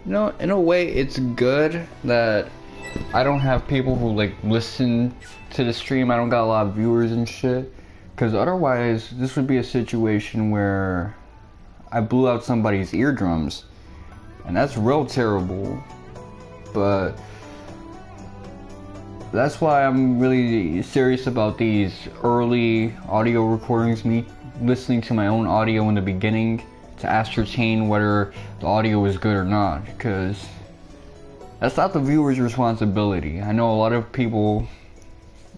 You know, in a way, it's good that I don't have people who like listen to the stream. I don't got a lot of viewers and shit. Because otherwise, this would be a situation where I blew out somebody's eardrums. And that's real terrible. But that's why I'm really serious about these early audio recordings, me listening to my own audio in the beginning to ascertain whether the audio is good or not, because that's not the viewer's responsibility. I know a lot of people,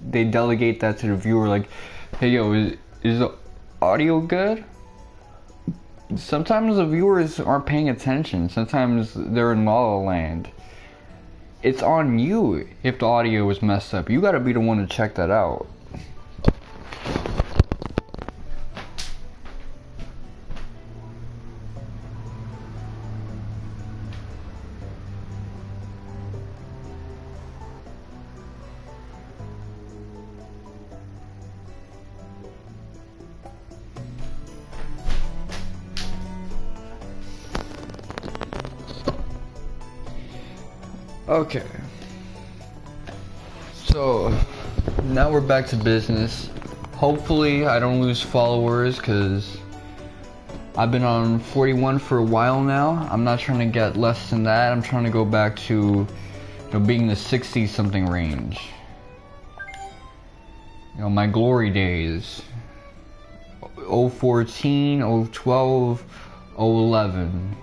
they delegate that to the viewer, like, hey yo, is the audio good? Sometimes the viewers aren't paying attention, sometimes they're in La La Land. It's on you if the audio is messed up. You gotta be the one to check that out. Okay, so now we're back to business. Hopefully I don't lose followers, because I've been on 41 for a while now. I'm not trying to get less than that. I'm trying to go back to, you know, being the 60 something range. You know, my glory days. 014, 012, 011.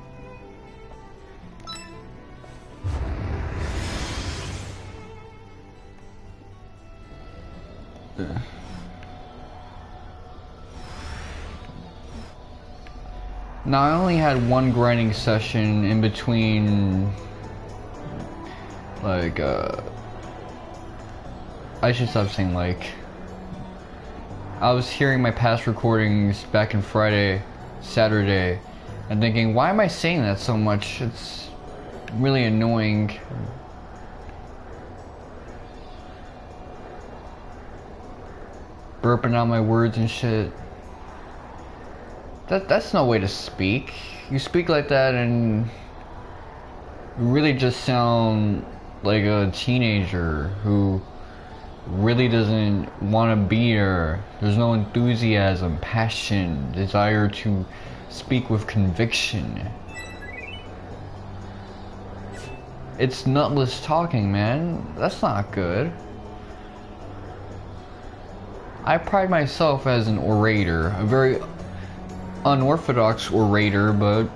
Now I only had one grinding session in between, like, I should stop saying like. I was hearing my past recordings back in Friday, Saturday, and thinking, why am I saying that so much? It's really annoying. Burping out my words and shit. That's no way to speak. You speak like that and you really just sound like a teenager who really doesn't want to be here. There's no enthusiasm, passion, desire to speak with conviction. It's nutless talking, man. That's not good. I pride myself as an orator, a very unorthodox orator, but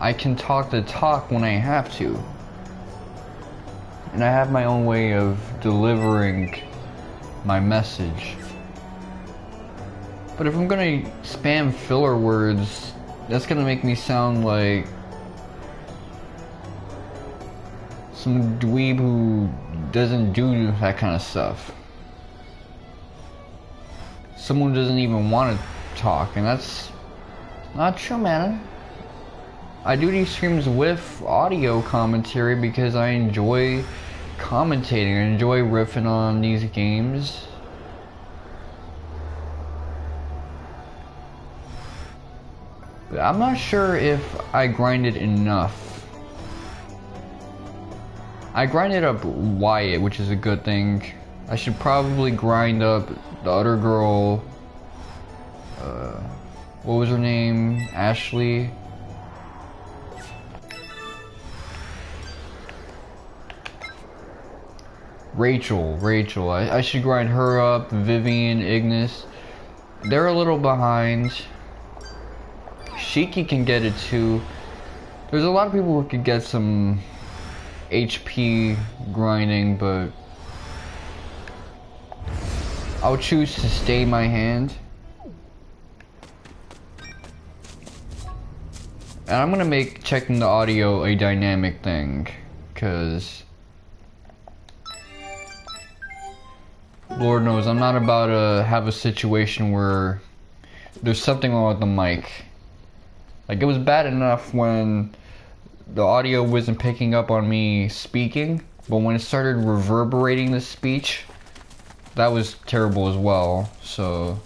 I can talk the talk when I have to. And I have my own way of delivering my message. But if I'm gonna spam filler words, that's gonna make me sound like some dweeb who doesn't do that kind of stuff. Someone who doesn't even want to talk, and that's not true, man. I do these streams with audio commentary because I enjoy commentating. I enjoy riffing on these games. I'm not sure if I grinded enough. I grinded up Wyatt, which is a good thing. I should probably grind up the other girl. What was her name? Ashley. Rachel. I should grind her up. Vivian, Ignis. They're a little behind. Shiki can get it too. There's a lot of people who could get some HP grinding, but I'll choose to stay my hand. And I'm gonna make checking the audio a dynamic thing, cause Lord knows I'm not about to have a situation where there's something wrong with the mic. Like, it was bad enough when the audio wasn't picking up on me speaking, but when it started reverberating the speech, that was terrible as well. So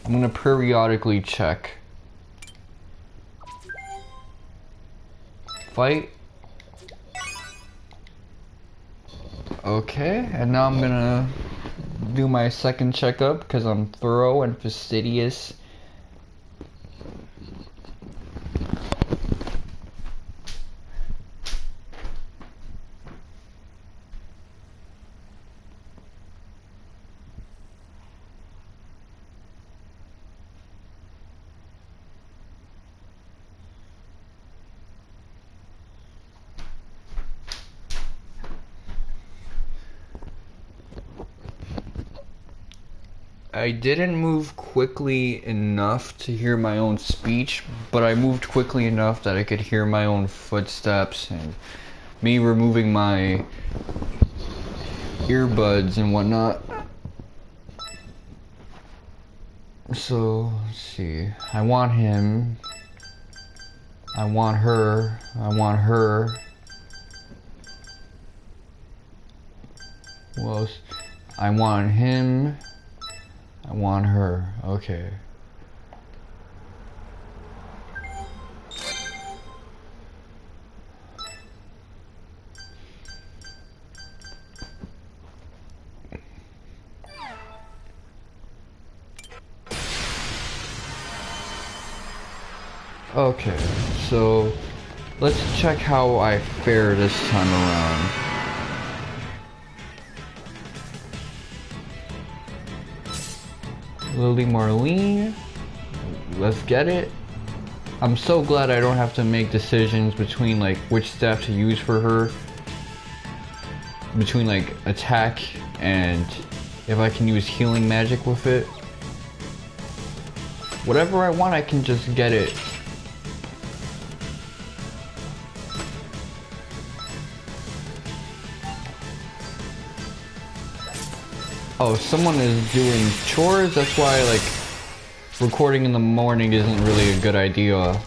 I'm gonna periodically check. fight. Okay, and now I'm gonna do my second checkup because I'm thorough and fastidious. I didn't move quickly enough to hear my own speech, but I moved quickly enough that I could hear my own footsteps and me removing my earbuds and whatnot. So, let's see. I want him. I want her. I want her. Who else? I want him. I want her. Okay. Okay, so let's check how I fare this time around. Lily Marlene, let's get it. I'm so glad I don't have to make decisions between like which staff to use for her, between like attack and if I can use healing magic with it. Whatever I want, I can just get it. Oh, someone is doing chores? That's why, like, recording in the morning isn't really a good idea.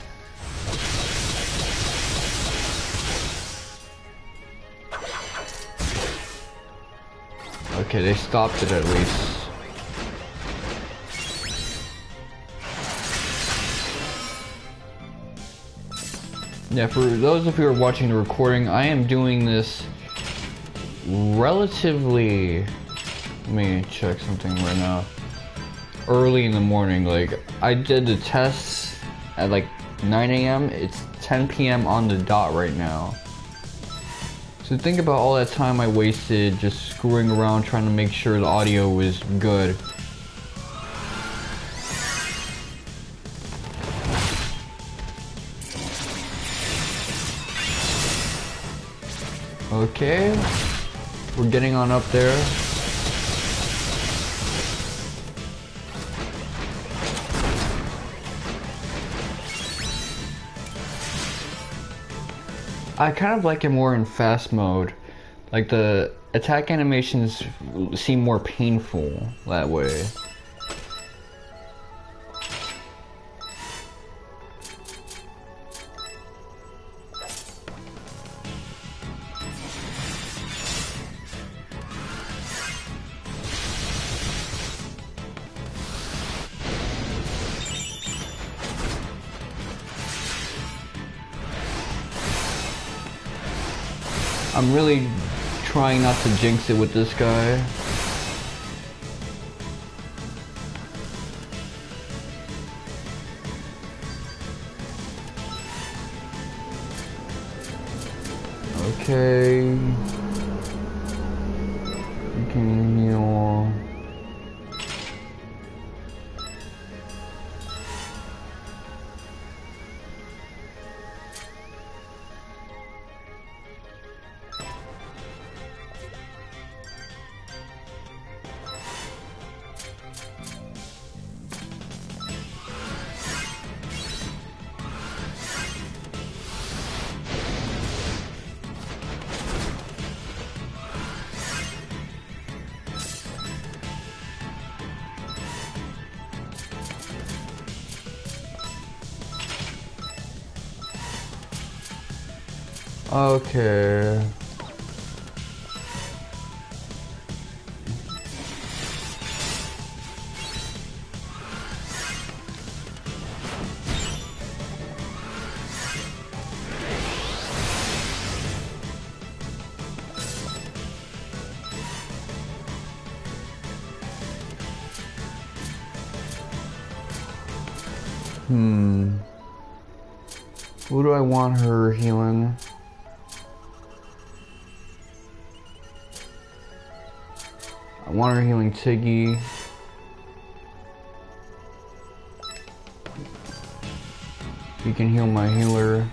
Okay, they stopped it at least. Yeah, for those of you who are watching the recording, I am doing this relatively... Let me check something right now. Early in the morning, like I did the tests at like 9 AM. It's 10 PM on the dot right now. So think about all that time I wasted just screwing around trying to make sure the audio was good. Okay, we're getting on up there. I kind of like it more in fast mode. Like the attack animations seem more painful that way. I'm really trying not to jinx it with this guy. Okay. You can heal. Okay. Who do I want her healing? I want her healing Tiggy. You can heal my healer.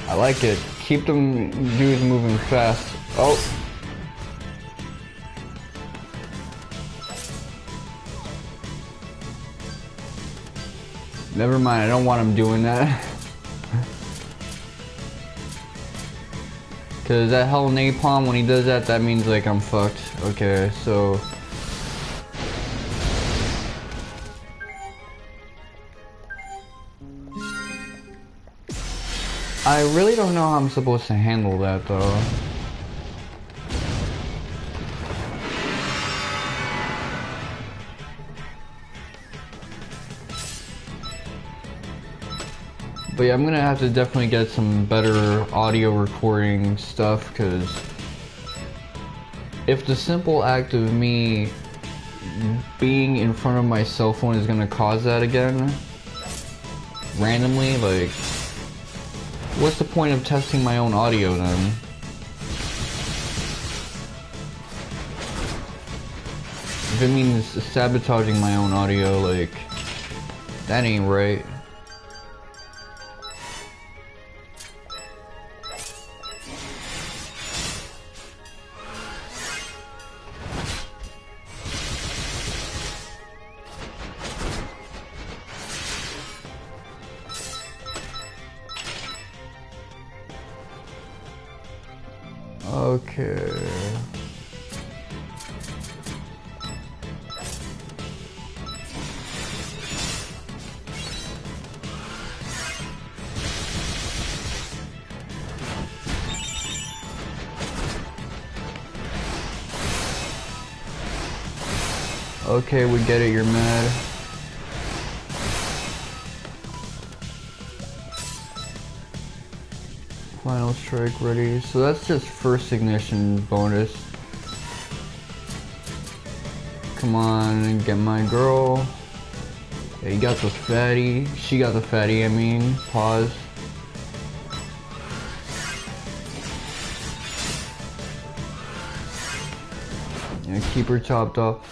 I like it. Keep them dudes moving fast. Oh. Never mind, I don't want him doing that. Cause that hell napalm, when he does that, that means like I'm fucked. Okay, so. I really don't know how I'm supposed to handle that though. But yeah, I'm gonna have to definitely get some better audio recording stuff, because if the simple act of me being in front of my cell phone is gonna cause that again, randomly, like, what's the point of testing my own audio then? If it means sabotaging my own audio, like, that ain't right. Okay. Okay, we get it, you're mad. Final strike ready. So that's just first ignition bonus. Come on, get my girl. Yeah, you got the fatty. She got the fatty, I mean. Pause. Yeah, keep her topped off.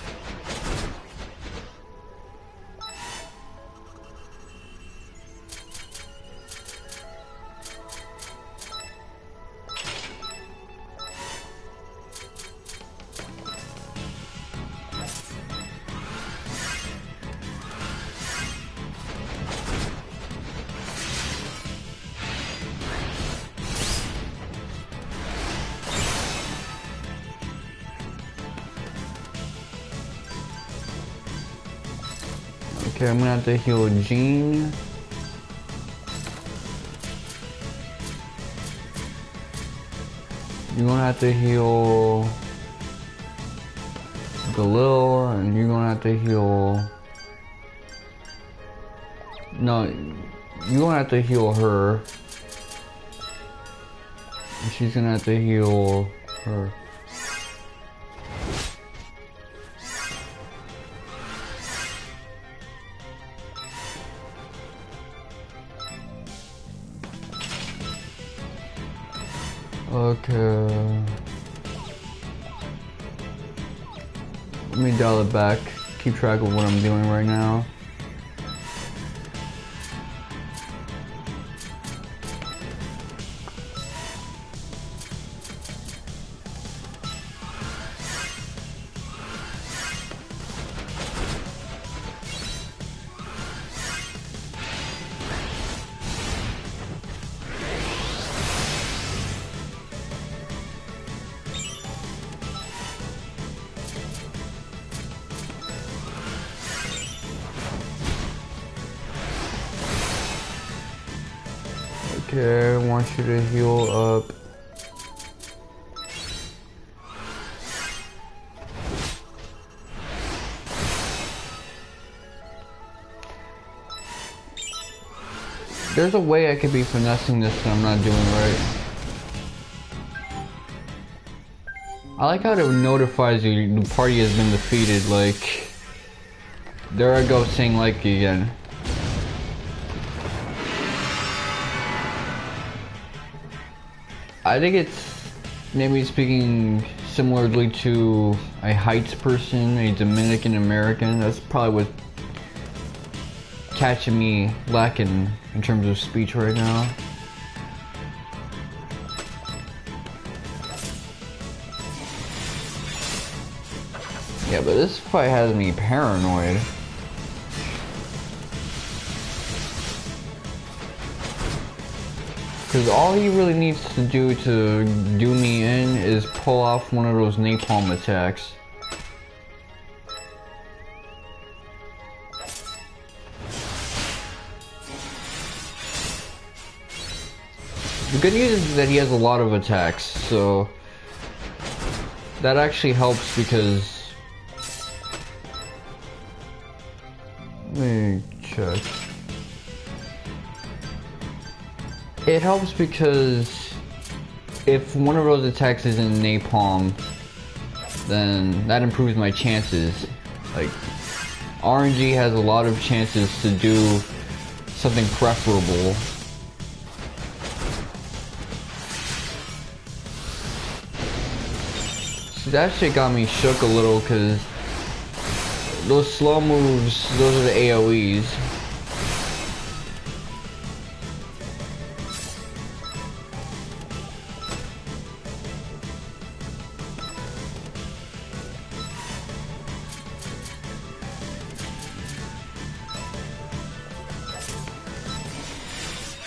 Okay, I'm gonna have to heal Jean. You're gonna have to heal Galil, and you're gonna have to heal... No, you're gonna have to heal her. And she's gonna have to heal her. Okay. Let me dial it back. Keep track of what I'm doing right now. Okay, I want you to heal up. There's a way I could be finessing this that I'm not doing right. I like how it notifies you the party has been defeated, like... There I go saying like again. I think it's maybe speaking similarly to a Heights person, a Dominican American. That's probably what catching me lacking in terms of speech right now. Yeah, but this fight has me paranoid. Because all he really needs to do me in is pull off one of those napalm attacks. The good news is that he has a lot of attacks, so that actually helps because... Let me check. It helps because if one of those attacks is in napalm, then that improves my chances. Like, RNG has a lot of chances to do something preferable. So that shit got me shook a little because those slow moves, those are the AoEs.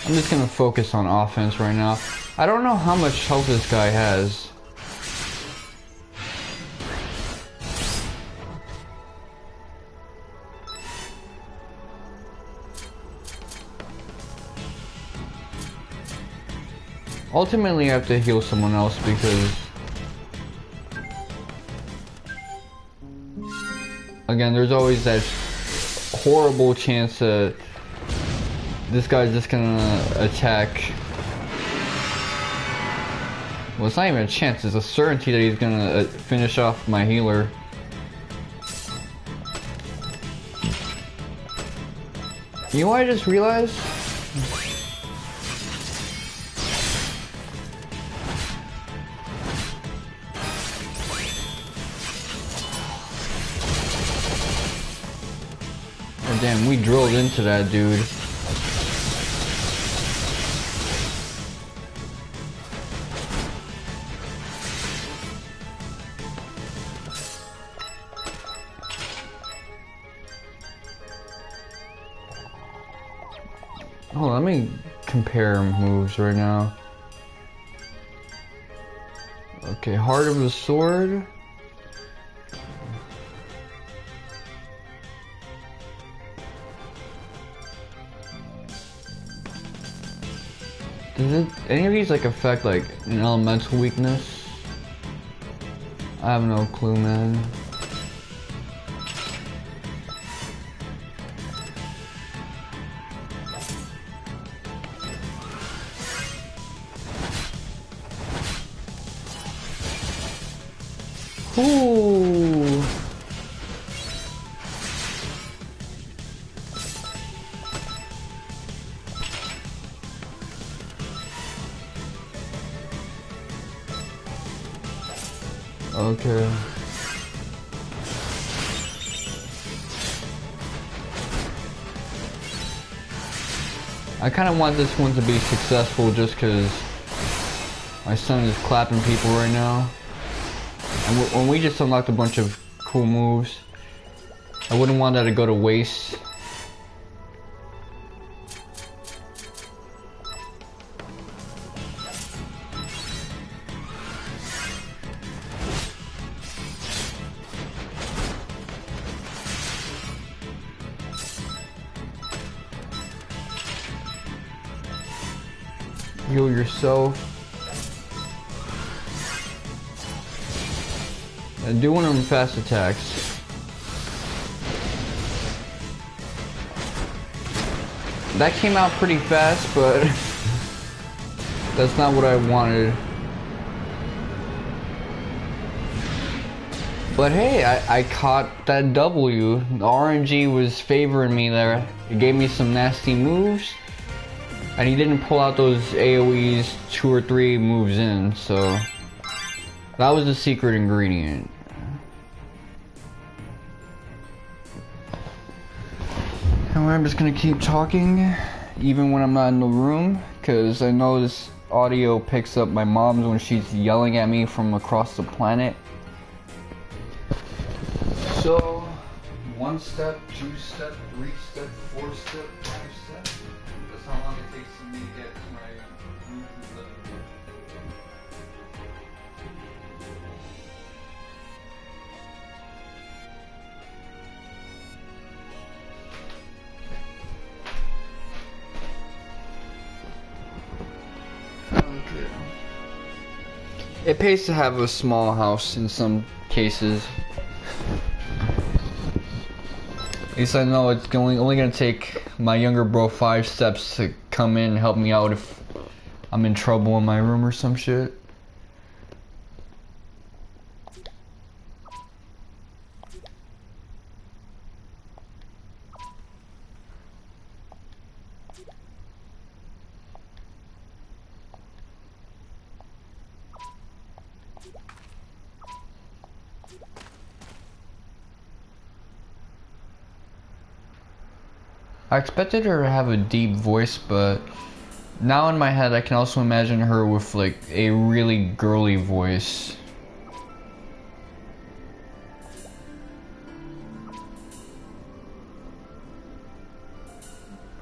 I'm just gonna focus on offense right now. I don't know how much health this guy has. Ultimately, I have to heal someone else because... Again, there's always that horrible chance that this guy's just gonna attack. Well, it's not even a chance, it's a certainty that he's gonna finish off my healer. You know what I just realized? Oh, damn, we drilled into that dude. Hold on, let me compare moves right now. Okay, Heart of the Sword. Does any of these like affect like an elemental weakness? I have no clue, man. Ooh. Okay. I kind of want this one to be successful just because my son is clapping people right now. And when we just unlocked a bunch of cool moves, I wouldn't want that to go to waste. Heal yourself. And do one of them fast attacks. That came out pretty fast, but that's not what I wanted. But hey, I caught that W. The RNG was favoring me there. It gave me some nasty moves. And he didn't pull out those AoEs 2 or 3 moves in, so that was the secret ingredient. And I'm just gonna keep talking, even when I'm not in the room, because I know this audio picks up my mom's when she's yelling at me from across the planet. So, 1 step, 2 step, 3 step, 4 step, 5 step. That's how long it takes for me to get to my room from the living room. Okay. It pays to have a small house in some cases. At least I know it's only gonna take my younger bro 5 steps to come in and help me out if I'm in trouble in my room or some shit. I expected her to have a deep voice, but now in my head I can also imagine her with like a really girly voice.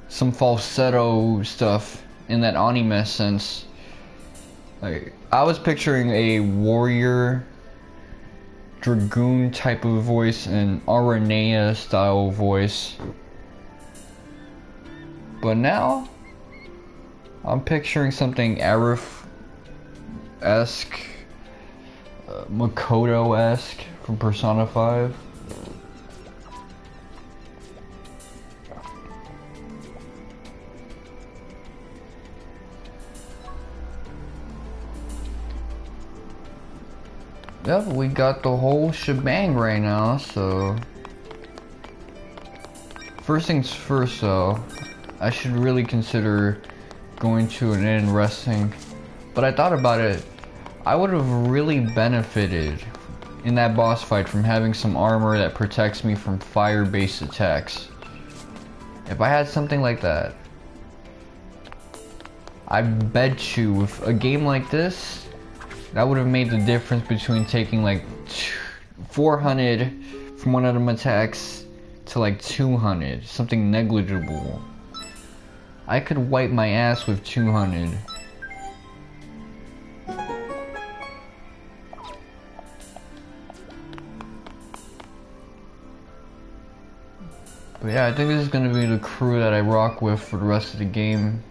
Some falsetto stuff in that anime sense. Like, I was picturing a warrior dragoon type of voice and Aranea style voice. But now, I'm picturing something Arif-esque, Makoto-esque from Persona 5. Yep, we got the whole shebang right now, so... First things first though, I should really consider going to an inn and resting. But I thought about it, I would have really benefited in that boss fight from having some armor that protects me from fire-based attacks. If I had something like that, I bet you with a game like this, that would have made the difference between taking like 400 from one of them attacks to like 200, something negligible. I could wipe my ass with 200. But yeah, I think this is gonna be the crew that I rock with for the rest of the game.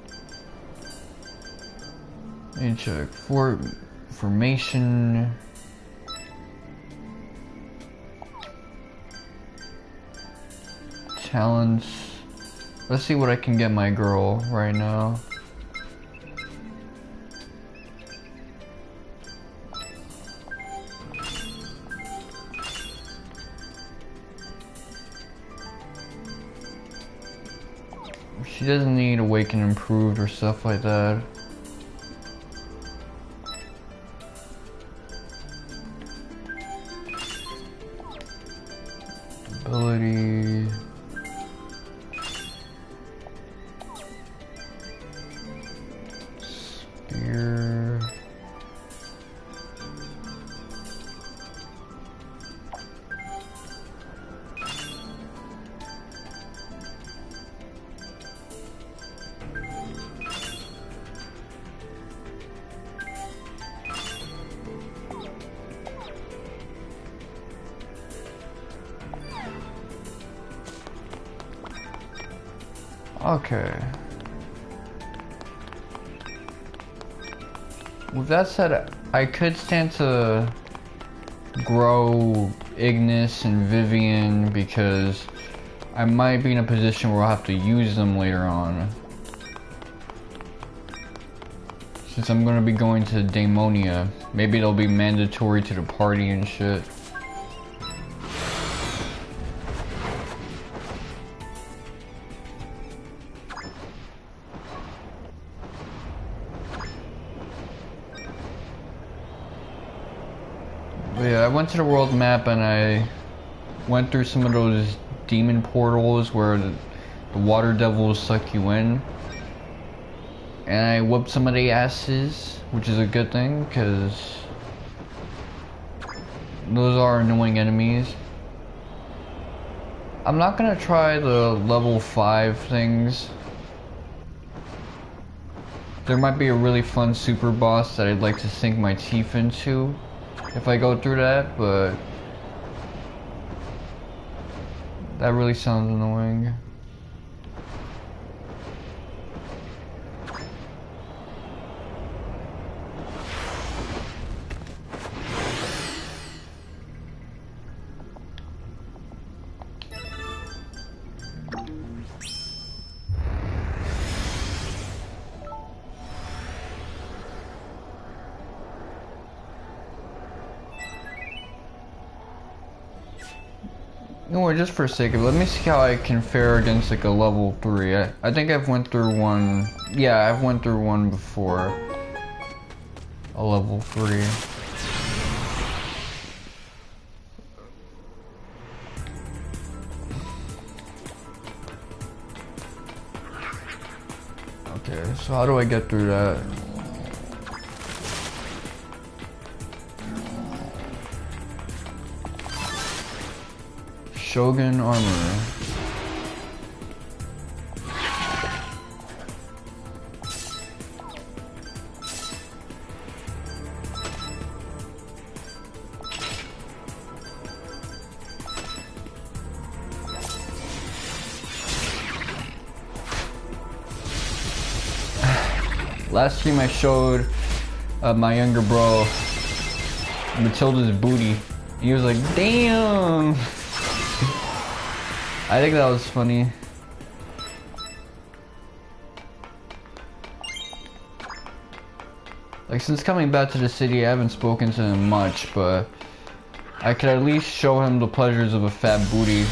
Let me check. Formation. Talents. Let's see what I can get my girl right now. She doesn't need Awaken Improved or stuff like that. Ability. Spear. Okay. With that said, I could stand to grow Ignis and Vivian because I might be in a position where I'll have to use them later on. Since I'm gonna be going to Daemonia, maybe it'll be mandatory to the party and shit. went to the world map and I went through some of those demon portals where the water devils suck you in. And I whooped some of the asses, which is a good thing, because those are annoying enemies. I'm not gonna try the level 5 things. There might be a really fun super boss that I'd like to sink my teeth into if I go through that, but that really sounds annoying. No, just for sake of it, let me see how I can fare against like a level 3. I think I've went through one. Yeah, I've went through one before. A level 3. Okay, so how do I get through that? Shogun armor. Last stream I showed my younger bro Matilda's booty. He was like, damn! I think that was funny. Like, since coming back to the city, I haven't spoken to him much, but I could at least show him the pleasures of a fat booty.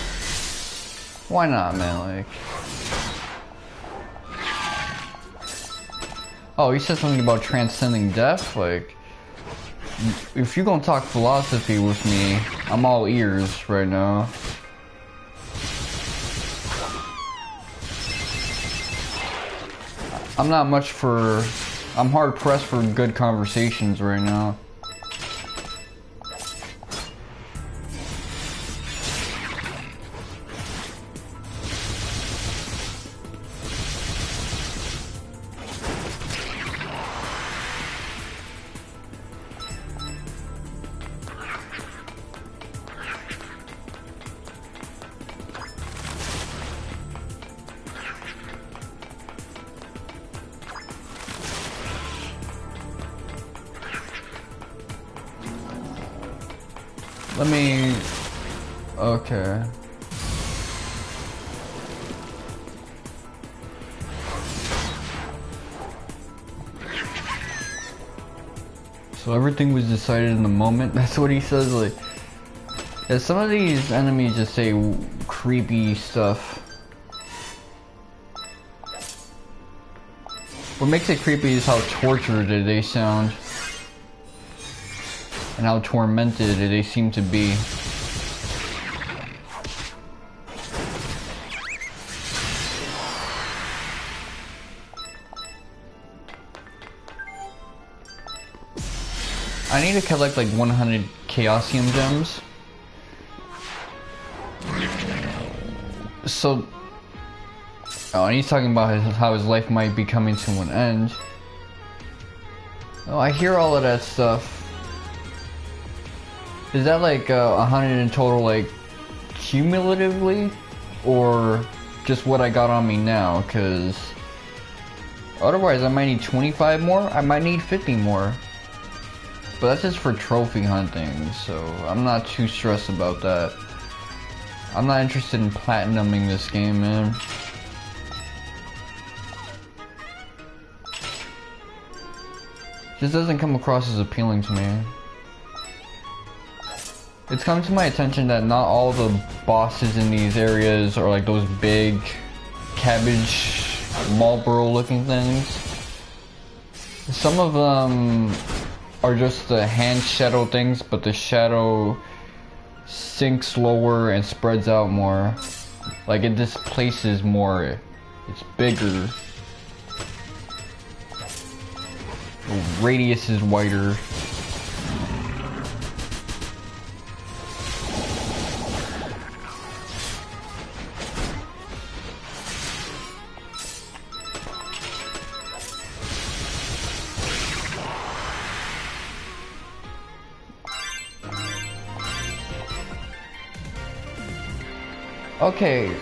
Why not, man? Like, oh, he said something about transcending death. Like, if you gonna talk philosophy with me, I'm all ears right now. I'm not much for... I'm hard pressed for good conversations right now. Let me... Okay. So everything was decided in the moment? That's what he says, like... Yeah, some of these enemies just say creepy stuff. What makes it creepy is how tortured they sound. And how tormented they seem to be. I need to collect like 100 Chaosium gems. So... Oh, and he's talking about how his life might be coming to an end. Oh, I hear all of that stuff. Is that like 100 in total, like, cumulatively? Or just what I got on me now? Because otherwise I might need 25 more, I might need 50 more. But that's just for trophy hunting, so I'm not too stressed about that. I'm not interested in platinuming this game, man. This doesn't come across as appealing to me. It's come to my attention that not all the bosses in these areas are like those big cabbage Marlboro looking things. Some of them are just the hand shadow things, but the shadow sinks lower and spreads out more. Like it displaces more. It's bigger. The radius is wider. Okay,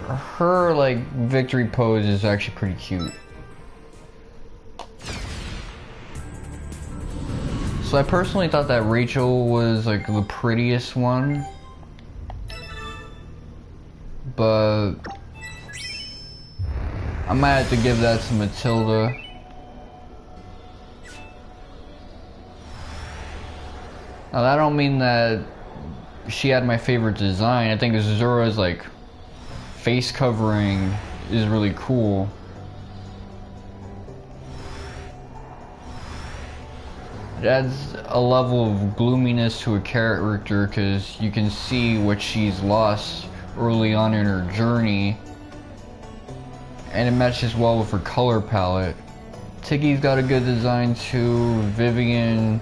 her like victory pose is actually pretty cute. So I personally thought that Rachel was like the prettiest one, but I might have to give that to Matilda. Now that don't mean that she had my favorite design. I think Azura's like face covering is really cool. It adds a level of gloominess to a character because you can see what she's lost early on in her journey, and it matches well with her color palette. Tiggy's got a good design too. Vivian,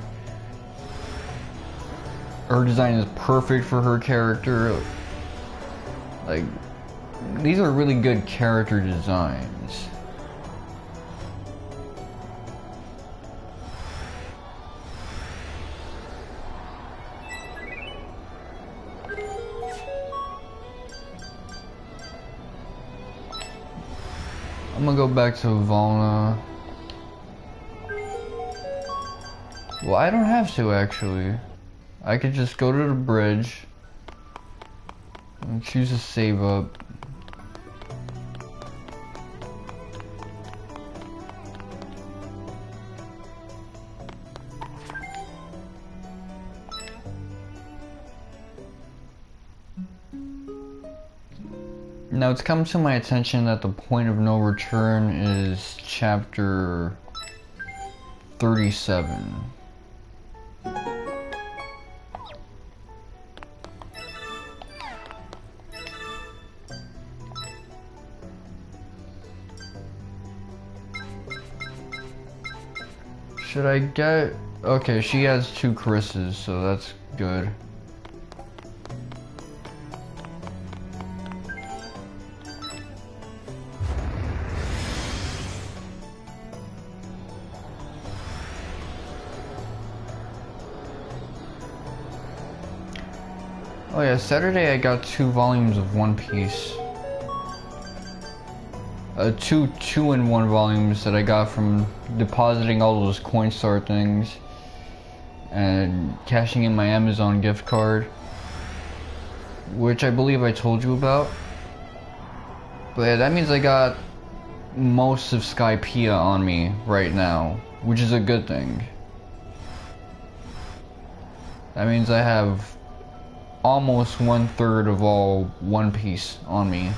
her design is perfect for her character. Like, these are really good character designs. I'm gonna go back to Valna. Well, I don't have to actually. I could just go to the bridge and choose a save up. Now it's come to my attention that the point of no return is chapter 37. Should I get... Okay, she has 2 Chris's, so that's good. Oh yeah, Saturday I got 2 volumes of One Piece. Two 2-in-1 volumes that I got from depositing all those Coinstar things and cashing in my Amazon gift card, which I believe I told you about. But yeah, that means I got most of Skypiea on me right now, which is a good thing. That means I have almost 1/3 of all One Piece on me.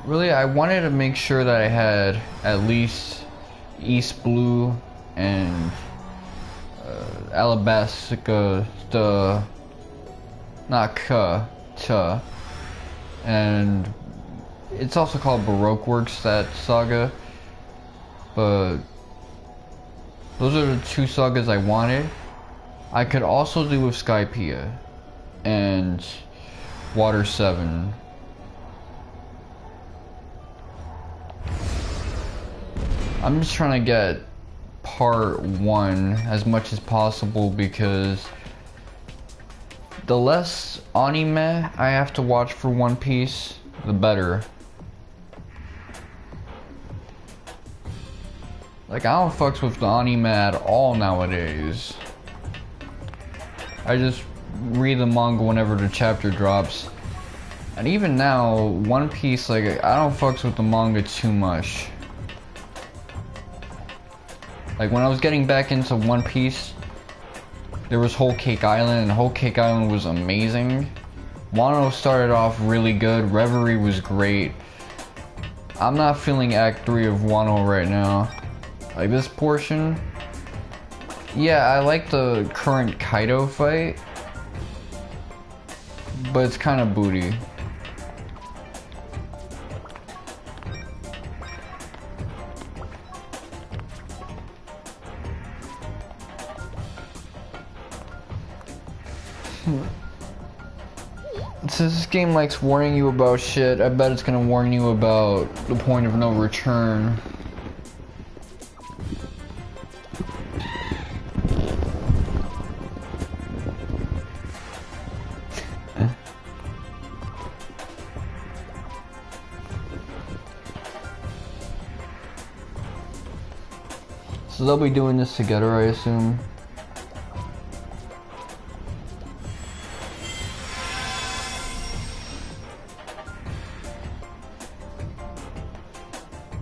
Really, I wanted to make sure that I had at least East Blue and Alabastica, not Ka, Ta, and it's also called Baroque Works, that saga, but those are the 2 sagas I wanted. I could also do with Skypiea and Water 7. I'm just trying to get part 1 as much as possible because the less anime I have to watch for One Piece, the better. Like, I don't fucks with the anime at all nowadays. I just read the manga whenever the chapter drops. And even now, One Piece, like, I don't fucks with the manga too much. Like, when I was getting back into One Piece, there was Whole Cake Island, and Whole Cake Island was amazing. Wano started off really good, Reverie was great, I'm not feeling Act 3 of Wano right now. Like this portion. Yeah, I like the current Kaido fight. But it's kind of booty. Since this game likes warning you about shit, I bet it's gonna warn you about the point of no return. So they'll be doing this together, I assume.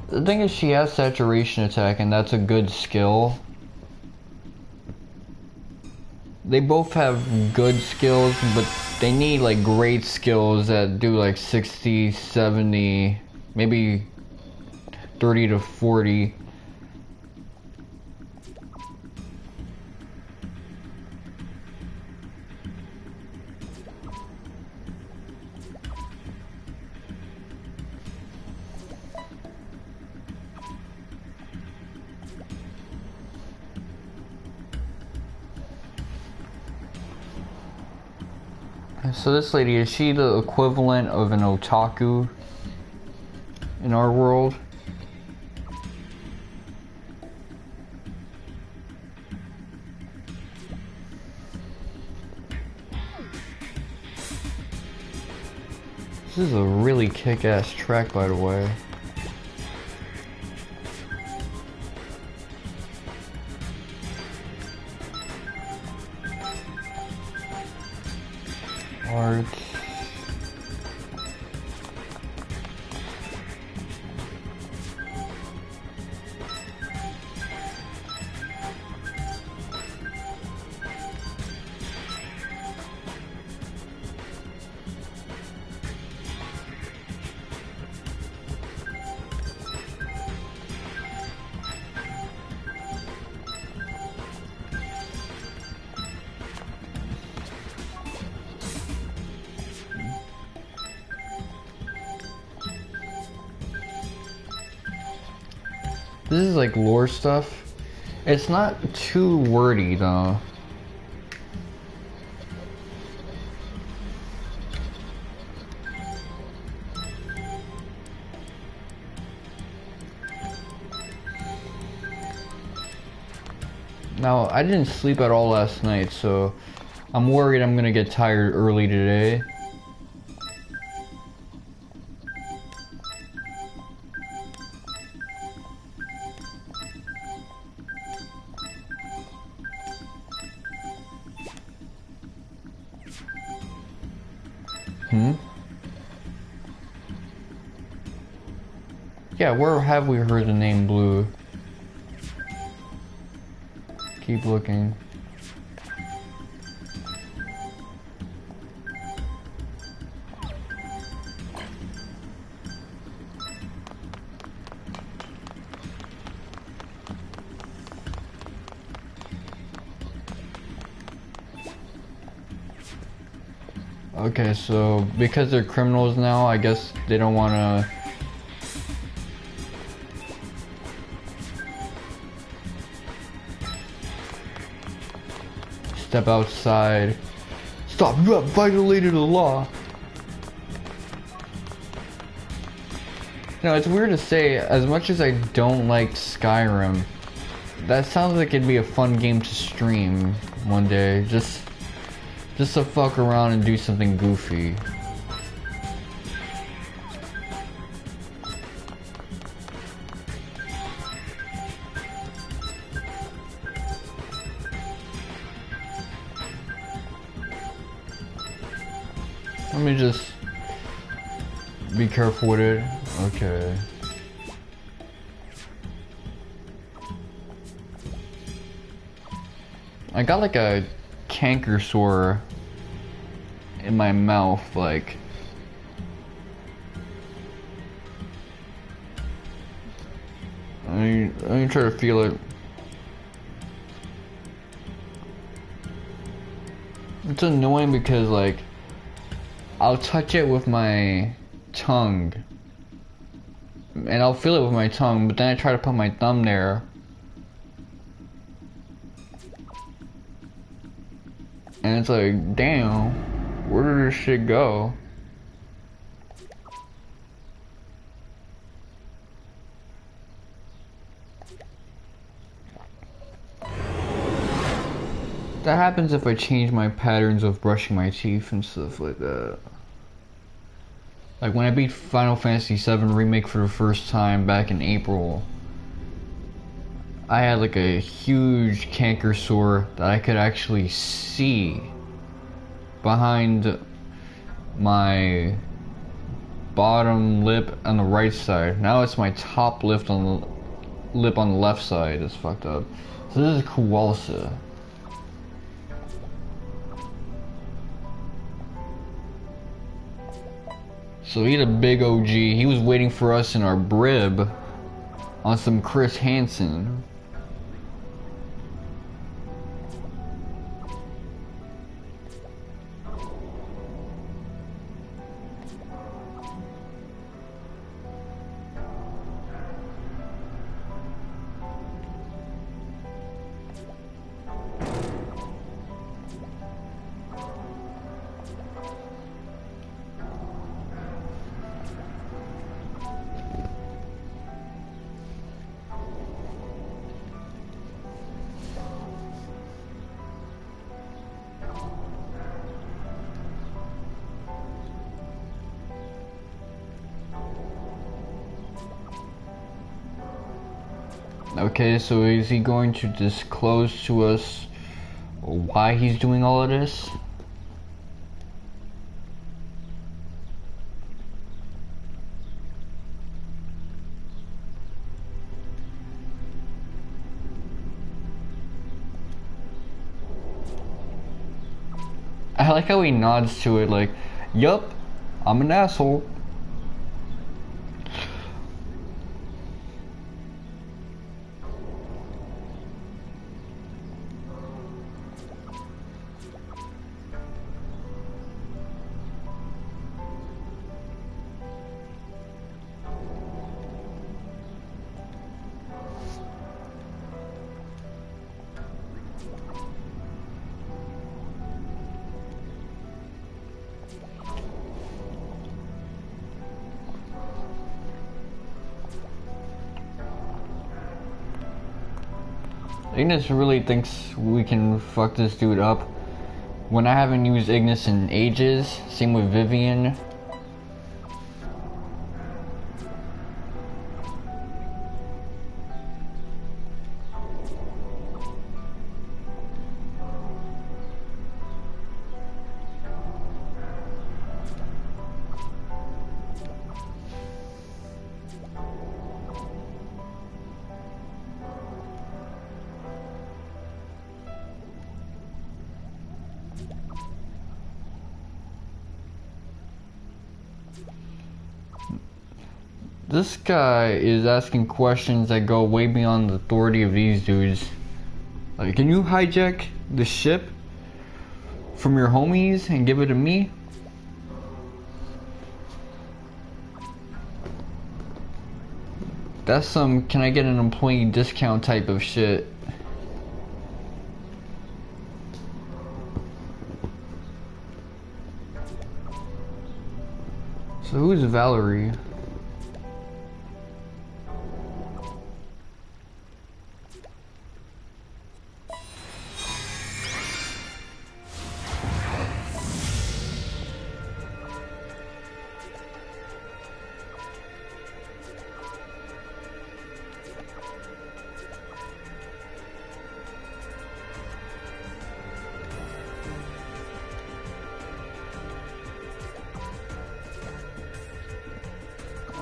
The thing is, she has saturation attack, and that's a good skill. They both have good skills, but they need like great skills that do like 60, 70, maybe 30 to 40. So this lady, is she the equivalent of an otaku in our world? This is a really kick-ass track, by the way. Art. This is like lore stuff. It's not too wordy though. Now, I didn't sleep at all last night, so I'm worried I'm gonna get tired early today. Yeah, where have we heard the name Blue? Keep looking. Okay, so because they're criminals now, I guess they don't want to step outside. Stop, you have violated the law. No, it's weird to say, as much as I don't like Skyrim, that sounds like it'd be a fun game to stream one day. Just to fuck around and do something goofy. Let me just be careful with it. Okay. I got like a canker sore in my mouth, like let me try to feel it. It's annoying because like I'll touch it with my tongue and I'll feel it with my tongue, but then I try to put my thumb there and it's like, damn, where did this shit go? That happens if I change my patterns of brushing my teeth and stuff like that. Like when I beat Final Fantasy VII Remake for the first time back in April, I had like a huge canker sore that I could actually see behind my bottom lip on the right side. Now it's my top lip on the left side. It's fucked up. So this is Kuwalsa. So he's a big OG. He was waiting for us in our brib on some Chris Hansen. Okay, so is he going to disclose to us why he's doing all of this? I like how he nods to it like, yup, I'm an asshole. Ignis really thinks we can fuck this dude up when I haven't used Ignis in ages. Same with Vivian. This guy is asking questions that go way beyond the authority of these dudes. Like, can you hijack the ship from your homies and give it to me? That's some can I get an employee discount type of shit. So who's Valerie?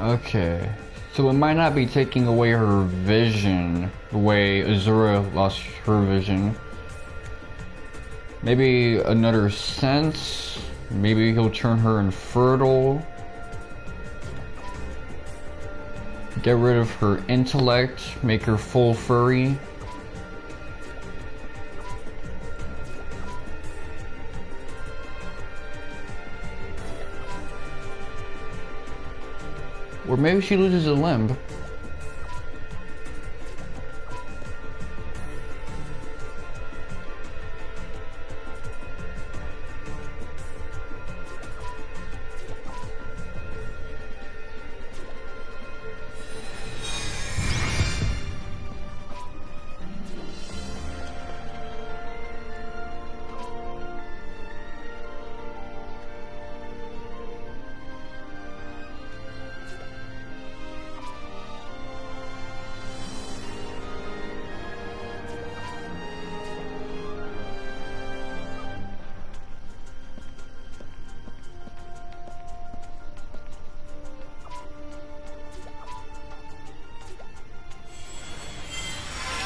Okay, so it might not be taking away her vision the way Azura lost her vision. Maybe another sense? Maybe he'll turn her infertile? Get rid of her intellect, make her full furry. Or maybe she loses a limb.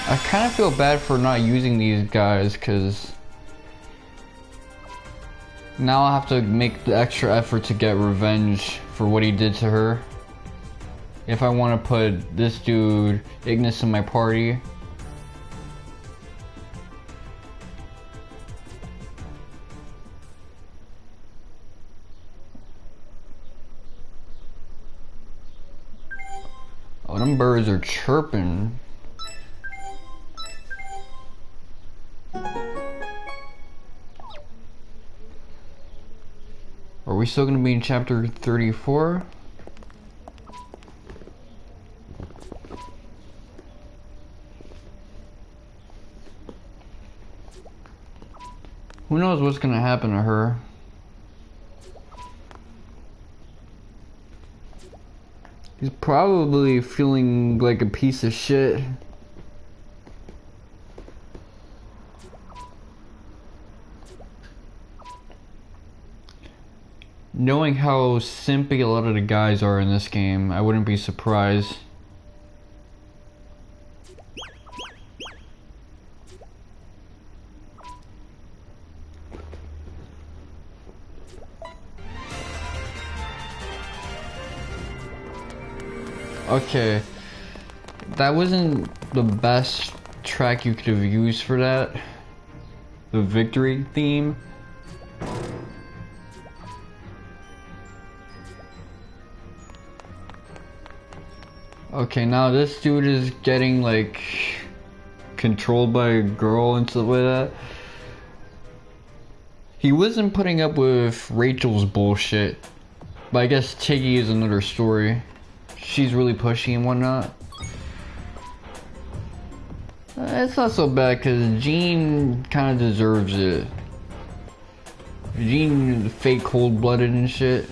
I kind of feel bad for not using these guys because now I have to make the extra effort to get revenge for what he did to her. If I want to put this dude, Ignis, in my party. Oh, them birds are chirping. Are we still going to be in chapter 34? Who knows what's going to happen to her? He's probably feeling like a piece of shit. Knowing how simpy a lot of the guys are in this game, I wouldn't be surprised. Okay, that wasn't the best track you could have used for that. The victory theme. Okay, now this dude is getting like controlled by a girl and stuff like that. He wasn't putting up with Rachel's bullshit, but I guess Tiggy is another story. She's really pushy and whatnot. It's not so bad because Jean kind of deserves it. Jean fake cold-blooded and shit.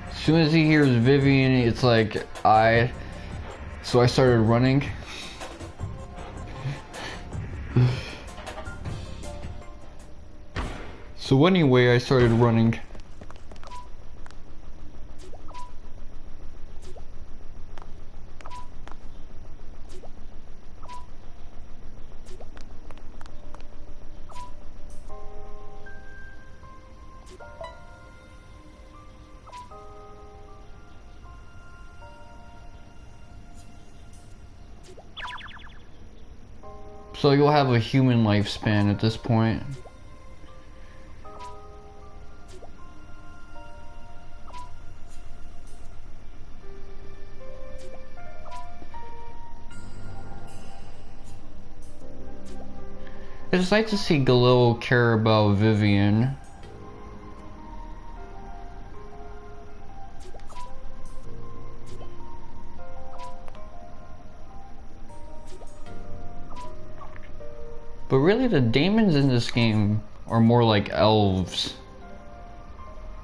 As soon as he hears Vivian, it's like, so I started running. So anyway, I started running. So you'll have a human lifespan at this point. It's nice to see Galil care about Vivian. But really, the daemons in this game are more like elves,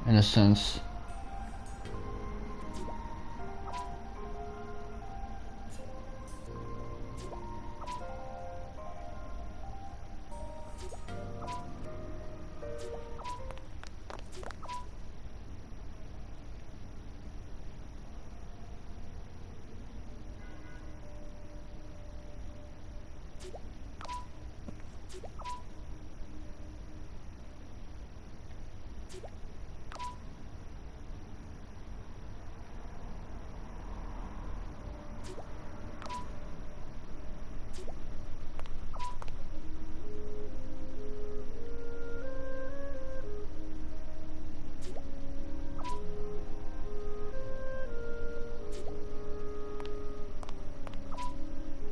in a sense.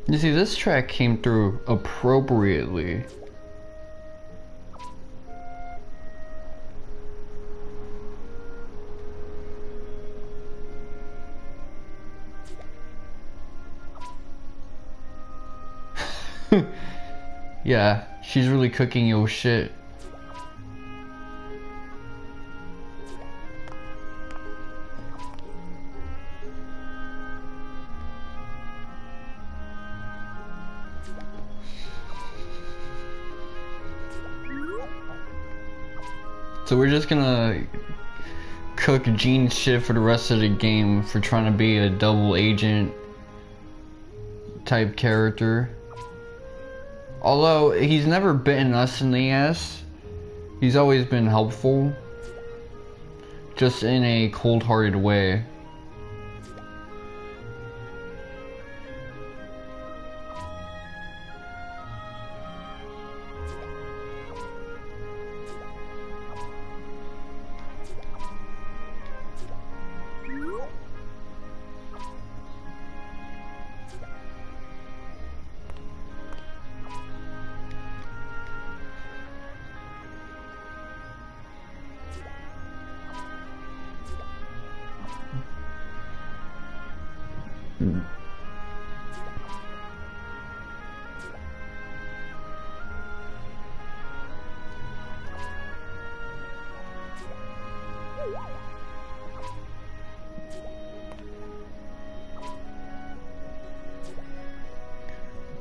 You see, this track came through appropriately. Yeah, she's really cooking your shit. So we're just gonna cook Gene's shit for the rest of the game for trying to be a double agent type character. Although he's never bitten us in the ass, he's always been helpful, just in a cold-hearted way.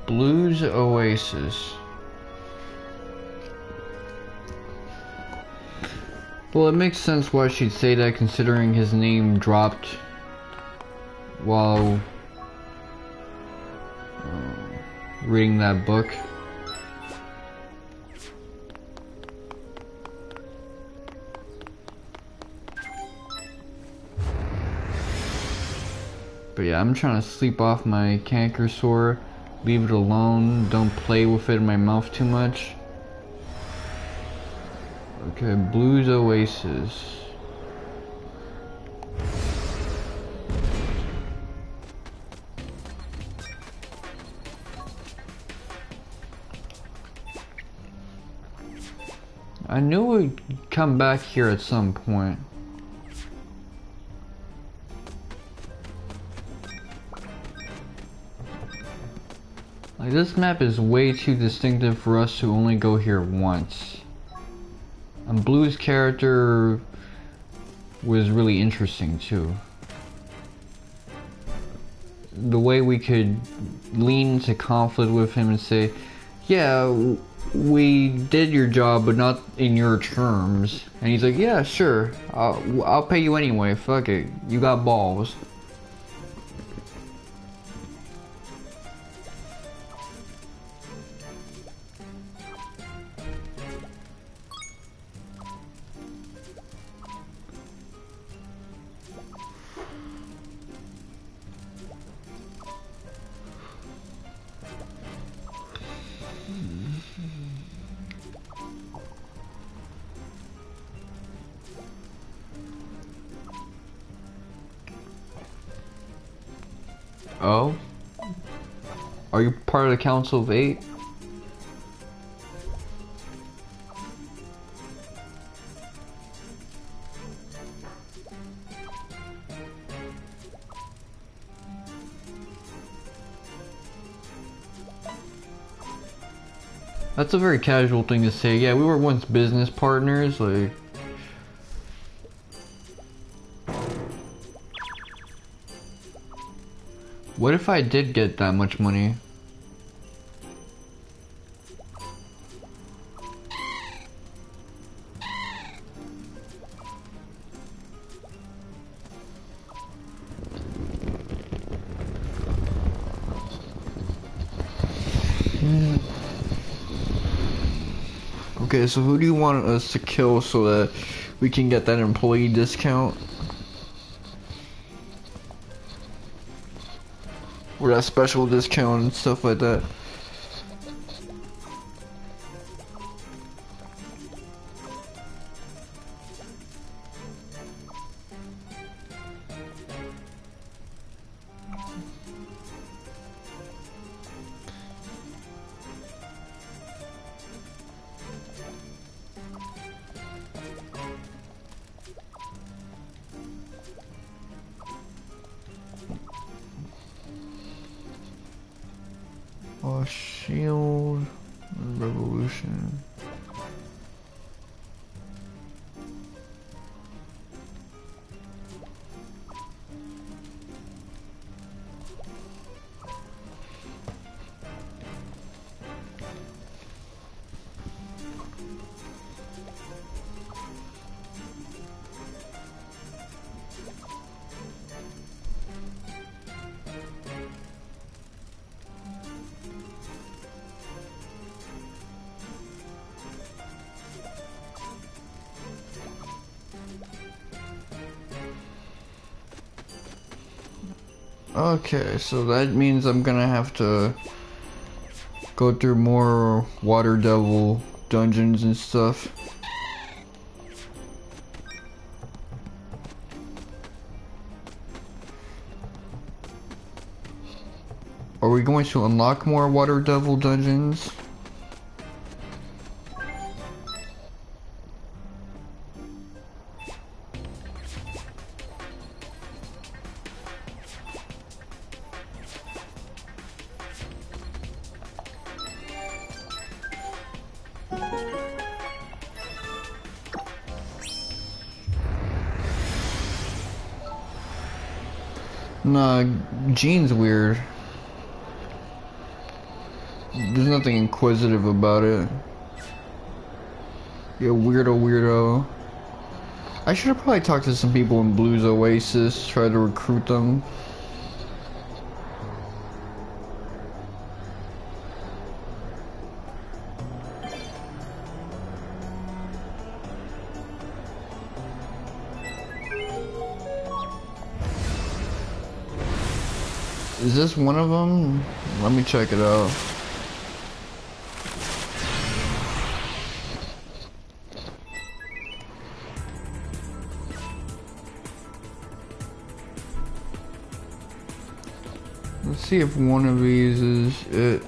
Blues Oasis. Well, it makes sense why she'd say that, considering his name dropped while reading that book. But yeah, I'm trying to sleep off my canker sore. Leave it alone. Don't play with it in my mouth too much. Okay, Blues Oasis. I knew we'd come back here at some point. Like, this map is way too distinctive for us to only go here once. And Blue's character was really interesting too. The way we could lean into conflict with him and say, yeah, we did your job, but not in your terms. And he's like, yeah, sure, I'll pay you anyway, fuck it, you got balls. Oh? Are you part of the Council of Eight? That's a very casual thing to say. Yeah, we were once business partners, like... What if I did get that much money? Okay, so who do you want us to kill so that we can get that employee discount? Or that special discount and stuff like that. Shield. Revolution. Okay, so that means I'm gonna have to go through more water devil dungeons and stuff. Are we going to unlock more water devil dungeons? Nah, Gene's weird. There's nothing inquisitive about it. You weirdo. I should have probably talked to some people in Blue's Oasis, try to recruit them. Is this one of them? Let me check it out. Let's see if one of these is it.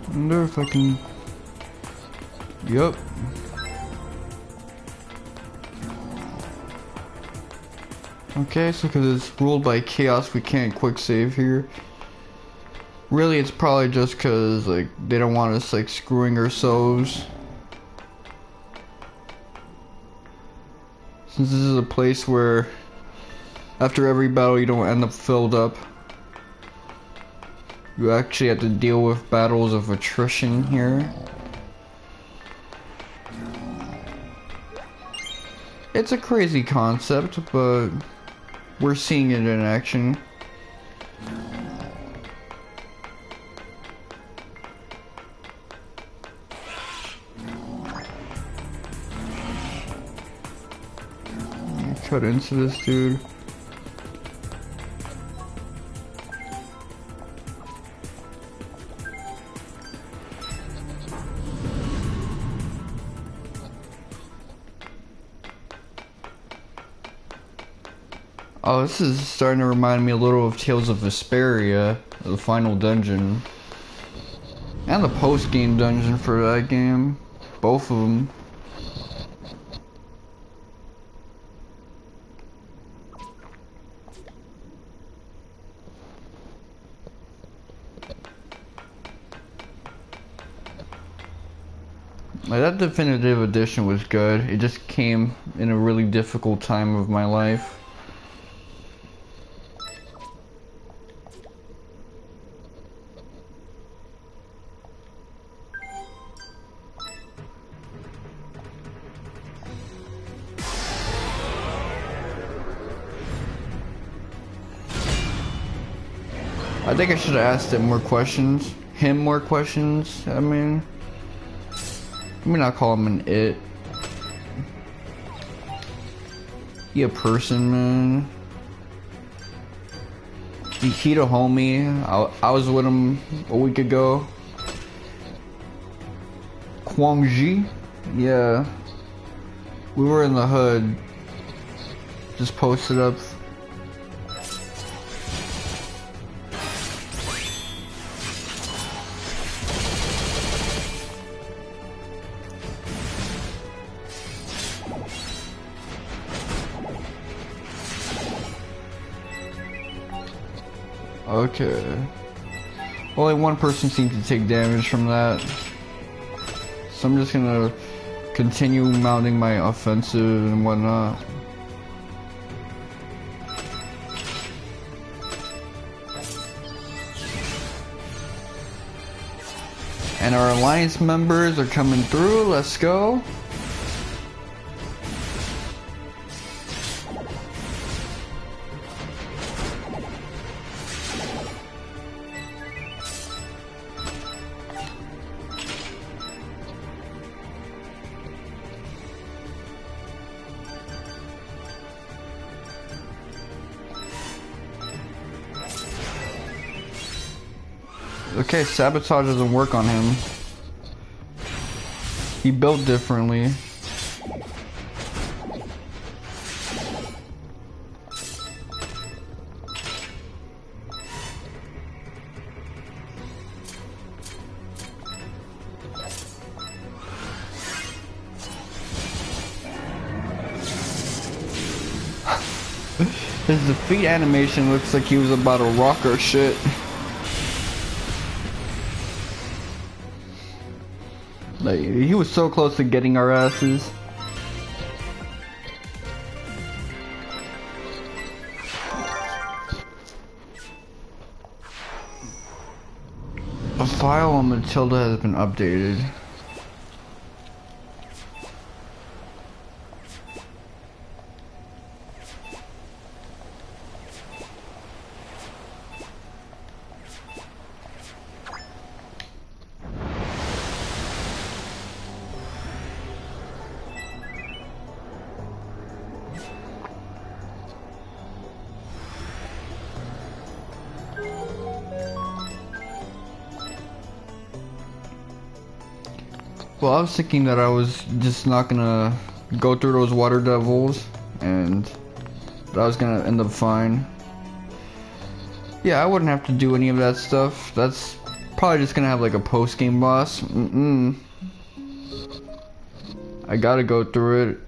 I wonder if I can... Yup. Okay, so because it's ruled by chaos, we can't quick save here. Really, it's probably just because, like, they don't want us, like, screwing ourselves. Since this is a place where after every battle you don't end up filled up. You actually have to deal with battles of attrition here. It's a crazy concept, but we're seeing it in action. Cut into this dude. Oh, this is starting to remind me a little of Tales of Vesperia, the final dungeon. And the post-game dungeon for that game. Both of them. Like, that definitive edition was good. It just came in a really difficult time of my life. I think I should have asked him more questions. I mean, let me not call him an it. He a person, man. He the homie. I was with him a week ago. Kwangji? Yeah. We were in the hood. Just posted up. Okay. Only one person seemed to take damage from that. So I'm just gonna continue mounting my offensive and whatnot. And our alliance members are coming through. Let's go. Okay, sabotage doesn't work on him. He built differently. His defeat animation looks like he was about to rock our shit. Like, he was so close to getting our asses. A file on Matilda has been updated. Well, I was thinking that I was just not gonna go through those water devils and that I was gonna end up fine. Yeah, I wouldn't have to do any of that stuff. That's probably just gonna have like a post-game boss. I gotta go through it.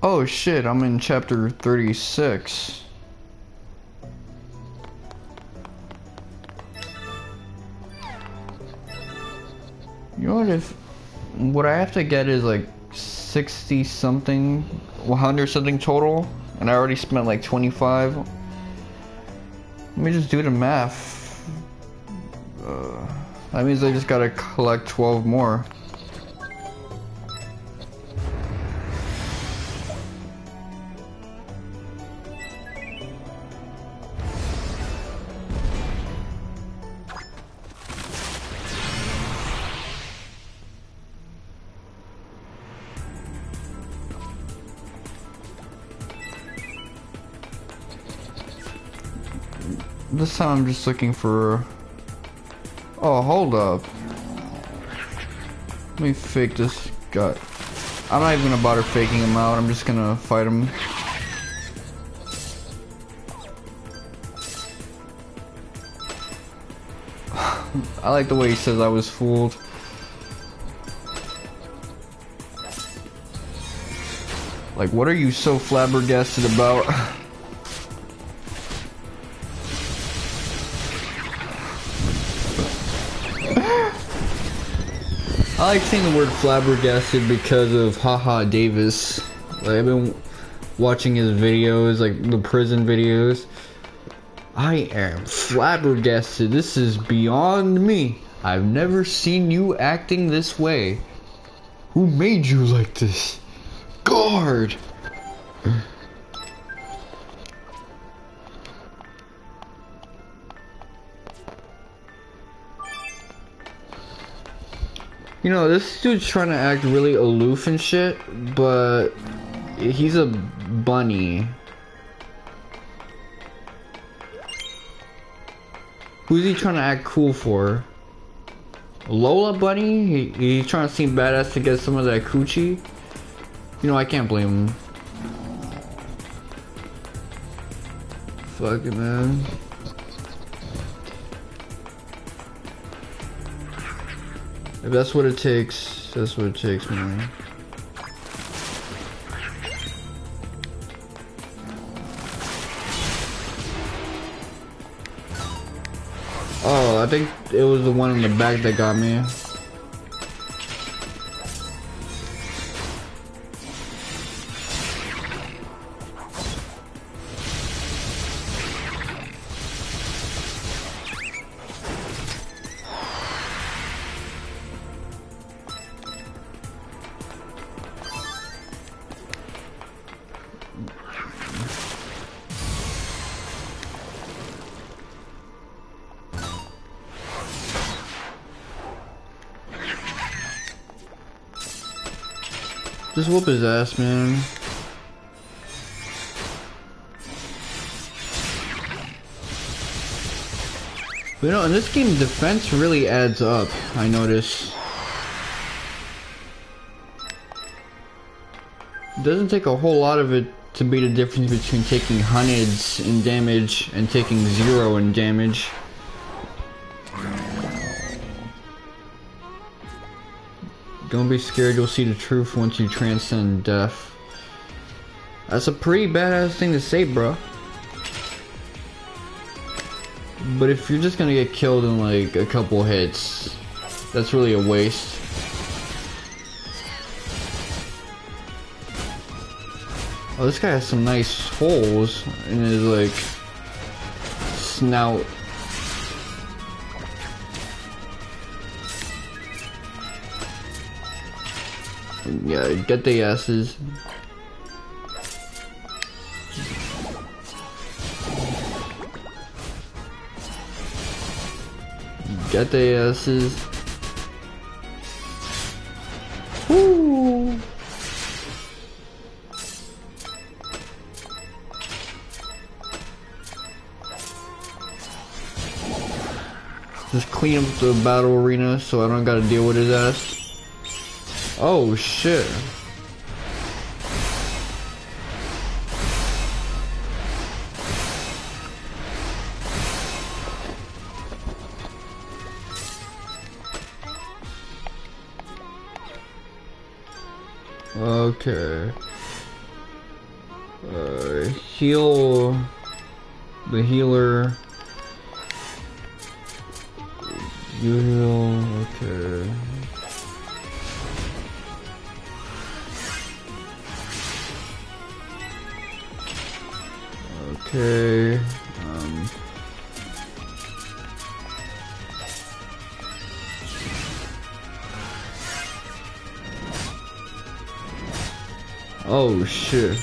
Oh shit, I'm in chapter 36. You know what I have to get is like 60 something, 100 something total, and I already spent like 25. Let me just do the math. That means I just gotta collect 12 more. This time I'm just looking for... Oh, hold up. Let me fake this guy. I'm not even gonna bother faking him out. I'm just gonna fight him. I like the way he says I was fooled. Like, what are you so flabbergasted about? I like saying the word flabbergasted because of Haha Davis. Like, I've been watching his videos, like the prison videos. I am flabbergasted. This is beyond me. I've never seen you acting this way. Who made you like this? Guard! You know, this dude's trying to act really aloof and shit, but he's a bunny. Who's he trying to act cool for? Lola bunny? He's trying to seem badass to get some of that coochie? You know, I can't blame him. Fuck it, man. If that's what it takes, that's what it takes, man. Oh, I think it was the one in the back that got me. Just whoop his ass, man. But you know, in this game, defense really adds up, I notice. It doesn't take a whole lot of it to be the difference between taking hundreds in damage and taking 0 in damage. Don't be scared, you'll see the truth once you transcend death. That's a pretty badass thing to say, bro. But if you're just gonna get killed in like a couple hits, that's really a waste. Oh, this guy has some nice holes in his like snout. Yeah, get the asses. Get the asses. Woo! Just clean up the battle arena so I don't gotta deal with his ass. Oh shit. Okay. Heal the healer. You heal, okay. Okay, oh shit.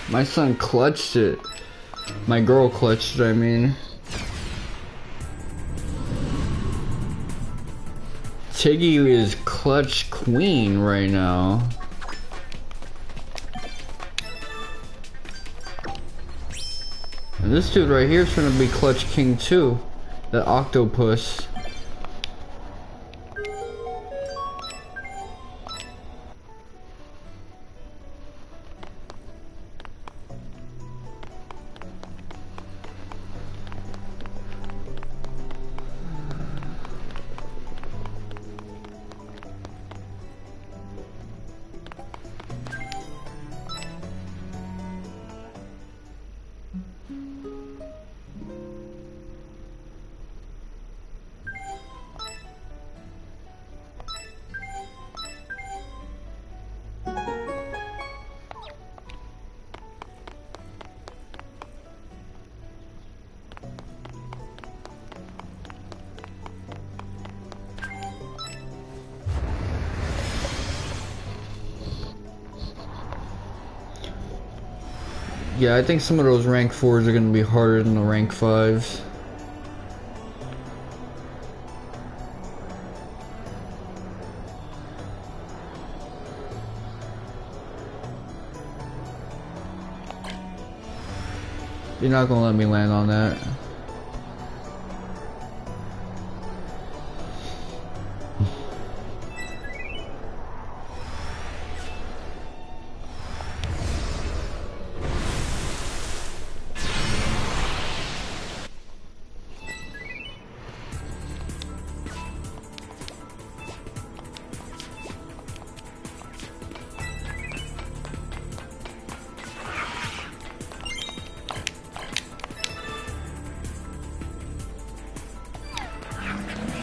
My son clutched it. My girl clutched it, I mean. Tiggy is clutch queen right now. And this dude right here is trying to be clutch king too. The octopus. Yeah, I think some of those rank 4s are gonna be harder than the rank 5s. You're not gonna let me land on that.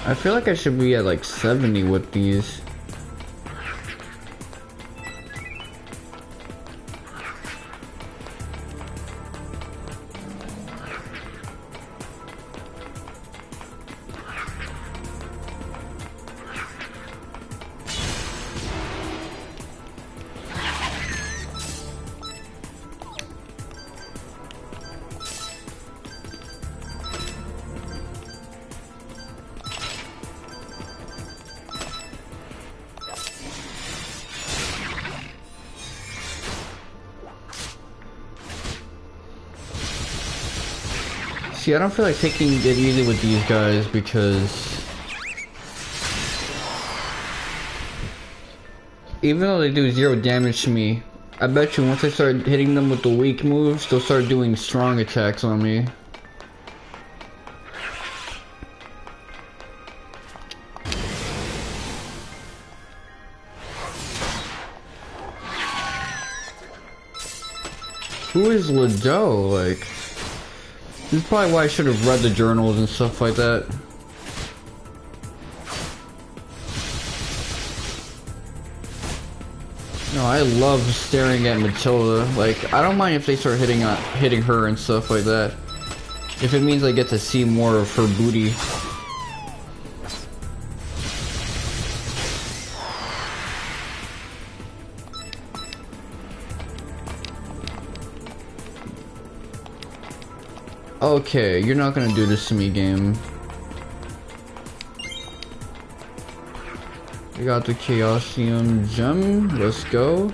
I feel like I should be at like 70 with these. See, I don't feel like taking it easy with these guys because even though they do 0 damage to me, I bet you once I start hitting them with the weak moves, they'll start doing strong attacks on me. Who is Lado? Like, this is probably why I should have read the journals and stuff like that. No, I love staring at Matilda. Like, I don't mind if they start hitting her and stuff like that. If it means I get to see more of her booty. Okay, you're not gonna do this to me, game. We got the Chaosium gem. Let's go.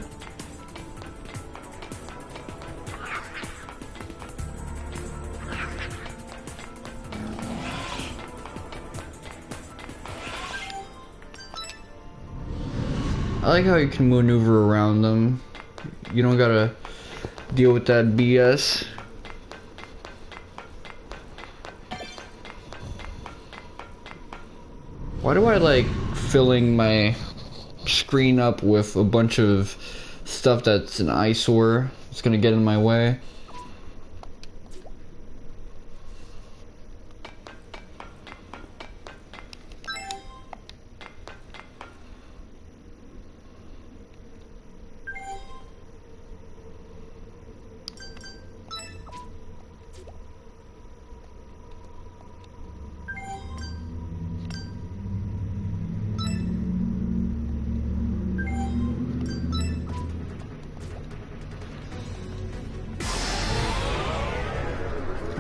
I like how you can maneuver around them. You don't gotta deal with that BS. Why do I like filling my screen up with a bunch of stuff that's an eyesore? It's gonna get in my way.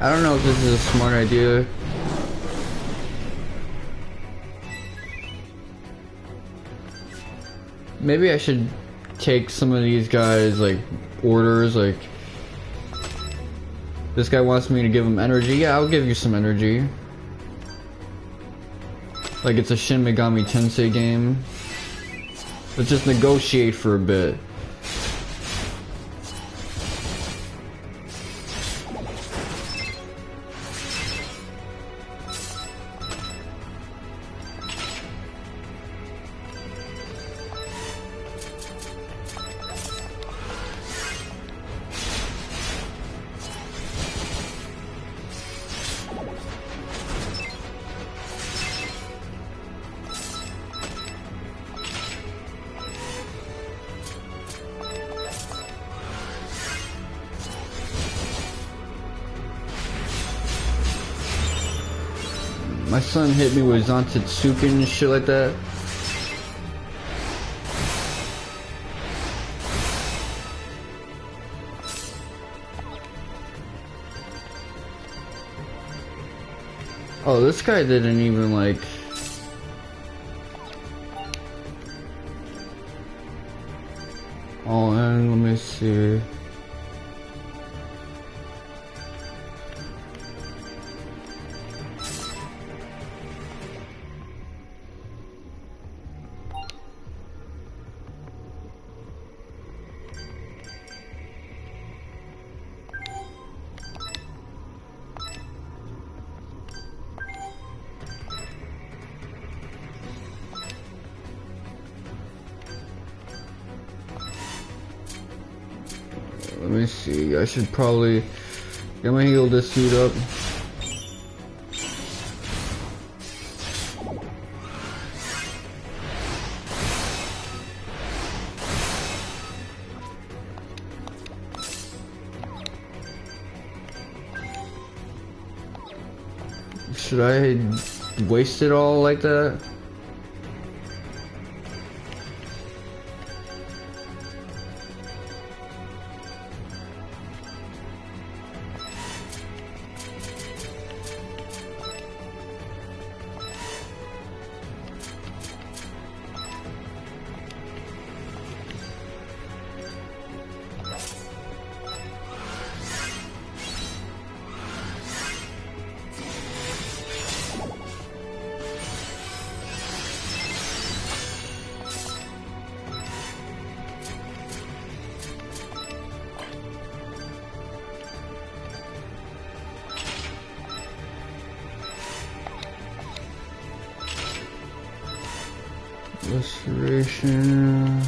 I don't know if this is a smart idea. Maybe I should take some of these guys, like, orders, like... This guy wants me to give him energy. Yeah, I'll give you some energy. Like it's a Shin Megami Tensei game. Let's just negotiate for a bit. My son hit me with Zantetsuken and shit like that. Oh, this guy didn't even like... Oh, and let me see. Let me see. I should probably get my heal this suit up. Should I waste it all like that? Restoration.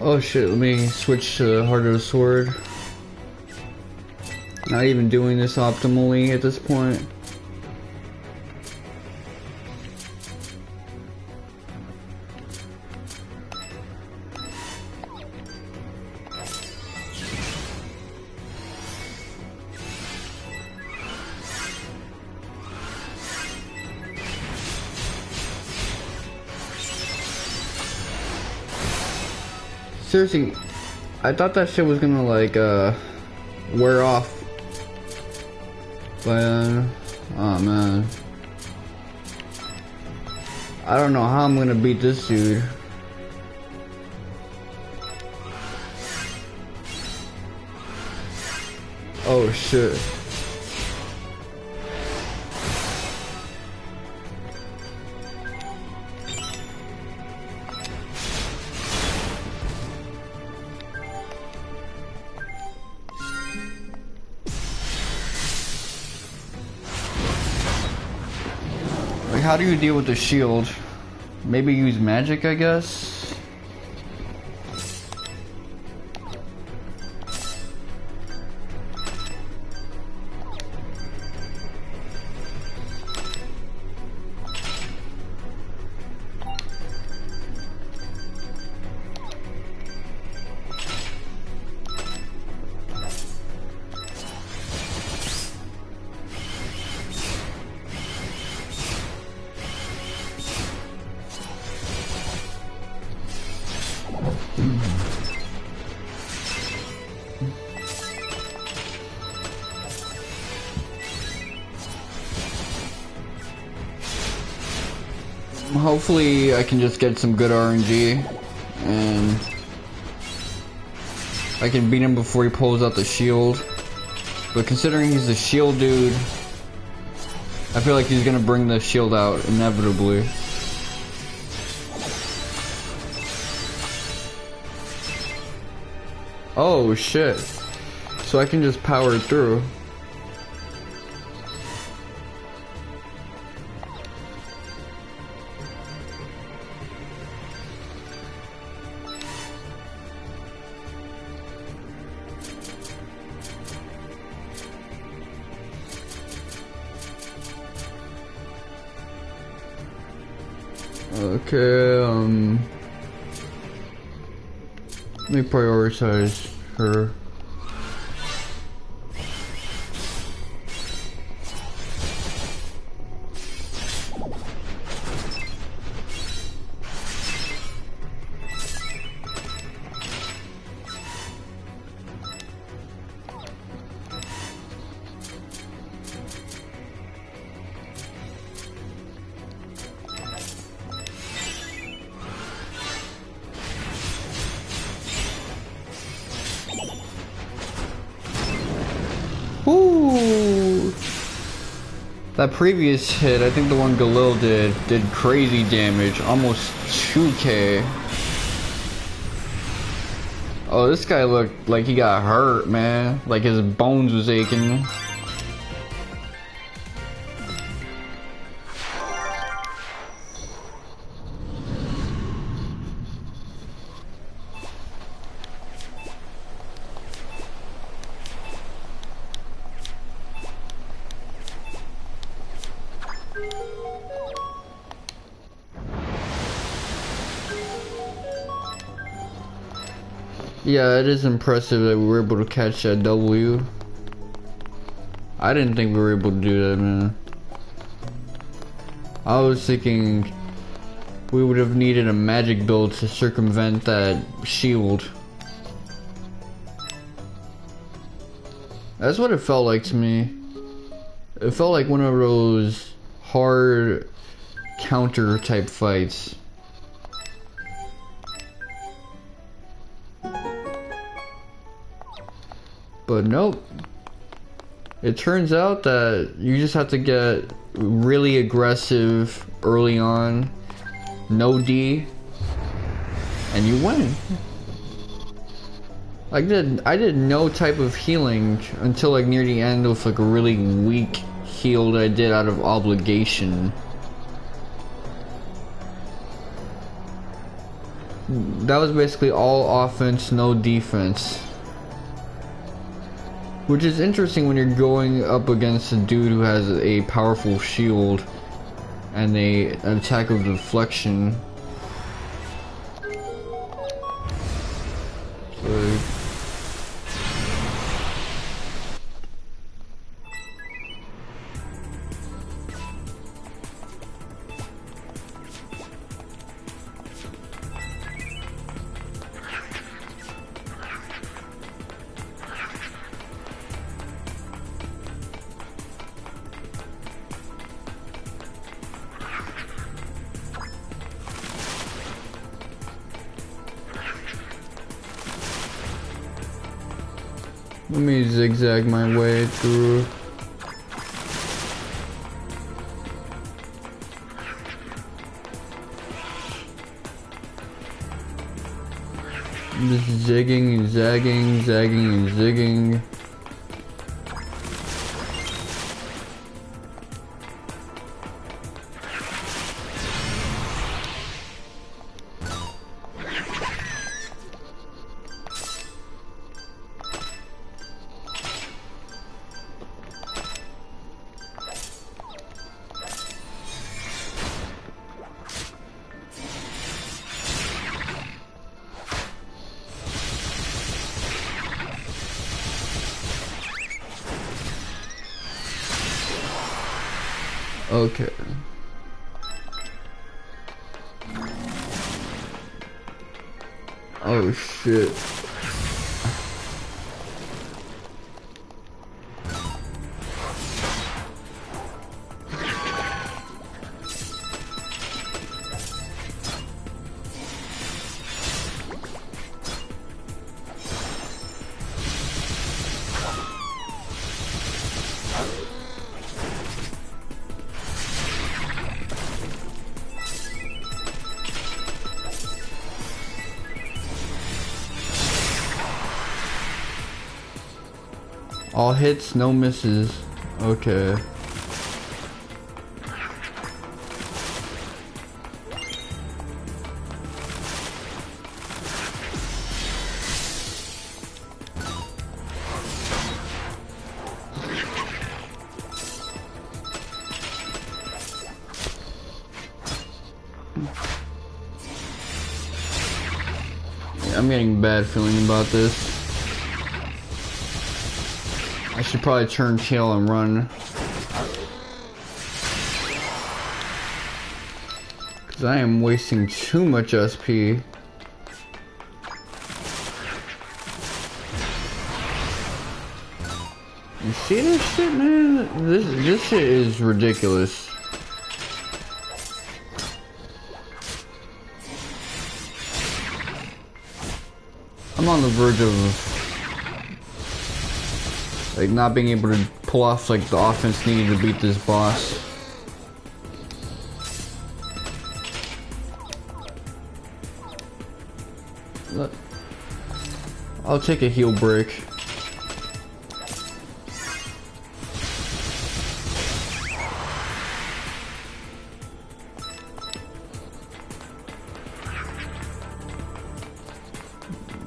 Oh shit, let me switch to Heart of the Sword. Not even doing this optimally at this point. Seriously, I thought that shit was gonna like wear off, but oh man, I don't know how I'm gonna beat this dude. Oh shit. How do you deal with the shield? Maybe use magic, I guess? Hopefully I can just get some good RNG and I can beat him before he pulls out the shield. But considering he's a shield dude, I feel like he's gonna bring the shield out inevitably. Oh shit. So I can just power through. Okay, let me prioritize her. That previous hit, I think the one Galil did crazy damage, almost 2k. Oh, this guy looked like he got hurt, man. Like his bones was aching. Yeah, it is impressive that we were able to catch that W. I didn't think we were able to do that, man. I was thinking we would have needed a magic build to circumvent that shield. That's what it felt like to me. It felt like one of those hard counter type fights. But nope. It turns out that you just have to get really aggressive early on, no D, and you win. I did no type of healing until like near the end with like a really weak heal that I did out of obligation. That was basically all offense, no defense. Which is interesting when you're going up against a dude who has a powerful shield and an attack of deflection. So, let me zigzag my way through. Just zigging and zagging, zagging and zigging. Okay. Oh shit. All hits, no misses. Okay. Yeah, I'm getting a bad feeling about this. I should probably turn tail and run. Because I am wasting too much SP. You see this shit, man? This shit is ridiculous. I'm on the verge of Like not being able to pull off like the offense needed to beat this boss. I'll take a heal break.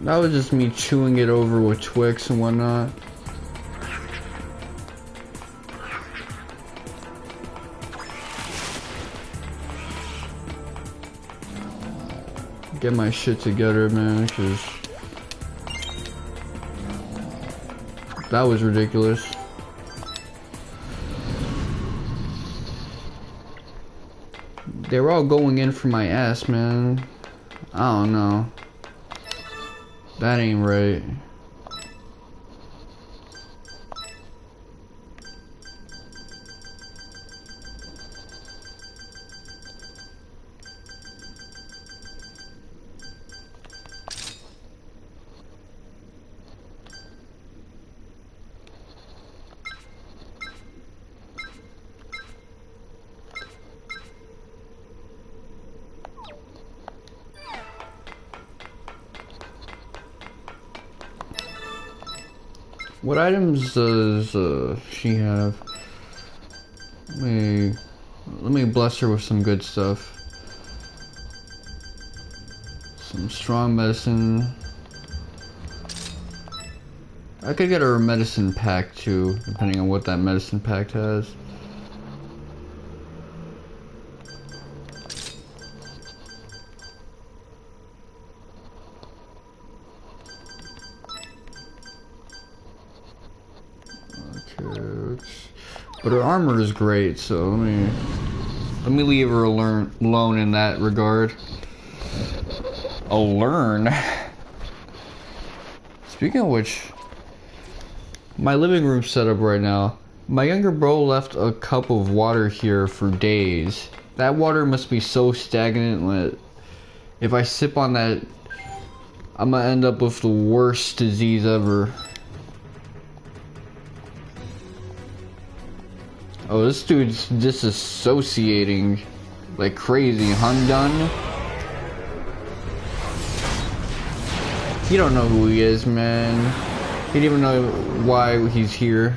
That was just me chewing it over with Twix and whatnot. Get my shit together, man, cause that was ridiculous. They were all going in for my ass, man. I don't know. That ain't right. What items does she have? Let me bless her with some good stuff. Some strong medicine. I could get her a medicine pack too, depending on what that medicine pack has. But her armor is great, so let me leave her alone in that regard. Learn. Speaking of which, my living room setup right now. My younger bro left a cup of water here for days. That water must be so stagnant that if I sip on that, I'm gonna end up with the worst disease ever. Oh, this dude's disassociating like crazy. Hundun? You don't know who he is, man. He didn't even know why he's here.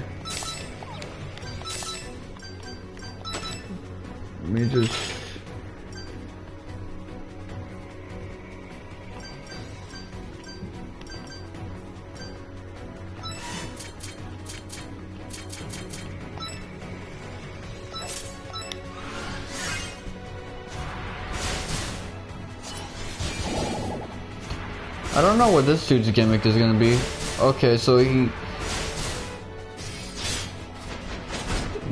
Let me just... I don't know what this dude's gimmick is gonna be. Okay, so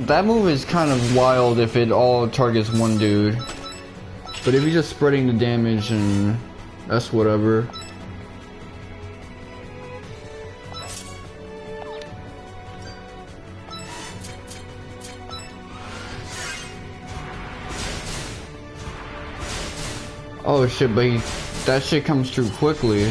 that move is kind of wild if it all targets one dude. But if he's just spreading the damage, and that's whatever. Oh shit, but that shit comes through quickly.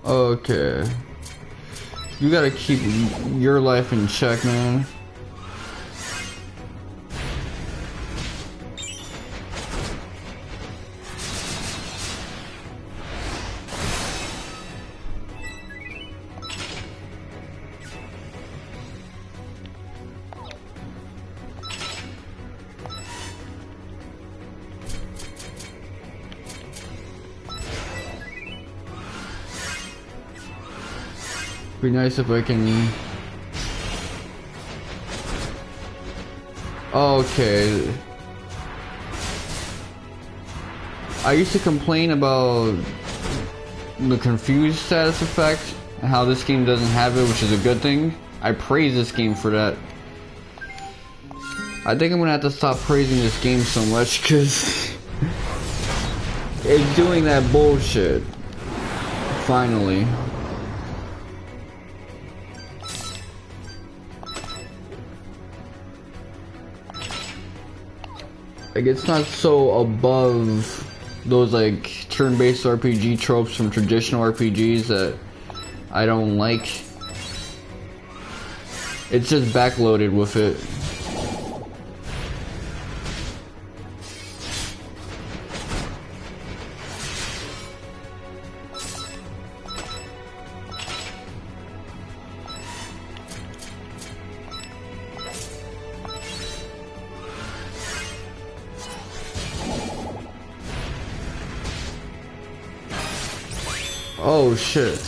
Okay. You gotta keep your life in check, man. Be nice if I can... Okay. I used to complain about the confused status effect and how this game doesn't have it, which is a good thing. I praise this game for that. I think I'm gonna have to stop praising this game so much because it's doing that bullshit. Finally. Like, it's not so above those like turn-based RPG tropes from traditional RPGs that I don't like. It's just backloaded with it. Oh shit.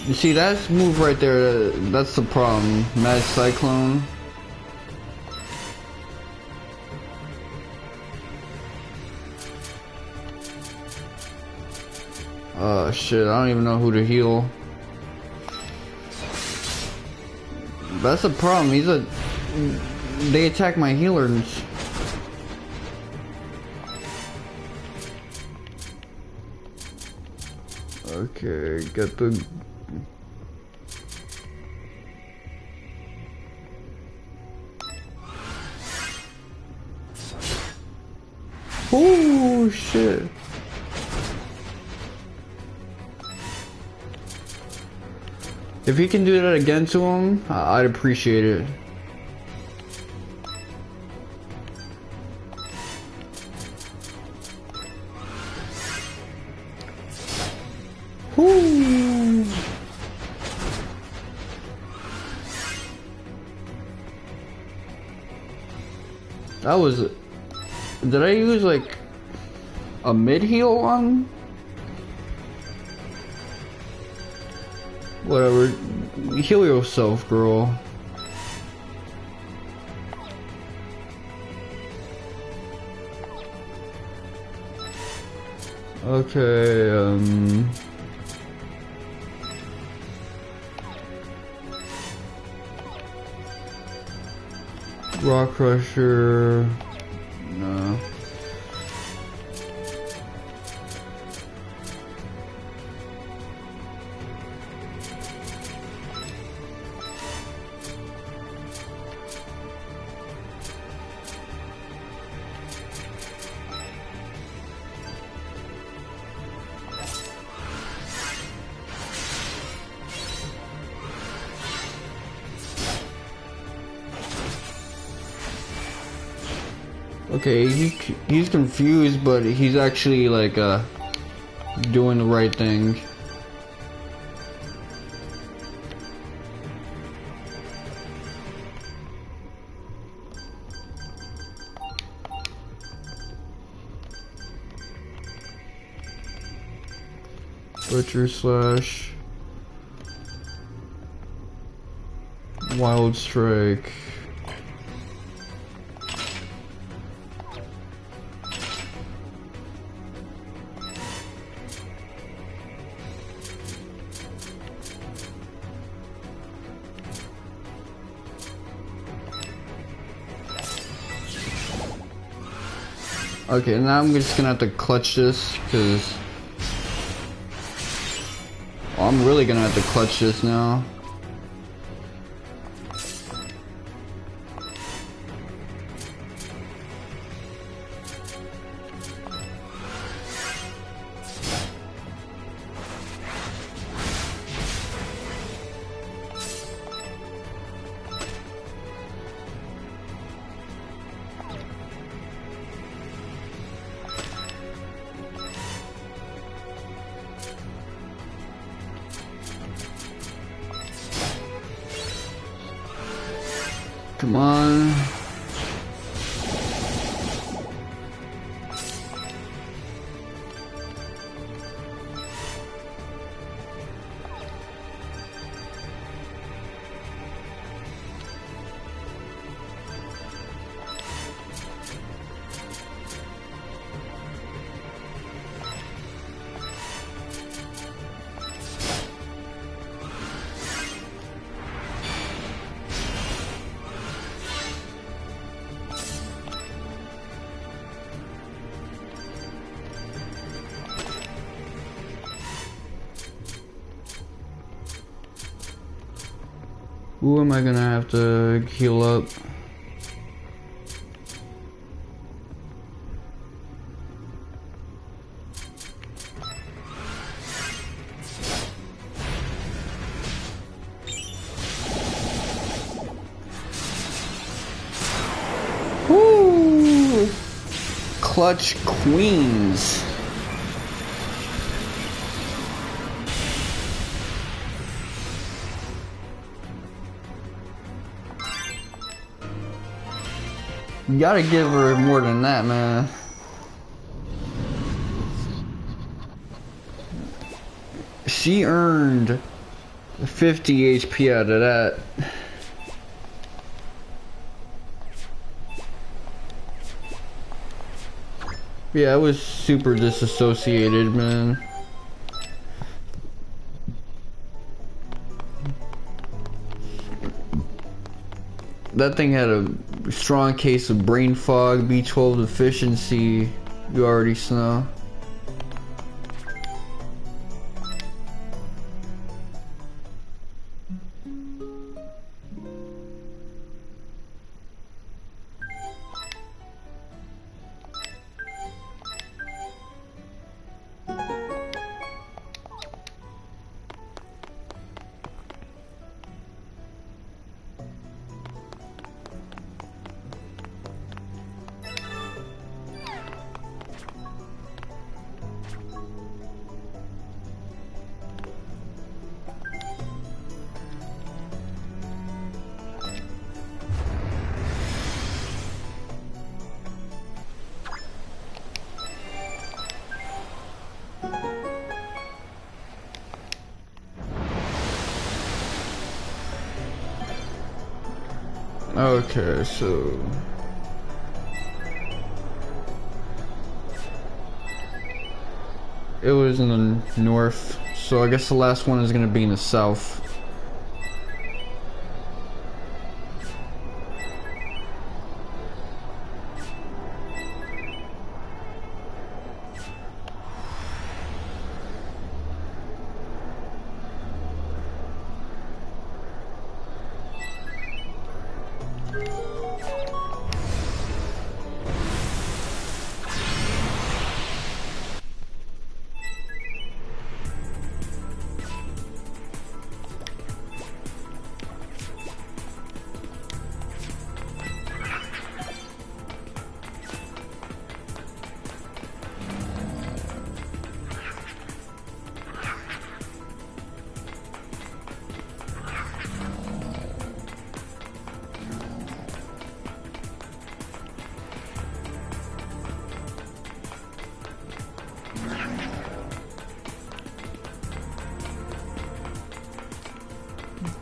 You see, that move right there, that's the problem. Mad Cyclone. Oh shit, I don't even know who to heal. That's the problem, they attack my healers. Okay, get the... Oh shit. If he can do that again to him, I'd appreciate it. Whoo. That was... Did I use like a mid heal on? Whatever. Heal yourself, girl. Okay, Rock Crusher. No. Okay, he's confused, but he's actually like doing the right thing. Butcher slash Wild Strike. Okay, now I'm just gonna have to clutch this, because I'm really gonna have to clutch this now. Come on. Who am I gonna have to heal up? Woo! Clutch Queens. You gotta give her more than that, man. She earned 50 HP out of that. Yeah, I was super disassociated, man. That thing had a strong case of brain fog, B12 deficiency. You already know. Okay, so it was in the north, so I guess the last one is gonna be in the south.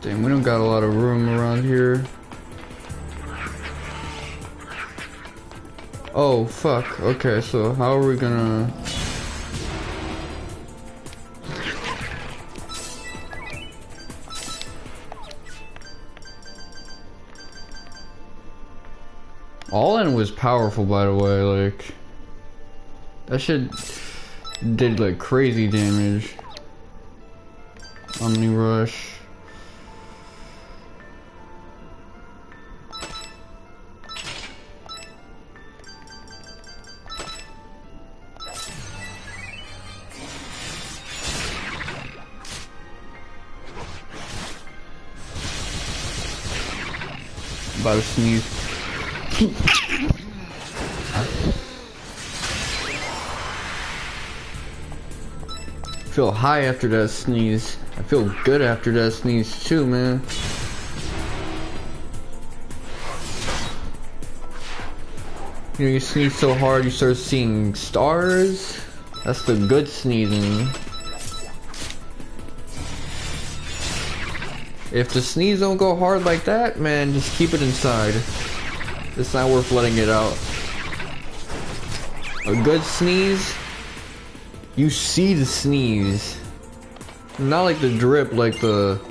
Damn, we don't got a lot of room around here. Oh, fuck. Okay, so how are we gonna... All-in was powerful, by the way, like... That shit did, like, crazy damage. Omni Rush. About to sneeze. Feel high after that sneeze. I feel good after that sneeze too, man. You know, you sneeze so hard you start seeing stars. That's the good sneezing. If the sneeze don't go hard like that, man, just keep it inside. It's not worth letting it out. A good sneeze, you see the sneeze. Not like the drip, like the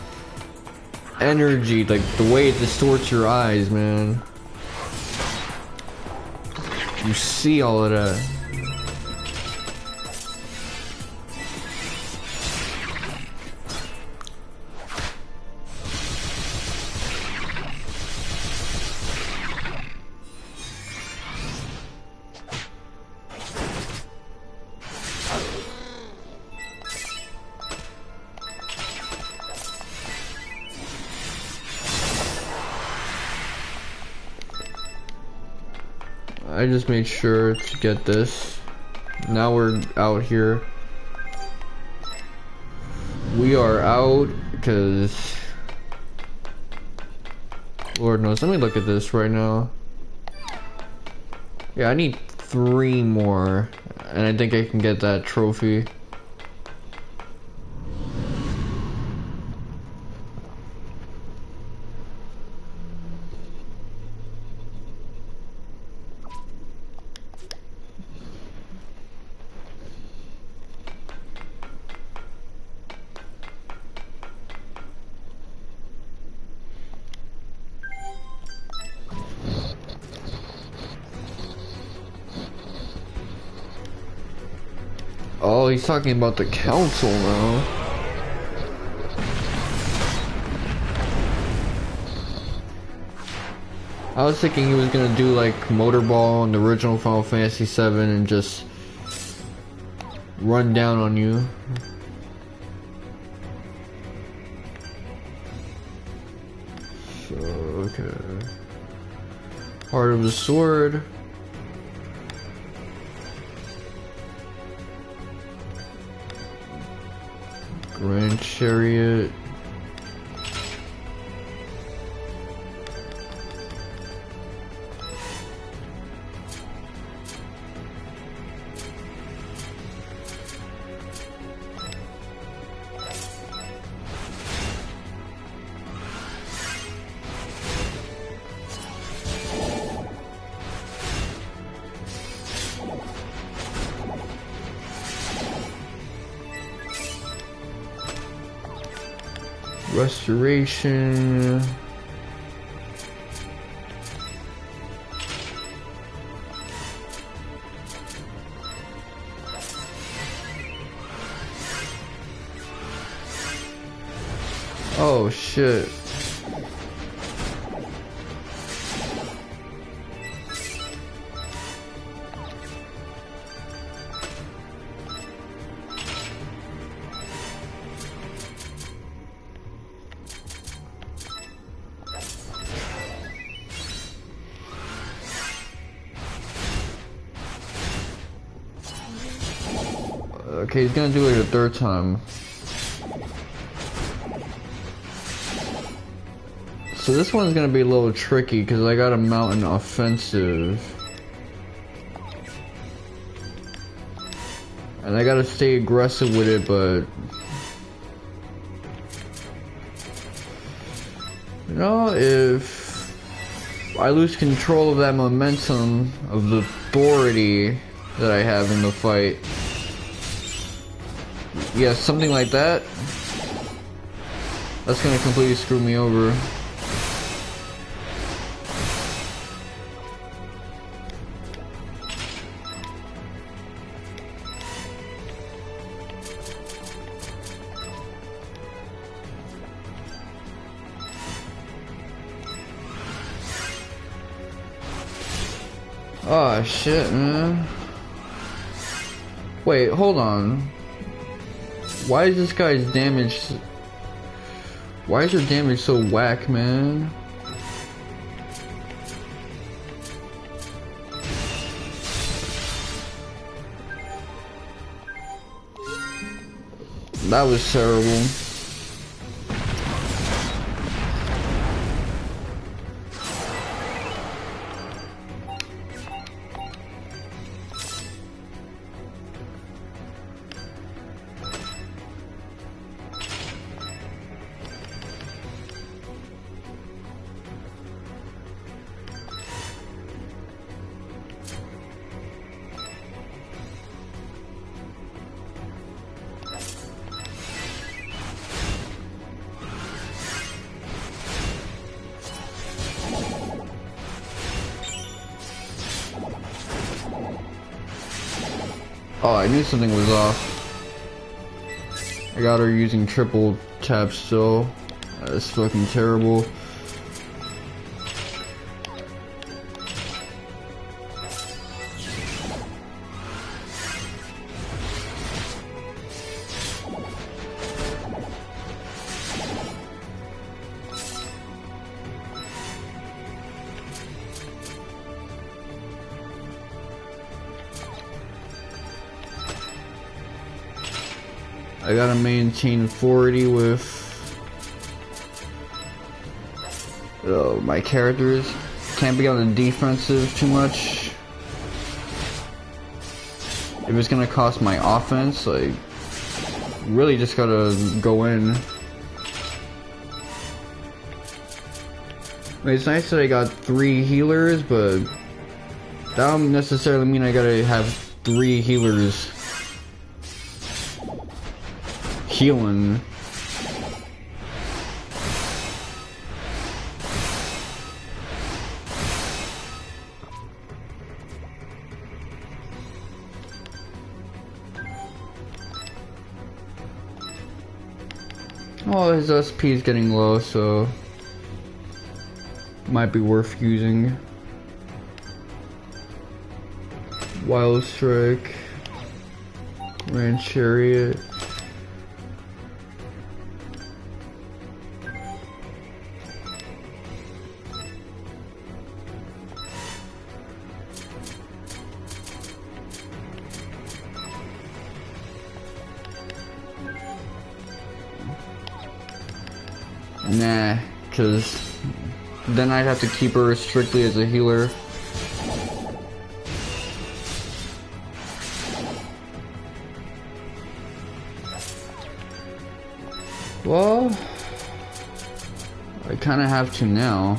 energy, like the way it distorts your eyes, man. You see all of that. I just made sure to get this. Now we're out here. We are out because Lord knows. Let me look at this right now. Yeah, I need 3 more, and I think I can get that trophy. Oh, he's talking about the council now. I was thinking he was gonna do like Motorball in the original Final Fantasy VII and just run down on you. So, okay. Heart of the Sword. Grand Chariot. Restoration. Oh shit. Okay, he's gonna do it a 3rd time. So this one's gonna be a little tricky because I got a mountain offensive. And I gotta stay aggressive with it, but you know, if I lose control of that momentum of the authority that I have in the fight, yeah, something like that, that's gonna completely screw me over. Oh shit, man. Wait, hold on. Why is this guy's damage... Why is your damage so whack, man? That was terrible. Oh, I knew something was off. I got her using triple tap still. That's fucking terrible. I gotta maintain 40 with my characters. Can't be on the defensive too much. If it's gonna cost my offense, like, really just gotta go in. I mean, it's nice that I got 3 healers, but that don't necessarily mean I gotta have 3 healers healing. Oh, his SP is getting low, so might be worth using. Wild Strike, Ran Chariot. Nah, cause then I'd have to keep her strictly as a healer. Well, I kinda have to now.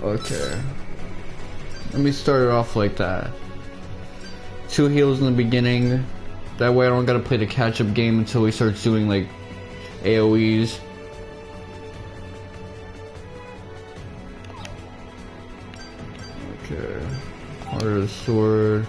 Okay. Let me start it off like that. 2 heals in the beginning. That way I don't gotta play the catch-up game until he starts doing like AoEs. Okay. Heart of the Sword.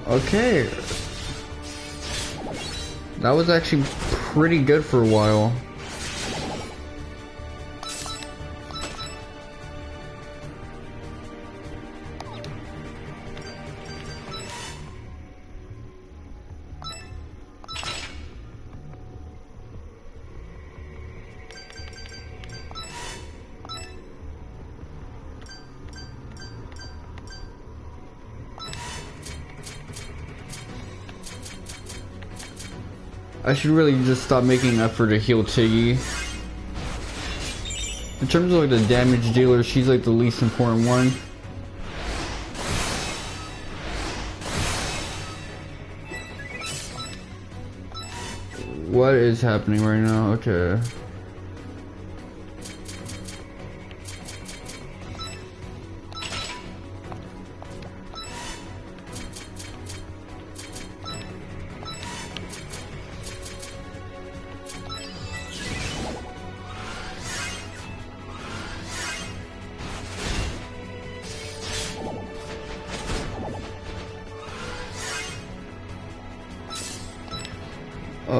Okay. That was actually pretty good for a while. I should really just stop making an effort to heal Tiggy. In terms of like the damage dealer, she's like the least important one. What is happening right now? Okay.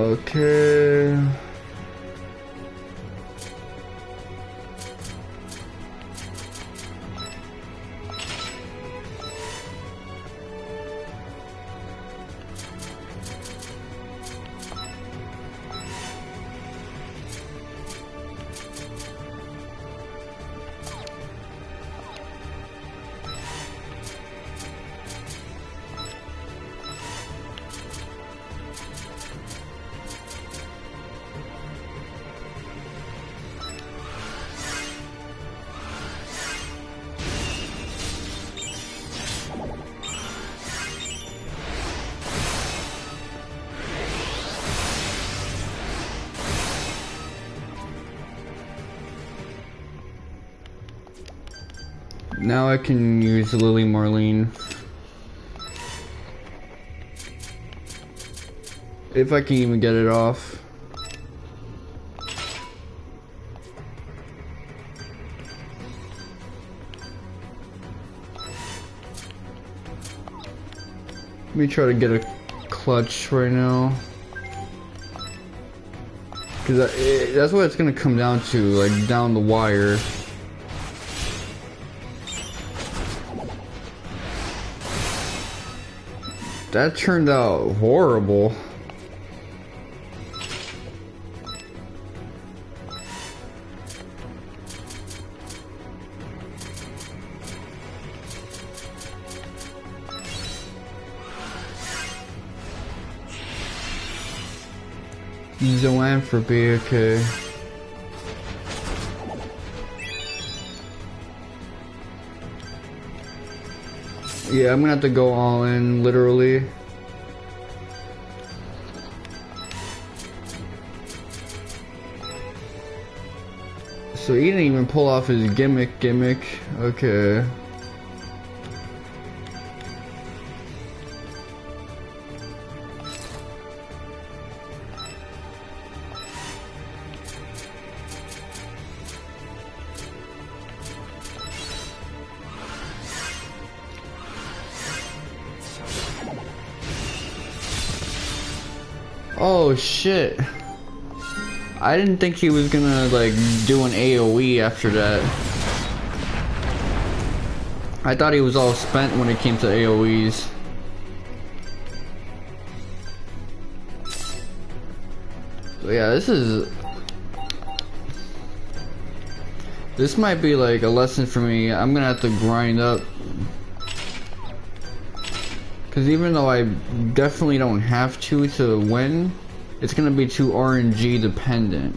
Okay. Now I can use Lily Marlene. If I can even get it off. Let me try to get a clutch right now. Cause that's what it's gonna come down to, like down the wire. That turned out horrible. Zoanthropy, okay. Yeah, I'm gonna have to go all in, literally. So he didn't even pull off his gimmick, okay. Oh shit. I didn't think he was gonna like do an AoE after that. I thought he was all spent when it came to AoEs. So yeah, this might be like a lesson for me. I'm gonna have to grind up. Cause even though I definitely don't have to win, it's gonna be too RNG dependent.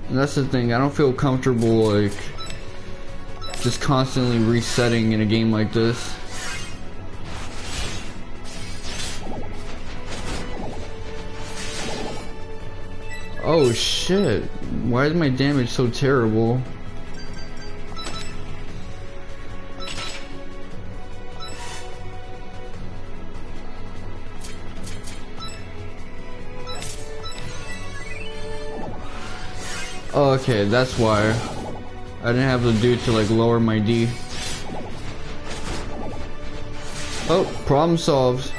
And that's the thing, I don't feel comfortable like just constantly resetting in a game like this. Oh shit, why is my damage so terrible? Oh, okay, that's why I didn't have the dude to like lower my D. Oh, problem solved.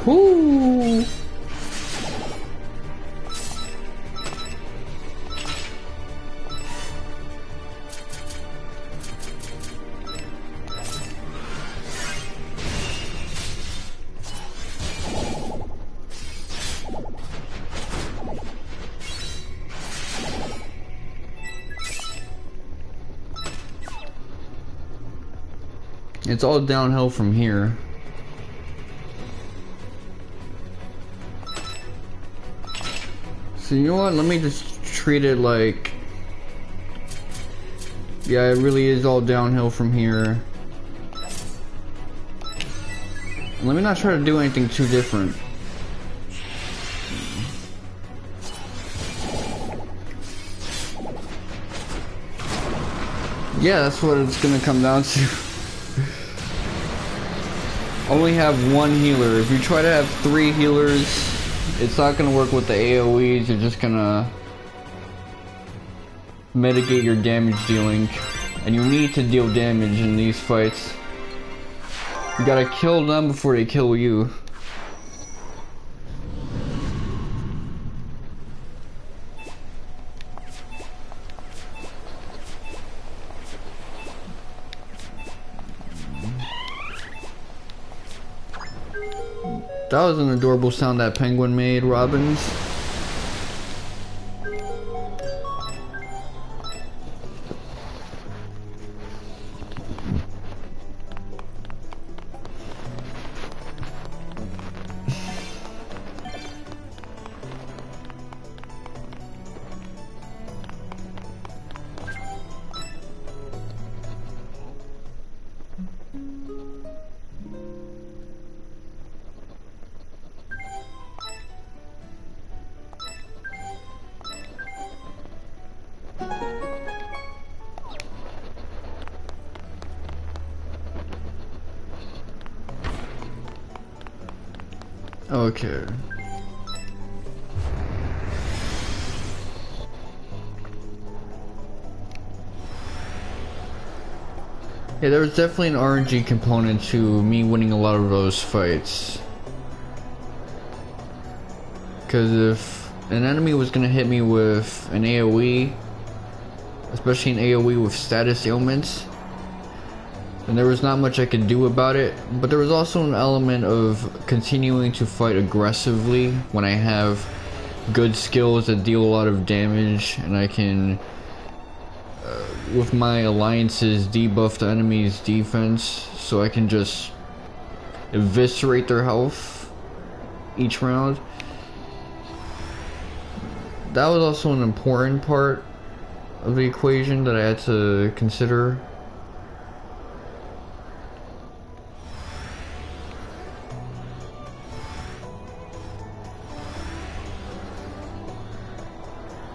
Whoo! It's all downhill from here. So you know what, let me just treat it like, yeah, it really is all downhill from here. Let me not try to do anything too different. Yeah, that's what it's gonna come down to. only have one healer. If you try to have 3 healers, it's not gonna work with the AoEs. You're just gonna mitigate your damage dealing, and you need to deal damage in these fights. You gotta kill them before they kill you. That was an adorable sound that penguin made, Robbins. Okay. Yeah, there was definitely an RNG component to me winning a lot of those fights. Because if an enemy was gonna hit me with an AoE, especially an AoE with status ailments, and there was not much I could do about it, but there was also an element of continuing to fight aggressively when I have good skills that deal a lot of damage, and I can, with my alliances, debuff the enemy's defense, so I can just eviscerate their health each round. That was also an important part of the equation that I had to consider.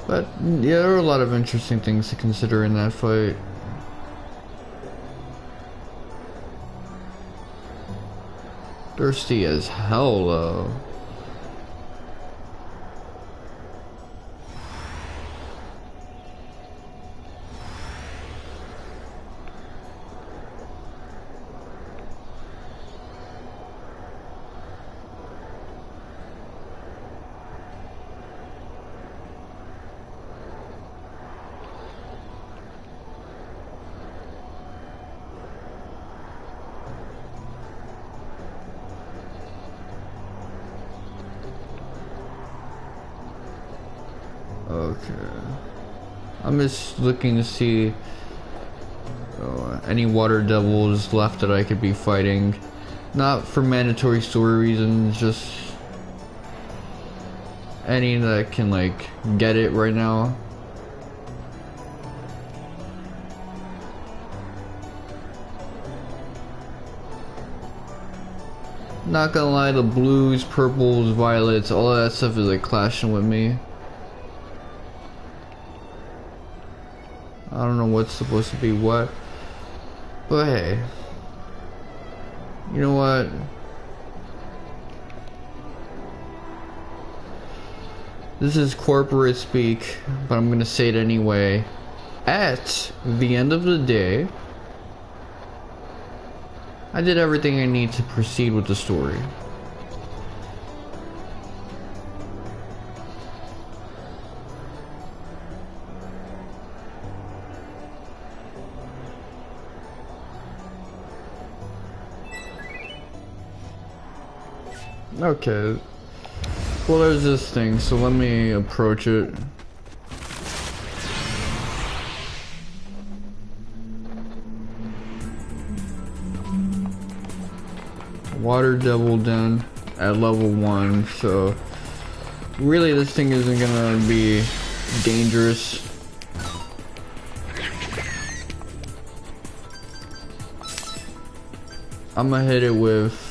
But yeah, there were a lot of interesting things to consider in that fight. Thirsty as hell though. Okay. I'm just looking to see any water devils left that I could be fighting. Not for mandatory story reasons, just any that can like get it right now. Not gonna lie, the blues, purples, violets, all of that stuff is like clashing with me. I don't know what's supposed to be what, but hey, you know what? This is corporate speak, but I'm gonna say it anyway. At the end of the day, I did everything I need to proceed with the story. Okay, well there's this thing, so let me approach it. Water Devil Den at level 1, so really this thing isn't gonna be dangerous. I'm gonna hit it with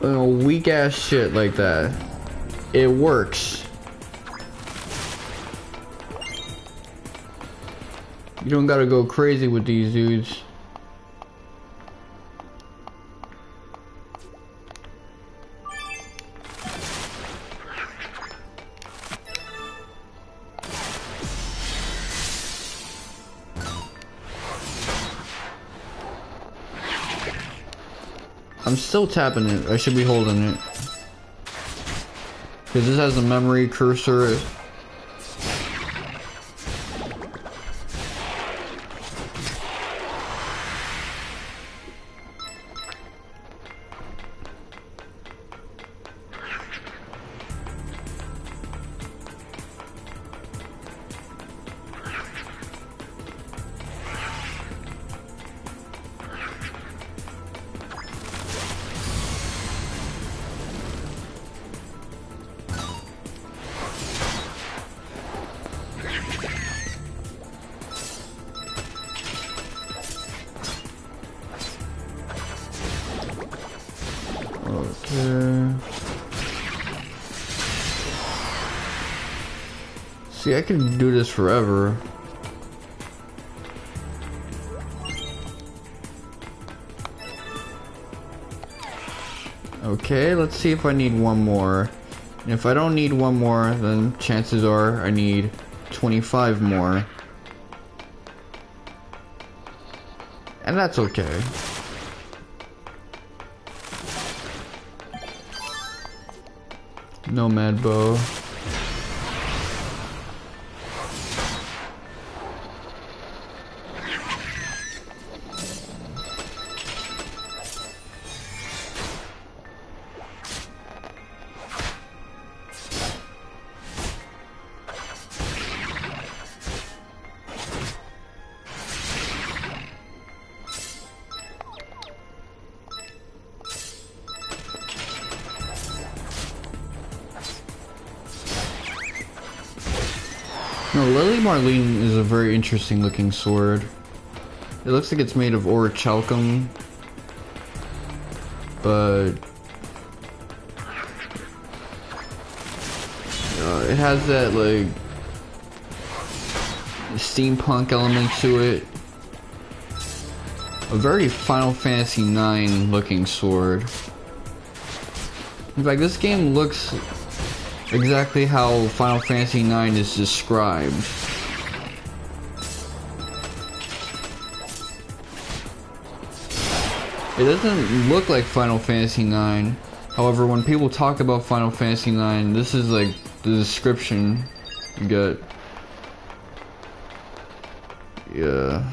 weak ass shit like that. It works. You don't gotta go crazy with these dudes. I'm still tapping it. I should be holding it. Because this has a memory cursor. Okay. See, I can do this forever. Okay, let's see if I need one more. And if I don't need one more, then chances are I need 25 more. And that's okay. Nomad bow. No, Lily Marlene is a very interesting looking sword. It looks like it's made of orichalcum, but it has that like steampunk element to it. A very Final Fantasy IX looking sword. In fact, this game looks exactly how Final Fantasy IX is described. It doesn't look like Final Fantasy IX. However, when people talk about Final Fantasy IX, this is like the description you get. Yeah.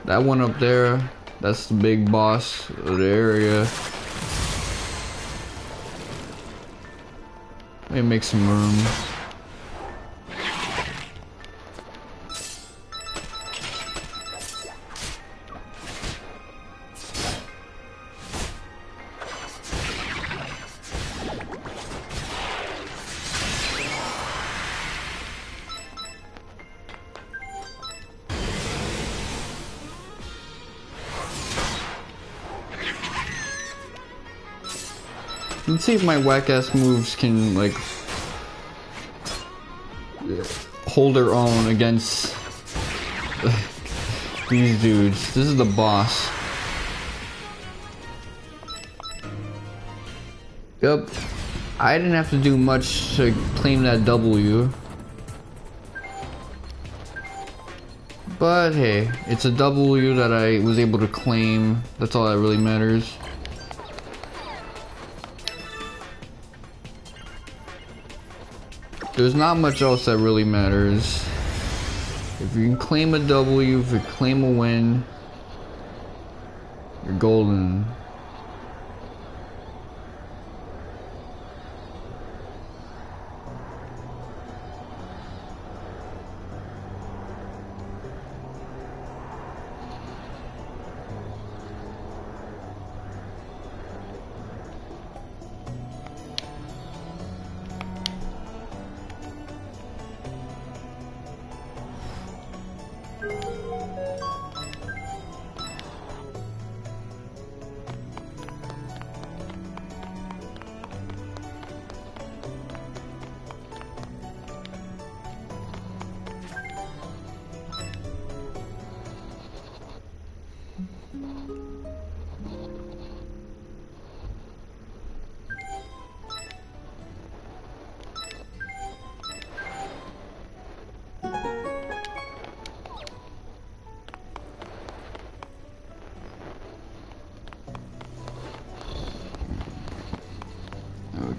That one up there, that's the big boss of the area. Let me make some room. Let's see if my whack-ass moves can, like, hold their own against these dudes. This is the boss. Yep. I didn't have to do much to claim that W. But hey, it's a W that I was able to claim. That's all that really matters. There's not much else that really matters. If you can claim a W, if you claim a win, you're golden.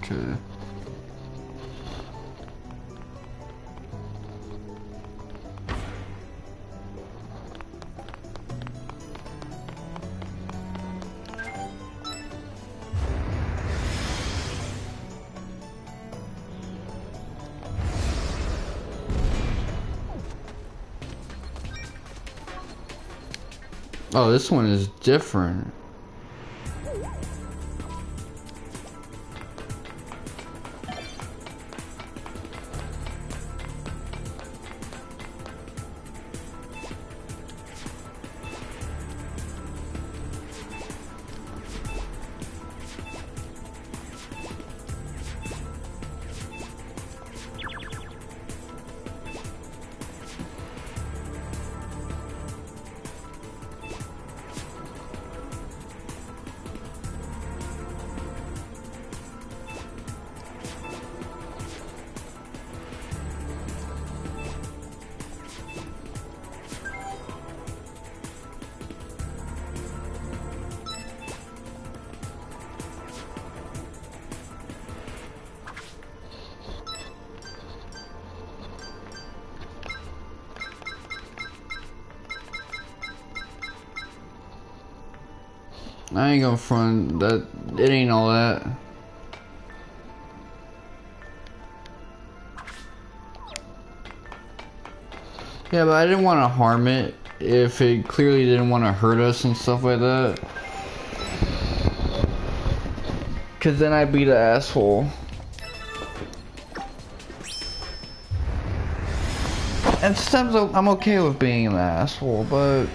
Okay. Oh, this one is different. I ain't gonna front that it ain't all that. Yeah, but I didn't want to harm it if it clearly didn't want to hurt us and stuff like that. Cause then I'd be the asshole. And sometimes I'm okay with being an asshole, but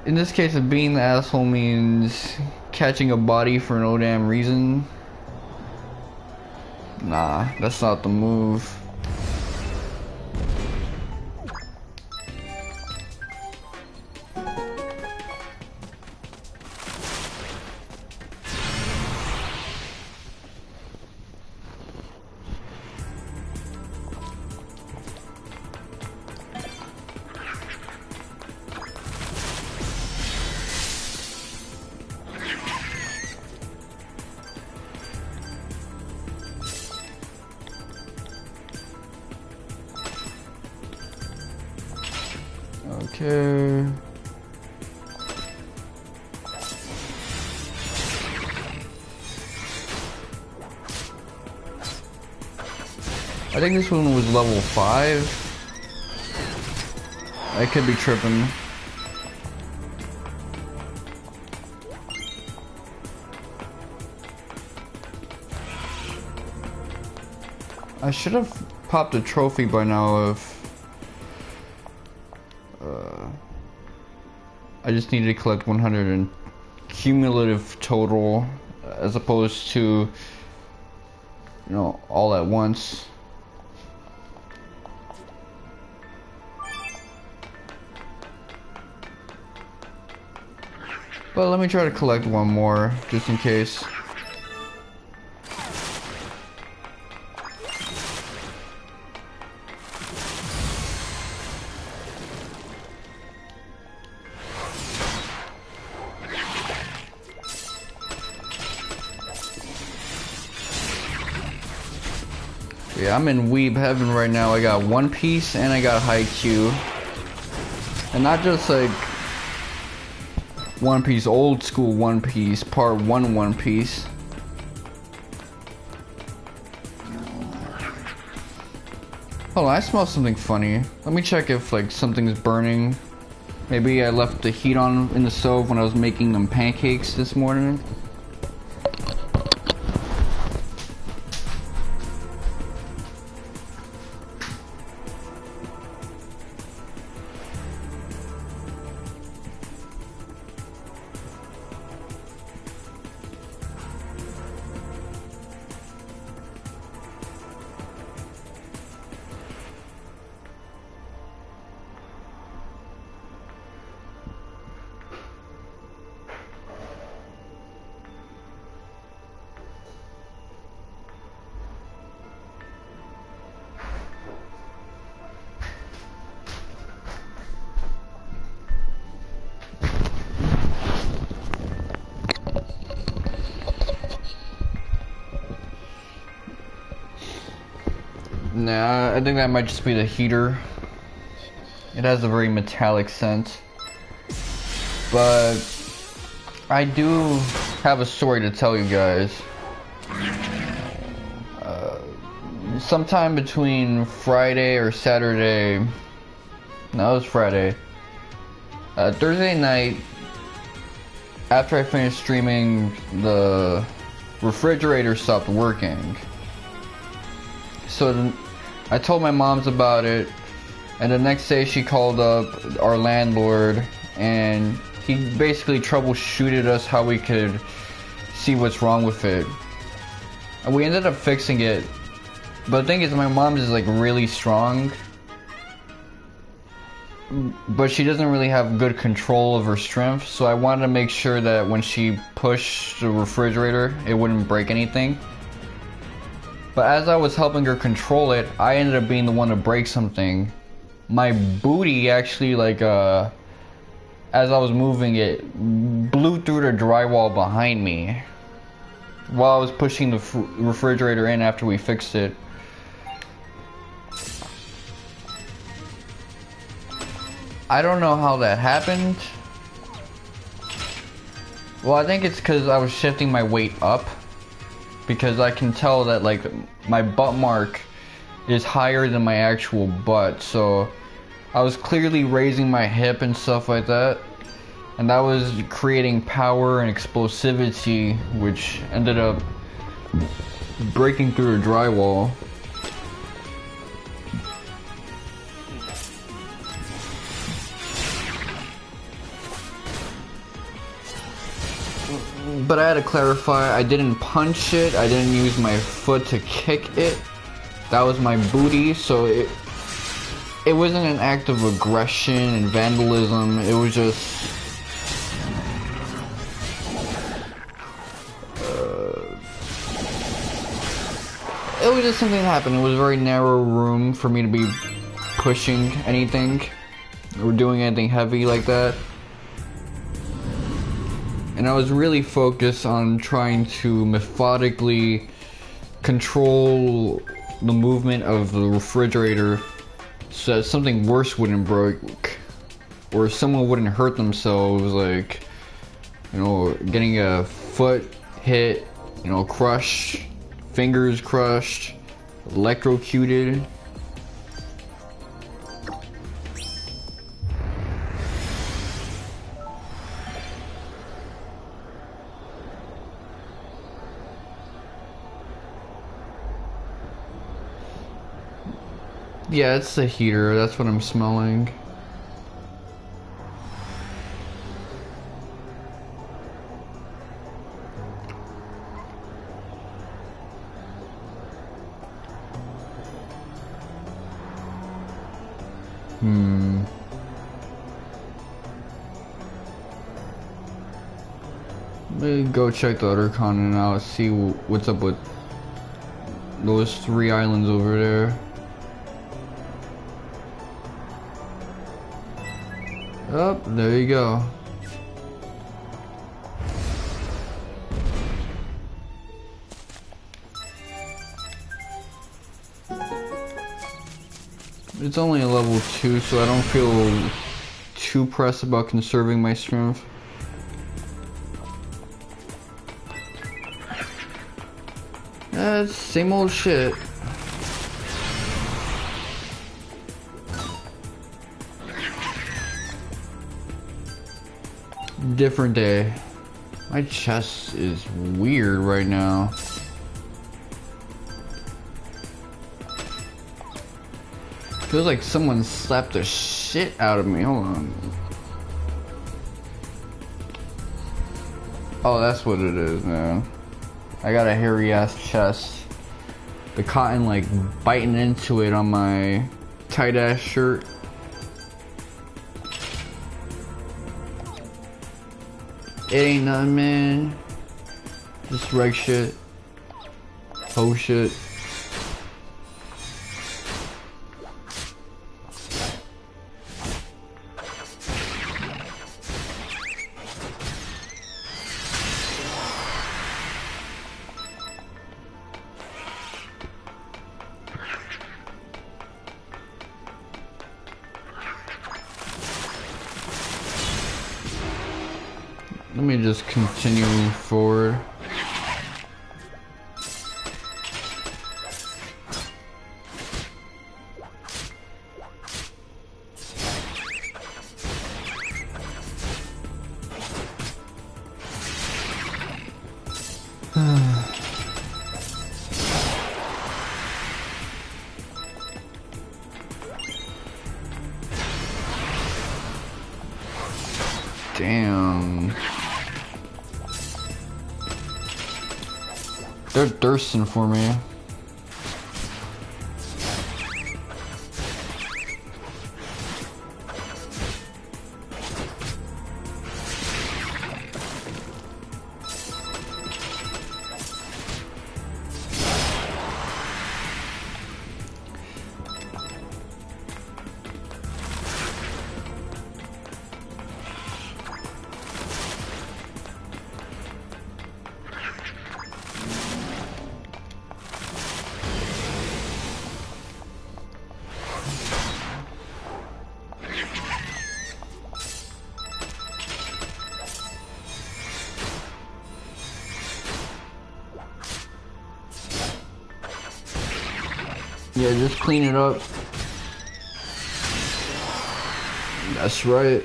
in this case, if being the asshole means catching a body for no damn reason, nah, that's not the move. Okay. I think this one was level 5. I could be tripping. I should have popped a trophy by now if I just need to collect 100 and cumulative total as opposed to, you know, all at once. But let me try to collect one more just in case. Yeah, I'm in weeb heaven right now. I got One Piece and I got Haikyuu. And not just like One Piece, old school One Piece, part 1 One Piece. Hold on, I smell something funny. Let me check if like something's burning. Maybe I left the heat on in the stove when I was making them pancakes this morning. Nah, I think that might just be the heater. It has a very metallic scent. But I do have a story to tell you guys. Sometime between Friday or Saturday, no, it was Friday. Thursday night, after I finished streaming, the refrigerator stopped working. So then I told my moms about it, and the next day she called up our landlord, and he basically troubleshooted us how we could see what's wrong with it. And we ended up fixing it. But the thing is, my mom's is like really strong, but she doesn't really have good control of her strength, so I wanted to make sure that when she pushed the refrigerator, it wouldn't break anything. But as I was helping her control it, I ended up being the one to break something. My booty actually, like, as I was moving it, blew through the drywall behind me while I was pushing the refrigerator in after we fixed it. I don't know how that happened. Well, I think it's because I was shifting my weight up, because I can tell that like my butt mark is higher than my actual butt, so I was clearly raising my hip and stuff like that, and that was creating power and explosivity, which ended up breaking through the drywall. But I had to clarify, I didn't punch it, I didn't use my foot to kick it. That was my booty, so it wasn't an act of aggression and vandalism, it was just... it was just something that happened. It was a very narrow room for me to be pushing anything or doing anything heavy like that. And I was really focused on trying to methodically control the movement of the refrigerator so that something worse wouldn't break, or someone wouldn't hurt themselves, like, you know, getting a foot hit, you know, crushed, fingers crushed, electrocuted. Yeah, it's the heater, that's what I'm smelling. Let me go check the other continent out, see what's up with those 3 islands over there. Oh, there you go. It's only a level 2, so I don't feel too pressed about conserving my strength. It's same old shit. Different day. My chest is weird right now. Feels like someone slapped the shit out of me. Hold on. Oh, that's what it is, man. I got a hairy ass chest. The cotton like biting into it on my tight ass shirt. It ain't nothing, man. Just reg shit. Ho shit. Let me just continue forward. Damn. They're thirsting for me. Yeah, just clean it up. That's right.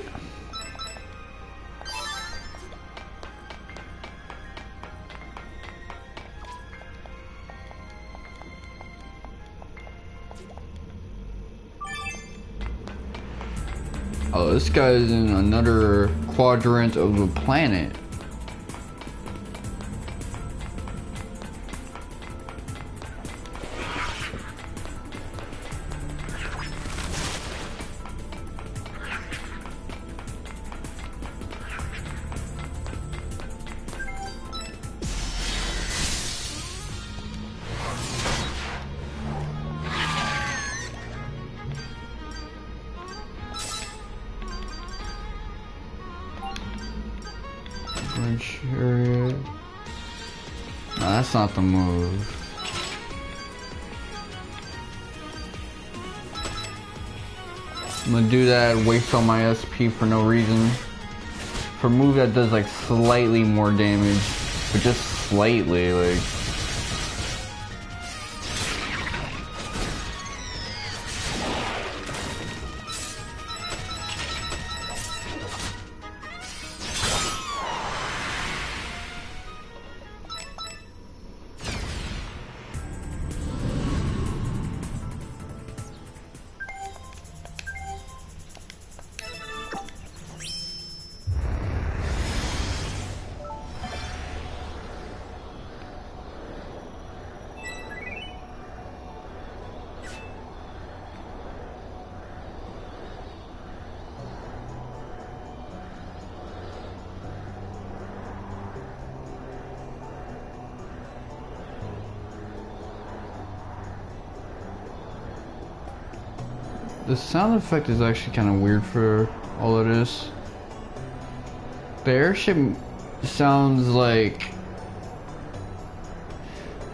Oh, this guy is in another quadrant of the planet. Chariot. No, that's not the move. I'm gonna do that, waste all my SP for no reason. For a move that does like slightly more damage, but just slightly, like. The sound effect is actually kind of weird for all it is. The airship sounds like,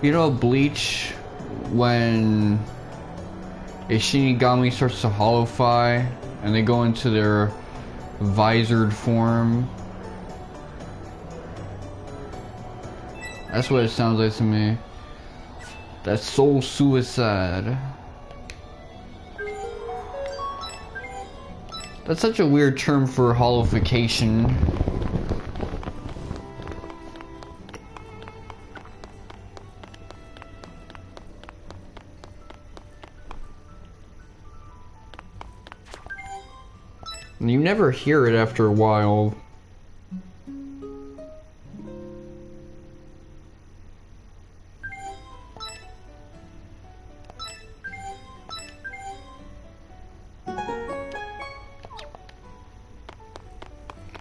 you know, Bleach when a Shinigami starts to holofy and they go into their visored form. That's what it sounds like to me. That's soul suicide. That's such a weird term for holification. You never hear it after a while.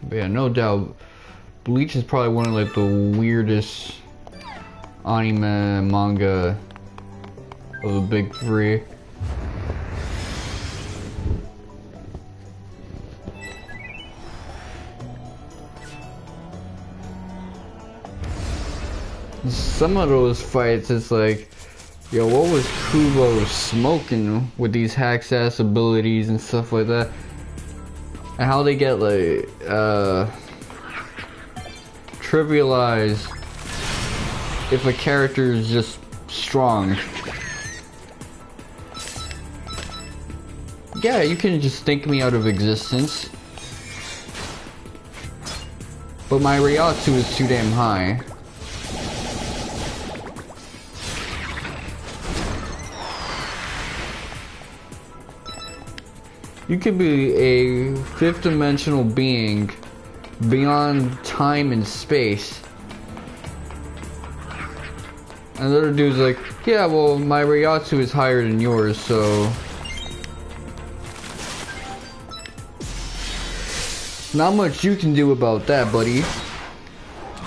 But yeah, no doubt, Bleach is probably one of like the weirdest anime manga of the big three. Some of those fights, it's like, yo, what was Kubo smoking with these hacks ass abilities and stuff like that? And how they get like, trivialize if a character is just strong. Yeah, you can just think me out of existence. But my Ryatsu is too damn high. You could be a fifth dimensional being beyond time and space. Another dude's like, yeah, well, my Ryatsu is higher than yours, so... Not much you can do about that, buddy.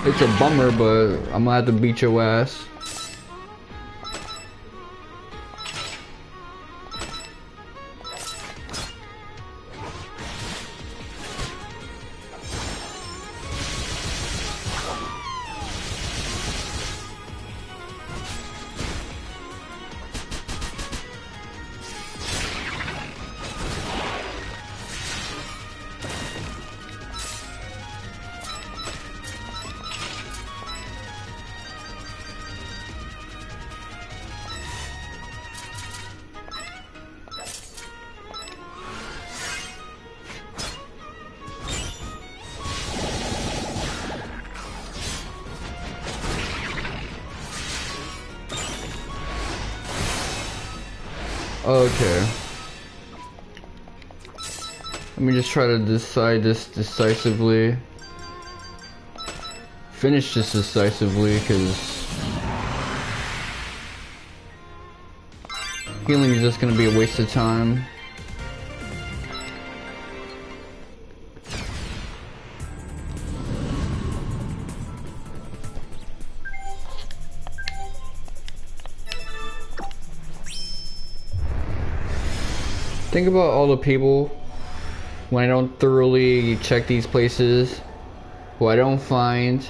It's a bummer, but I'm gonna have to beat your ass. Okay. Let me just try to decide this decisively. Finish this decisively, because healing is just gonna be a waste of time. Think about all the people when I don't thoroughly check these places, who I don't find.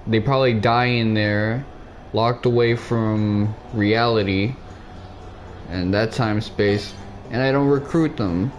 They probably die in there, locked away from reality and that time space, and I don't recruit them.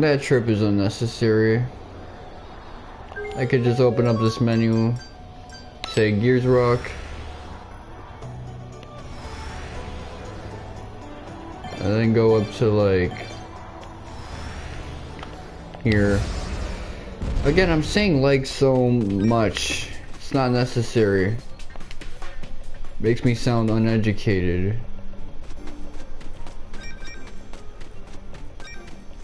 That trip is unnecessary. I could just open up this menu, say Gears Rock, and then go up to like here. Again, I'm saying like so much. It's not necessary. Makes me sound uneducated.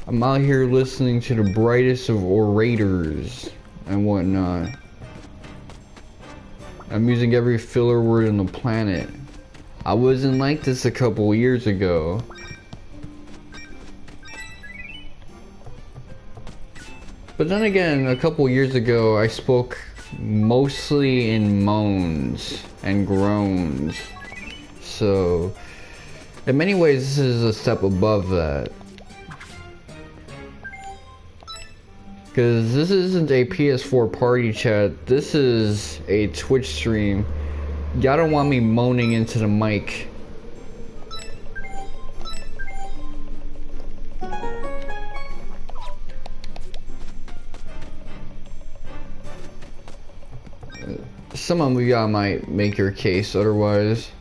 I'm out here listening to the brightest of orators and whatnot. I'm using every filler word on the planet. I wasn't like this a couple years ago. But then again, a couple years ago, I spoke mostly in moans and groans. So, in many ways, this is a step above that. Because this isn't a PS4 party chat, this is a Twitch stream. Y'all don't want me moaning into the mic. Some of y'all might make your case otherwise.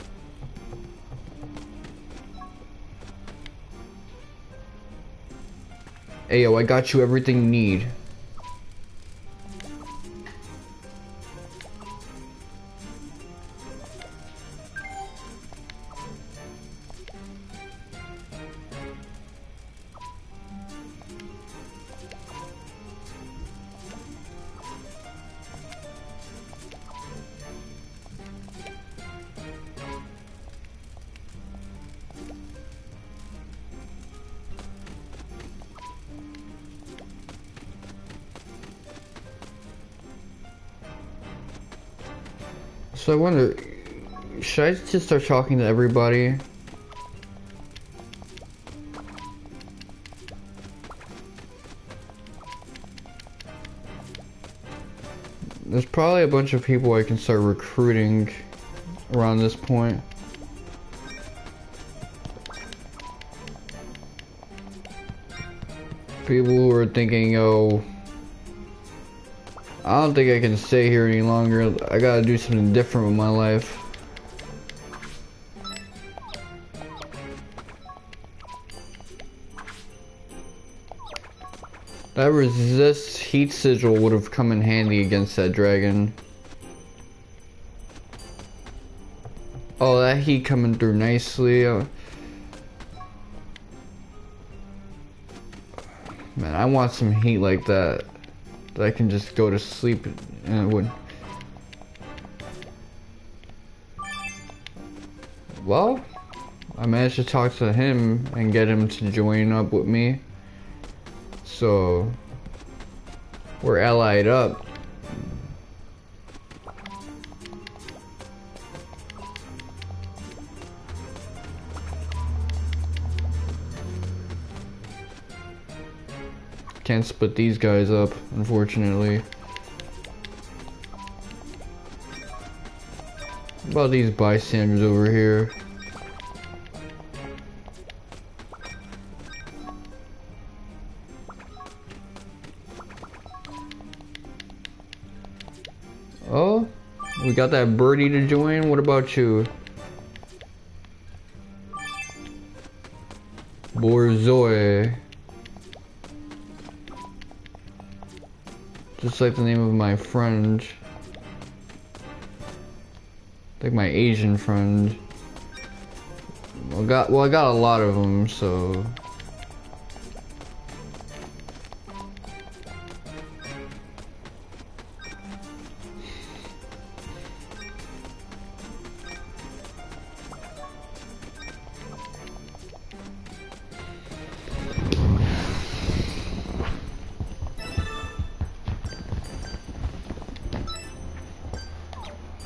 Ayo, I got you everything you need. So I wonder, should I just start talking to everybody? There's probably a bunch of people I can start recruiting around this point. People who are thinking, oh, I don't think I can stay here any longer. I gotta do something different with my life. That resist heat sigil would have come in handy against that dragon. Oh, that heat coming through nicely. Man, I want some heat like that. That I can just go to sleep and it would. Well, I managed to talk to him and get him to join up with me. So, we're allied up. Can't split these guys up, unfortunately. What about these bystanders over here? Oh, we got that birdie to join. What about you? Borzoi. Just like the name of my friend. Like my Asian friend. I got a lot of them, so.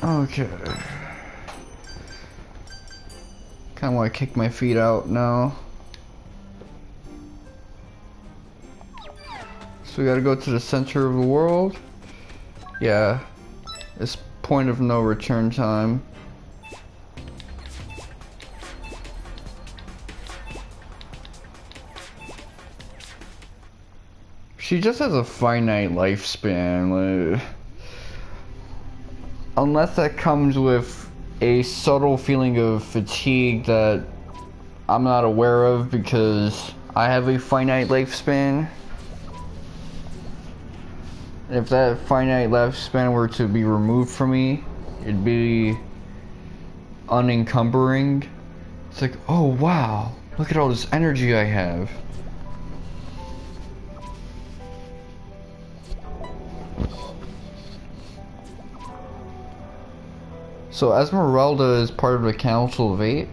Okay. Kinda wanna kick my feet out now. So we gotta go to the center of the world. Yeah. It's point of no return time. She just has a finite lifespan. Like, unless that comes with a subtle feeling of fatigue that I'm not aware of because I have a finite lifespan. If that finite lifespan were to be removed from me, it'd be unencumbering. It's like, oh wow, look at all this energy I have. So Esmeralda is part of the Council of Eight?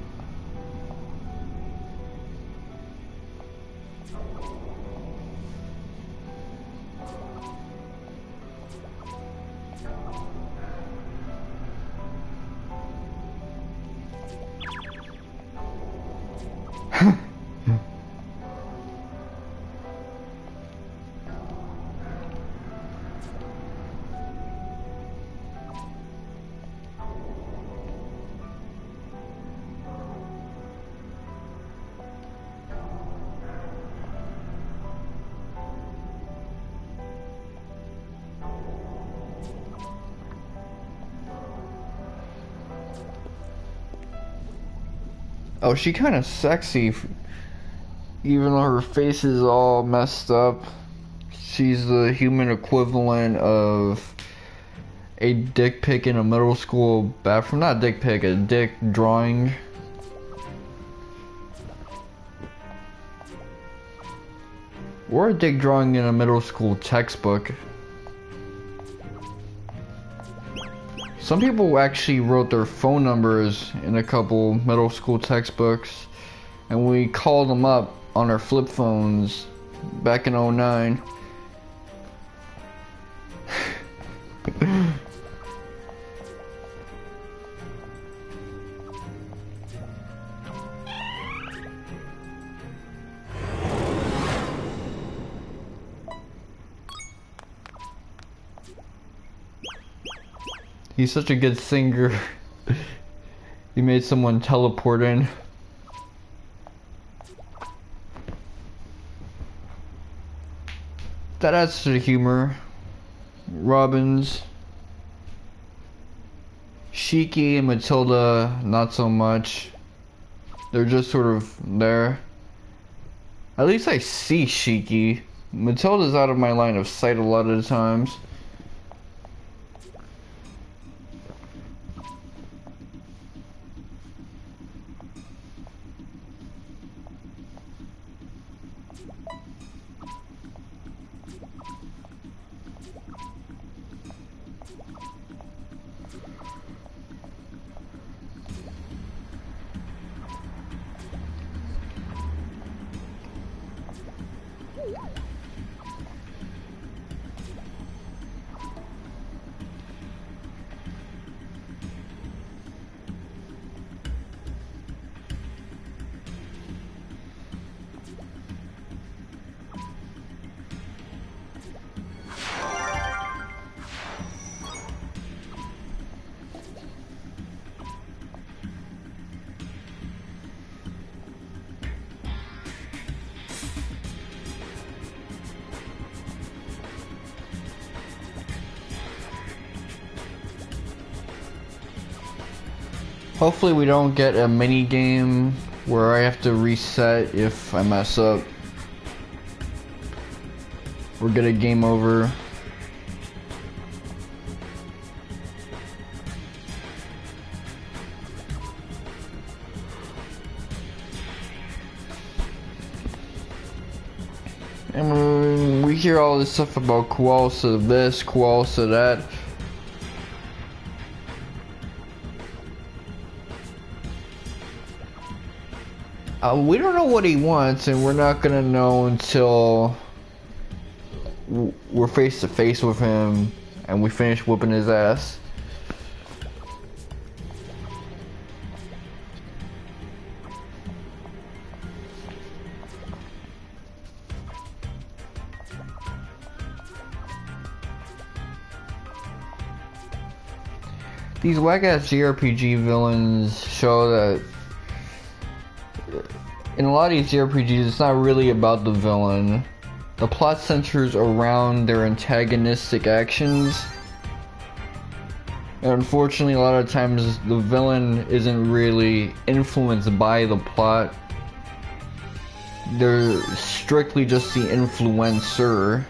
Oh, she kind of sexy, even though her face is all messed up. She's the human equivalent of a dick pic in a middle school bathroom. Not dick pic, a dick drawing. Or a dick drawing in a middle school textbook. Some people actually wrote their phone numbers in a couple middle school textbooks, and we called them up on our flip phones back in '09. He's such a good singer. He made someone teleport in. That adds to the humor. Robins. Shiki and Matilda, not so much. They're just sort of there. At least I see Shiki. Matilda's out of my line of sight a lot of the times. Hopefully we don't get a mini game where I have to reset if I mess up. Or get a game over. And we hear all this stuff about Kuwalsa this, Kuwalsa that. We don't know what he wants, and we're not gonna know until we're face to face with him and we finish whooping his ass. These whack-ass Jrpg villains show that in a lot of these Jrpgs, it's not really about the villain. The plot centers around their antagonistic actions. And unfortunately, a lot of times, the villain isn't really influenced by the plot. They're strictly just the influencer.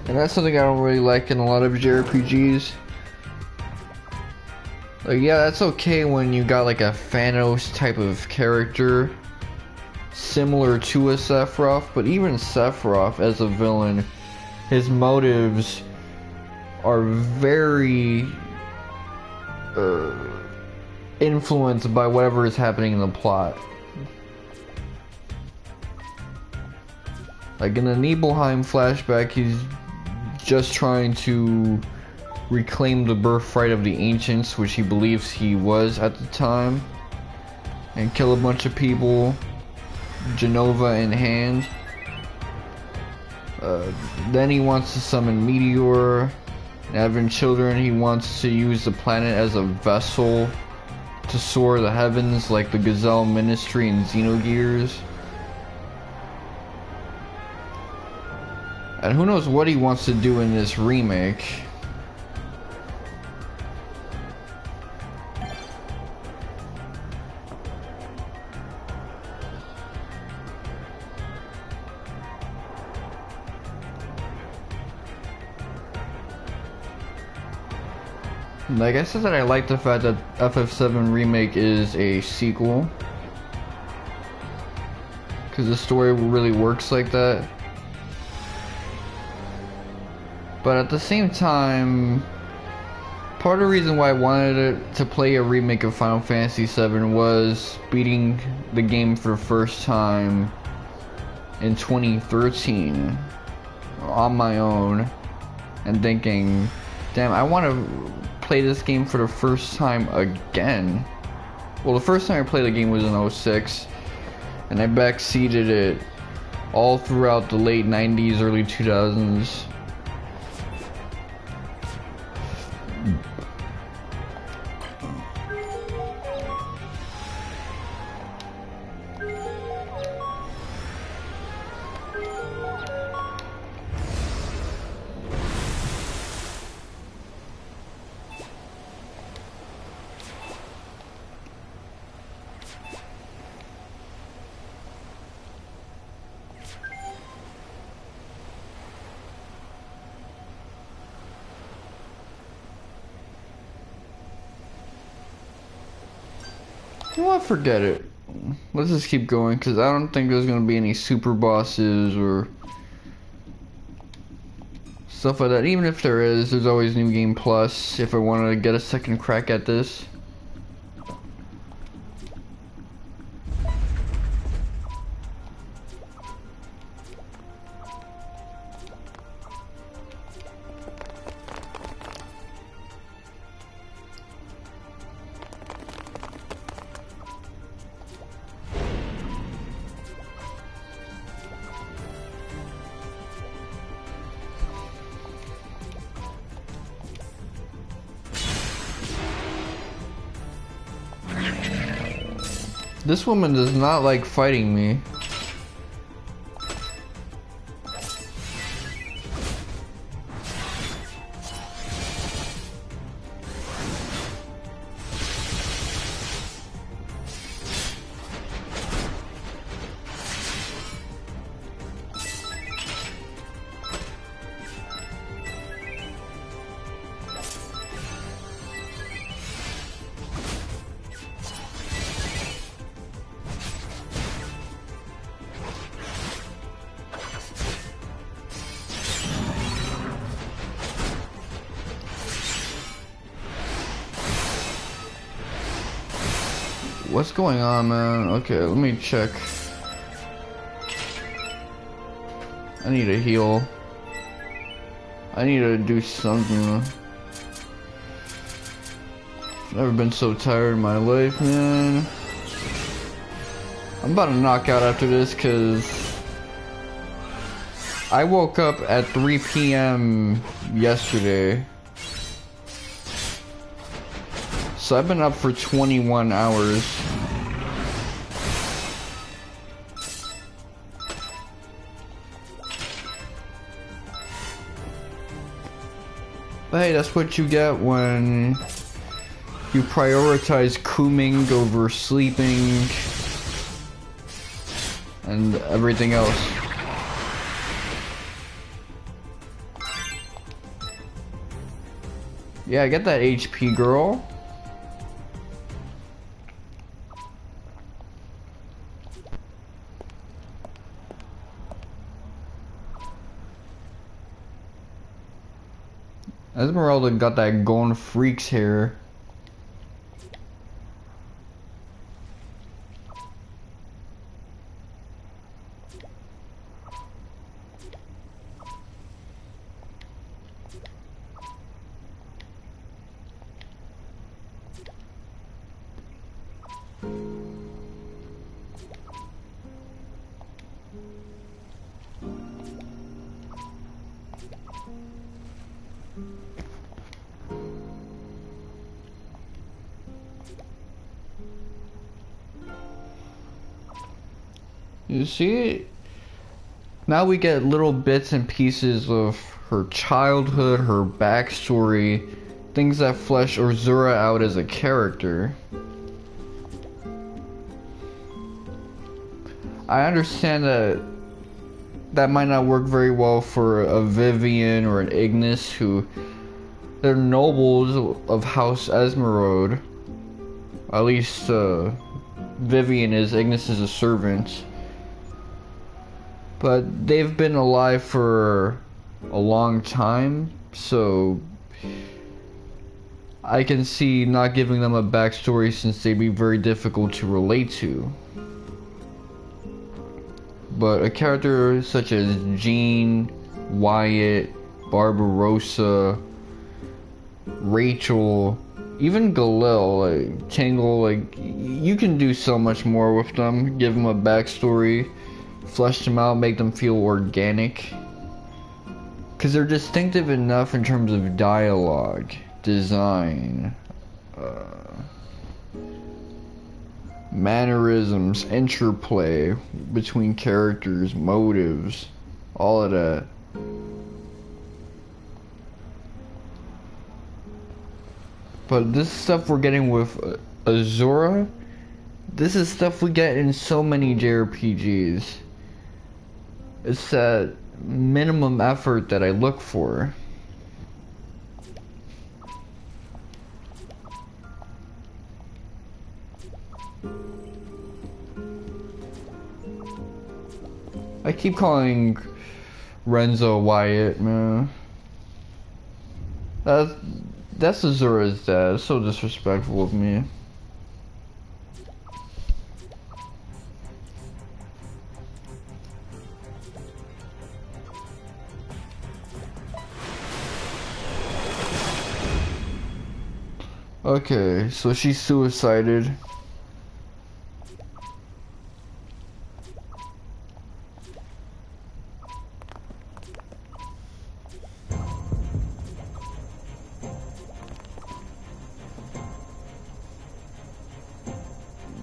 And that's something I don't really like in a lot of JRPGs. Like, yeah, that's okay when you got like a Thanos type of character similar to a Sephiroth, but even Sephiroth as a villain, his motives are very influenced by whatever is happening in the plot. Like in the Nibelheim flashback, he's just trying to reclaim the birthright of the ancients, which he believes he was at the time, and kill a bunch of people, Genova in hand. Then he wants to summon Meteor, and having children, he wants to use the planet as a vessel to soar the heavens like the Gazelle Ministry and Xenogears. And who knows what he wants to do in this remake. Like I said, that I like the fact that FF7 Remake is a sequel, because the story really works like that. But at the same time, part of the reason why I wanted it to play a remake of Final Fantasy VII was beating the game for the first time in 2013 on my own and thinking, Damn, I want to play this game for the first time again. Well, the first time I played the game was in 06, and I backseated it all throughout the late 90s, early 2000s. You know what, forget it. Let's just keep going, because I don't think there's going to be any super bosses or stuff like that. Even if there is, there's always New Game Plus if I want to get a second crack at this. This woman does not like fighting me. What's going on, man? Okay, let me check. I need to heal. I need to do something. I've never been so tired in my life, man. I'm about to knock out after this because I woke up at 3 p.m. yesterday. So I've been up for 21 hours. But hey, that's what you get when you prioritize cooming over sleeping and everything else. Yeah, get that HP, girl. Esmeralda got that Golden Freaks hair. You see, now we get little bits and pieces of her childhood, her backstory, things that flesh Urzura out as a character. I understand that might not work very well for a Vivian or an Ignis, who they're nobles of House Esmeralda. At least Vivian is. Ignis is a servant. But they've been alive for a long time, so I can see not giving them a backstory since they'd be very difficult to relate to. But a character such as Jean, Wyatt, Barbarossa, Rachel, even Galil, like Tangle, like you can do so much more with them. Give them a backstory, flesh them out, make them feel organic. Because they're distinctive enough in terms of dialogue, design, mannerisms, interplay between characters, motives, all of that. But this stuff we're getting with Azura, this is stuff we get in so many JRPGs. It's that minimum effort that I look for. I keep calling Renzo Wyatt, man. That's Azura's dad. It's so disrespectful of me. Okay, so she suicided.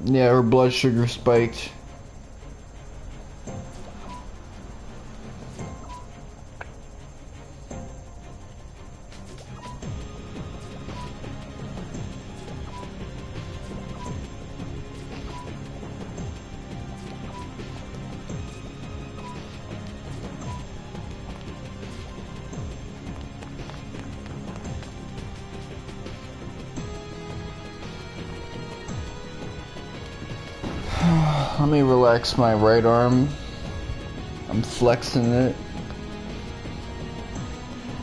Yeah, her blood sugar spiked. Let me relax my right arm. I'm flexing it.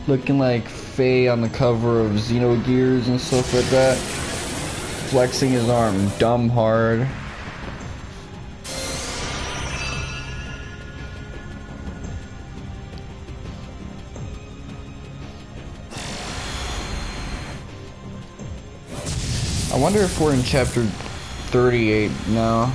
Looking like Faye on the cover of Xenogears and stuff like that. Flexing his arm dumb hard. I wonder if we're in chapter 38 now.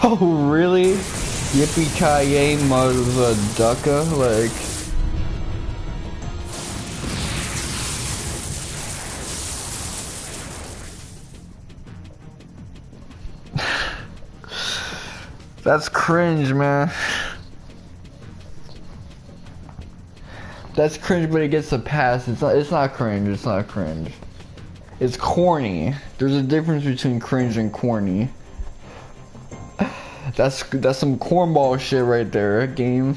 Oh, really? Yippee-ki-yay, motherfucker, like... That's cringe, man. That's cringe, but it gets a pass. It's not cringe, it's not cringe. It's corny. There's a difference between cringe and corny. That's some cornball shit right there, game.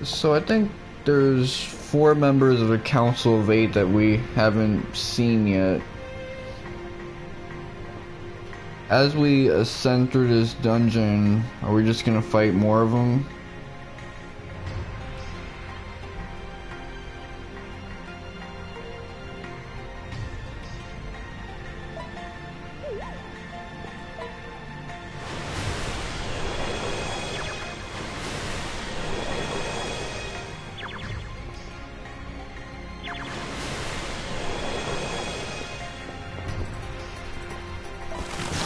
So I think there's 4 members of the Council of 8 that we haven't seen yet. As we ascend through this dungeon, are we just gonna fight more of them?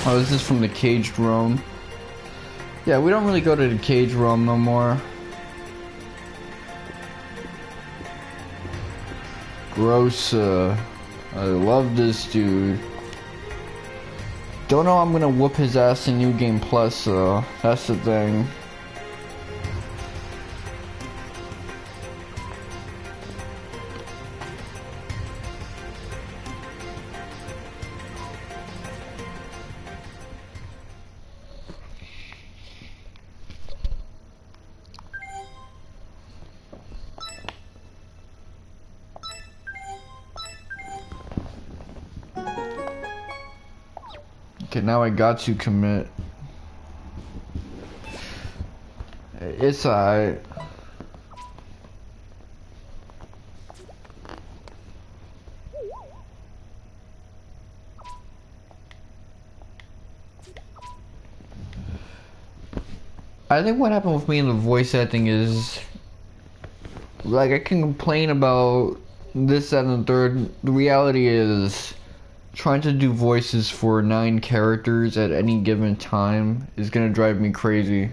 Oh, this is from the caged room. Yeah, we don't really go to the cage room no more. Gross. I love this dude. Don't know I'm gonna whoop his ass in New Game Plus, though. That's the thing. Okay, now I got to commit. It's alright. I think what happened with me in the voice acting is, like, I can complain about this, that, and the third. The reality is, trying to do voices for 9 characters at any given time is gonna drive me crazy.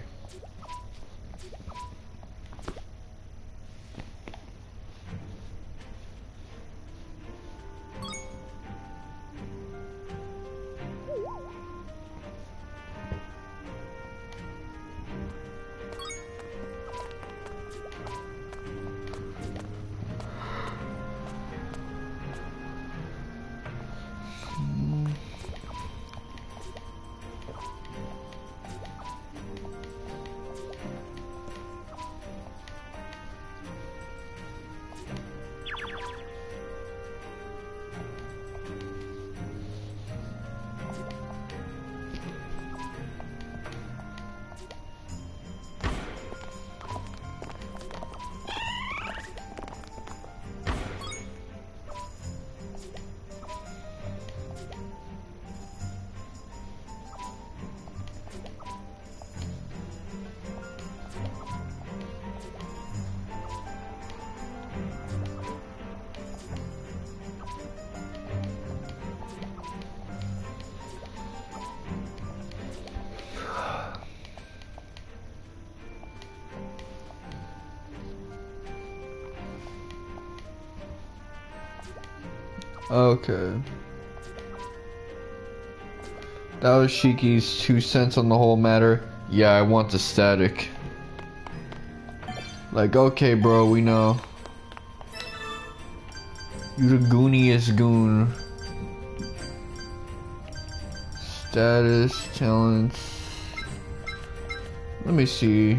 Okay. That was Shiki's 2 cents on the whole matter. Yeah, I want the static. Like, okay, bro, we know. You the gooniest goon. Status, talents. Let me see.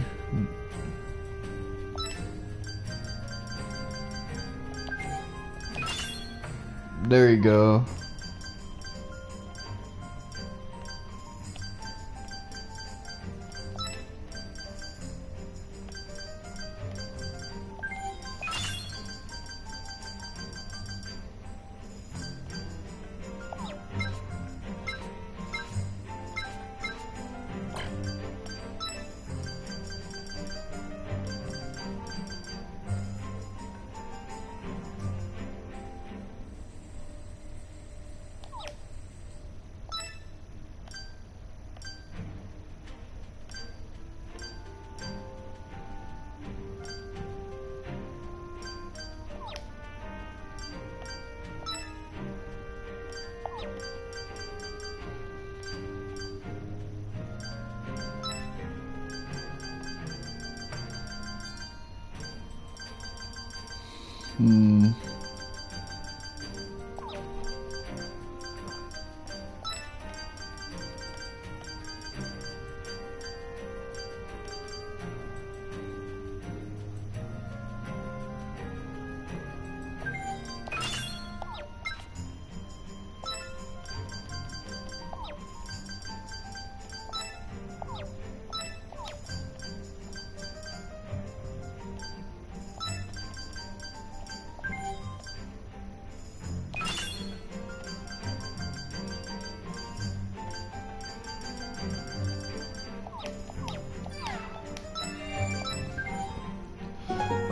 There you go.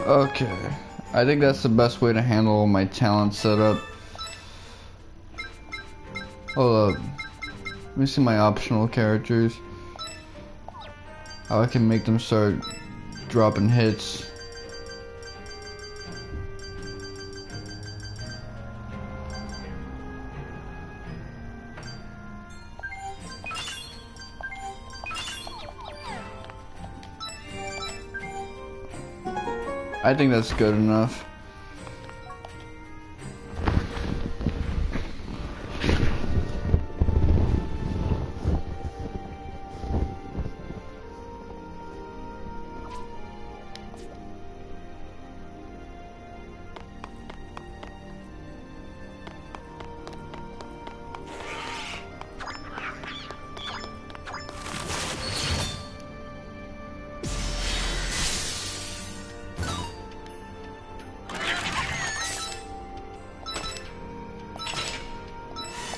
Okay, I think that's the best way to handle my talent setup. Hold up, let me see my optional characters. How I can make them start dropping hits. I think that's good enough.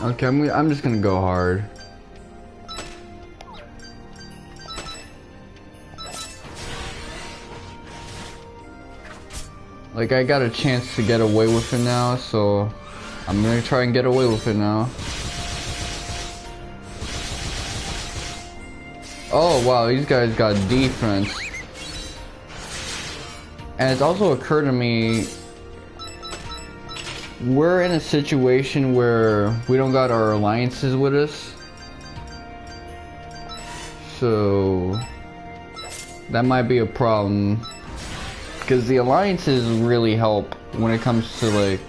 Okay, I'm just gonna go hard. Like, I got a chance to get away with it now, so I'm gonna try and get away with it now. Oh wow, these guys got defense. And it's also occurred to me, we're in a situation where we don't got our alliances with us. So that might be a problem. Because the alliances really help when it comes to like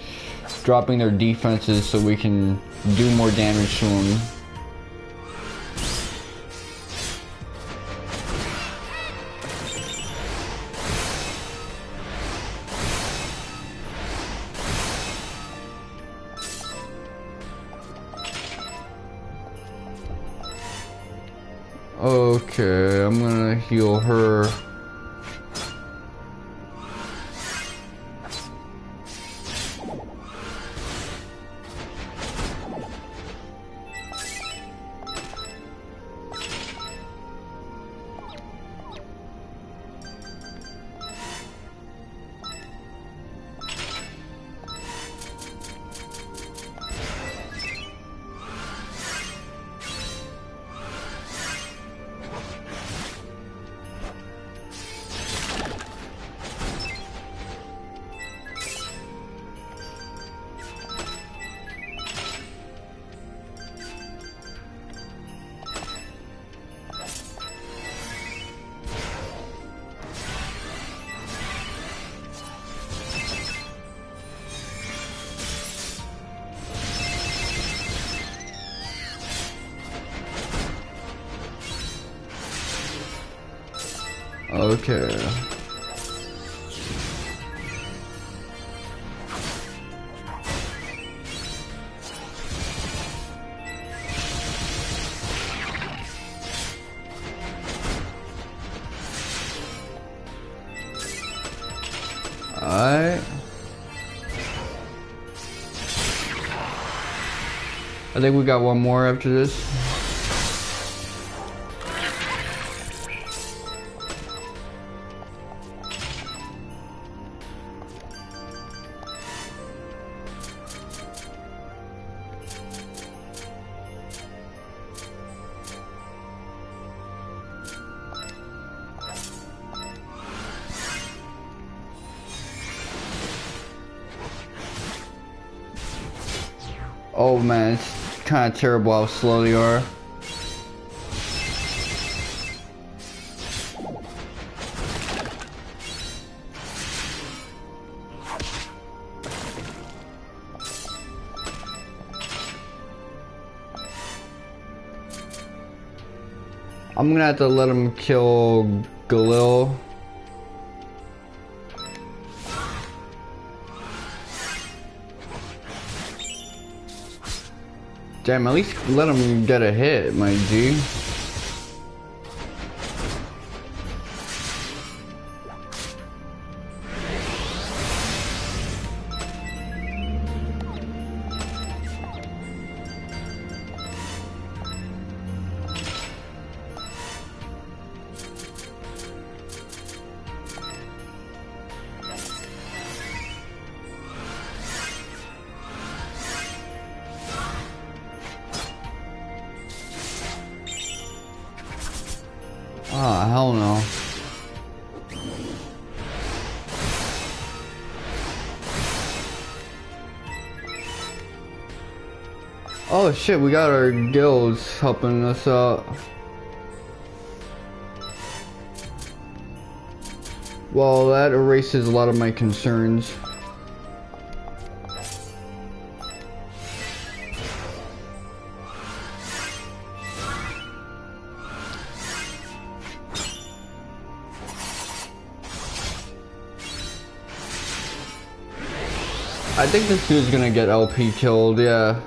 dropping their defenses so we can do more damage to them. Okay, I'm gonna heal her. Okay. Alright. I think we got one more after this. Oh man, it's kind of terrible how slow they are. I'm gonna have to let him kill Galil. Damn, at least let him get a hit, my G. Ah, hell no. Oh shit, we got our guilds helping us out. Well, that erases a lot of my concerns. I think this dude's gonna get LP killed, yeah.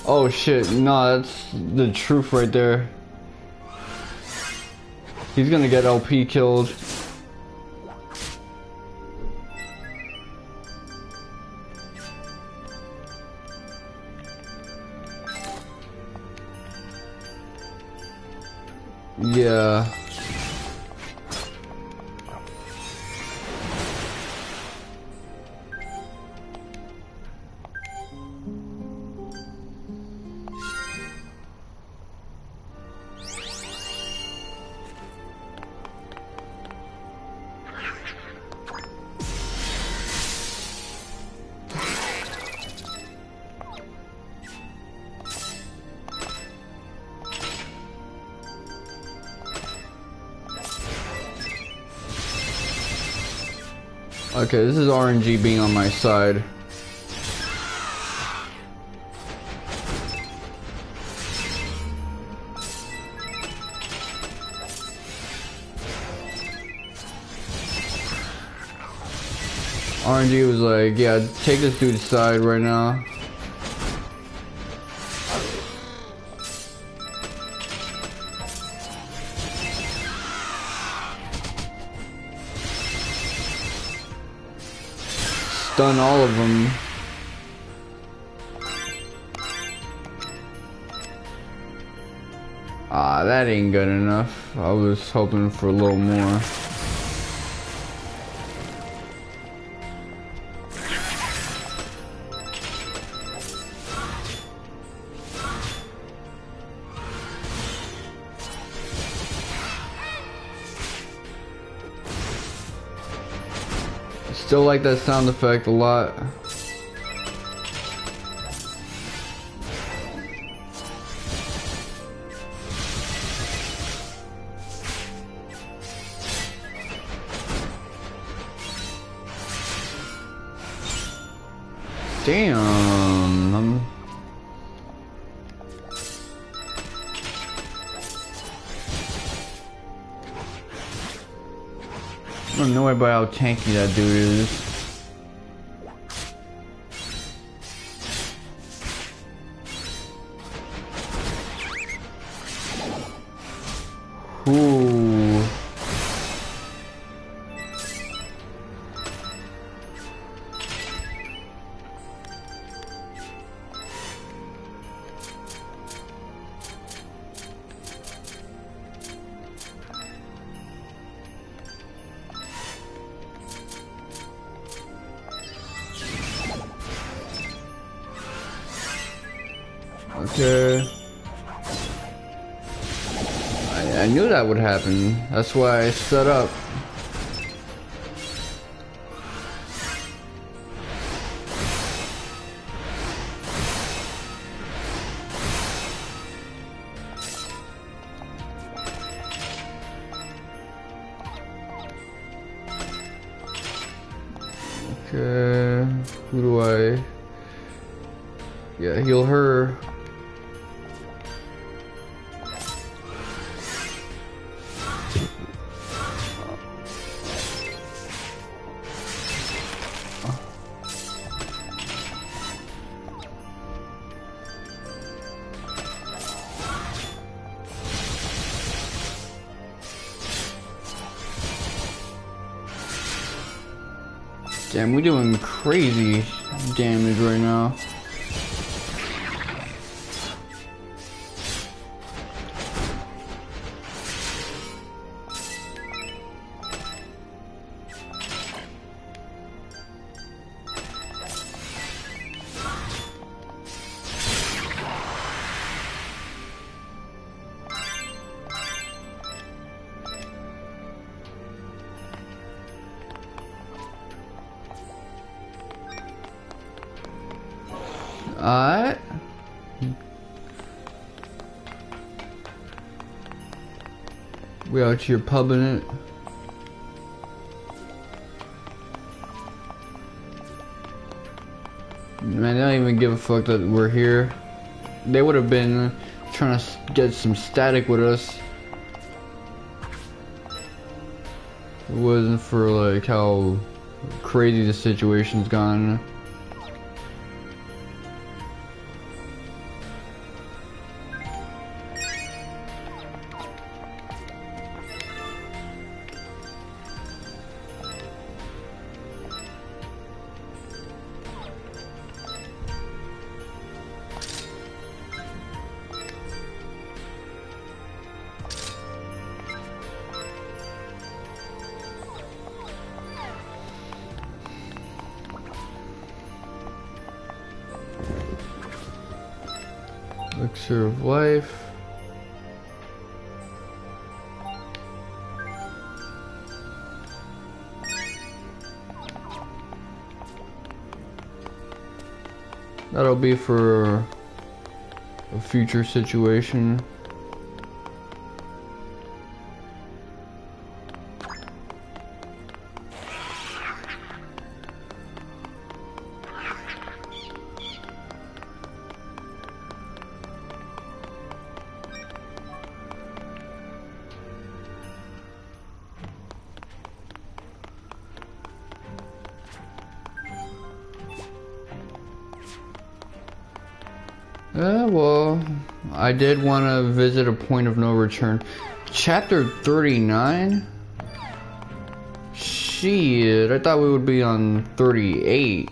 Oh shit, no, that's the truth right there. He's gonna get LP killed. Yeah. Okay, this is RNG being on my side. RNG was like, yeah, take this dude's side right now. Stun all of them. Ah, that ain't good enough. I was hoping for a little more. Still like that sound effect a lot. Damn. I'm annoyed by how tanky that dude is. Ooh. Okay. I knew that would happen. That's why I set up. Okay. Who do I? Yeah, heal her. Damn, we're doing crazy damage right now. Alright. We out here pubbing it. Man, they don't even give a fuck that we're here. They would have been trying to get some static with us. It wasn't for like how crazy the situation's gone. Elixir of life. That'll be for a future situation. Well, I did want to visit a point of no return. Chapter 39? Shit, I thought we would be on 38.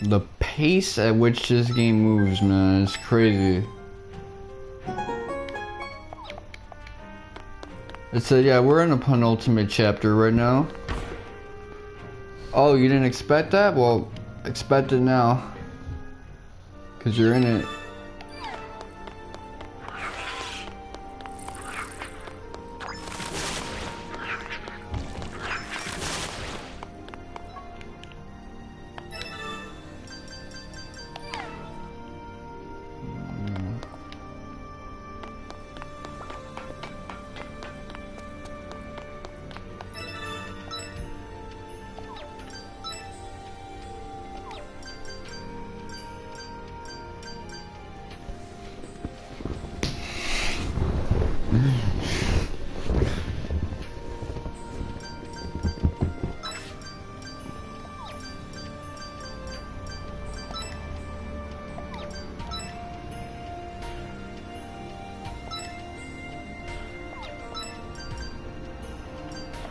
The pace at which this game moves, man, is crazy. It said, yeah, we're in a penultimate chapter right now. Oh, you didn't expect that? Well, expect it now. Because you're in it.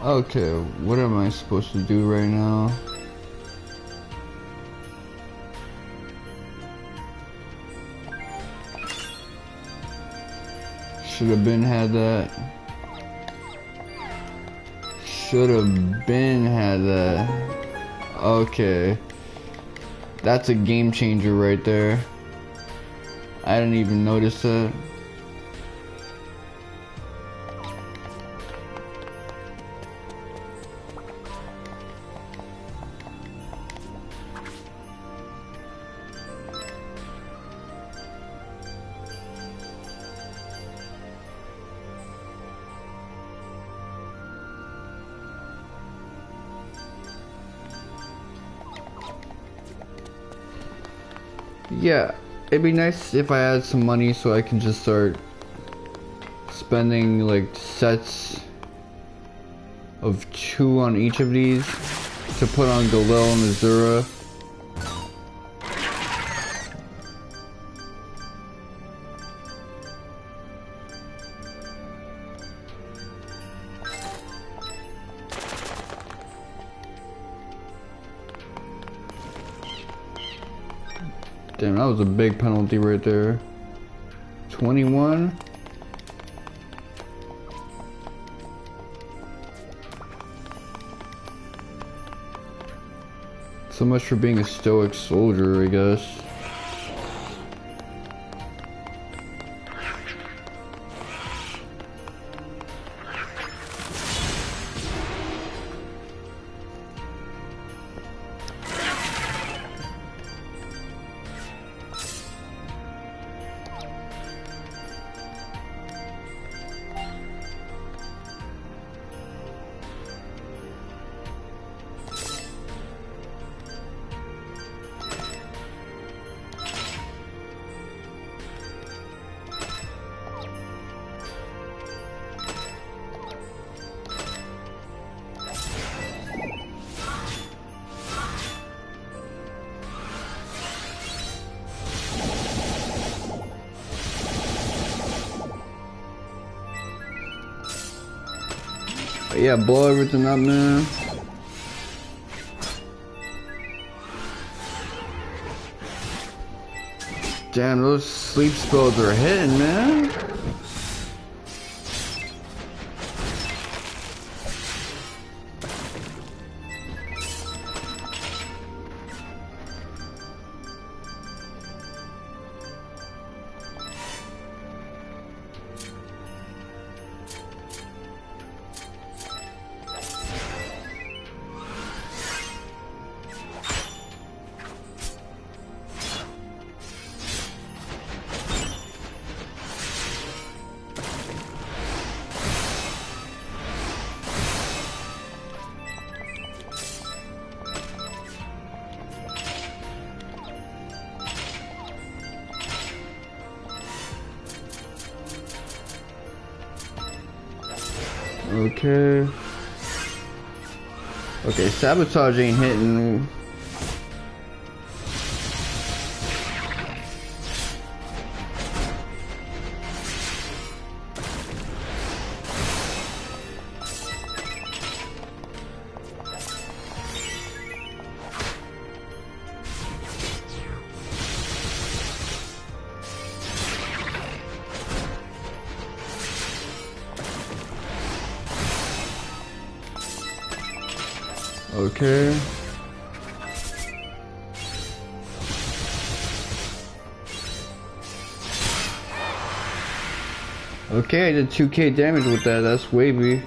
Okay, what am I supposed to do right now? Should have been had that. Should have been had that. Okay. That's a game changer right there. I didn't even notice that. Yeah, it'd be nice if I had some money so I can just start spending like sets of 2 on each of these to put on Galil and Azura. Damn, that was a big penalty right there. 21? So much for being a stoic soldier, I guess. Yeah, blow everything up, man. Damn, those sleep spells are hitting, man. Okay. Okay, sabotage ain't hitting. Okay. Okay, I did 2k damage with that. That's wavy.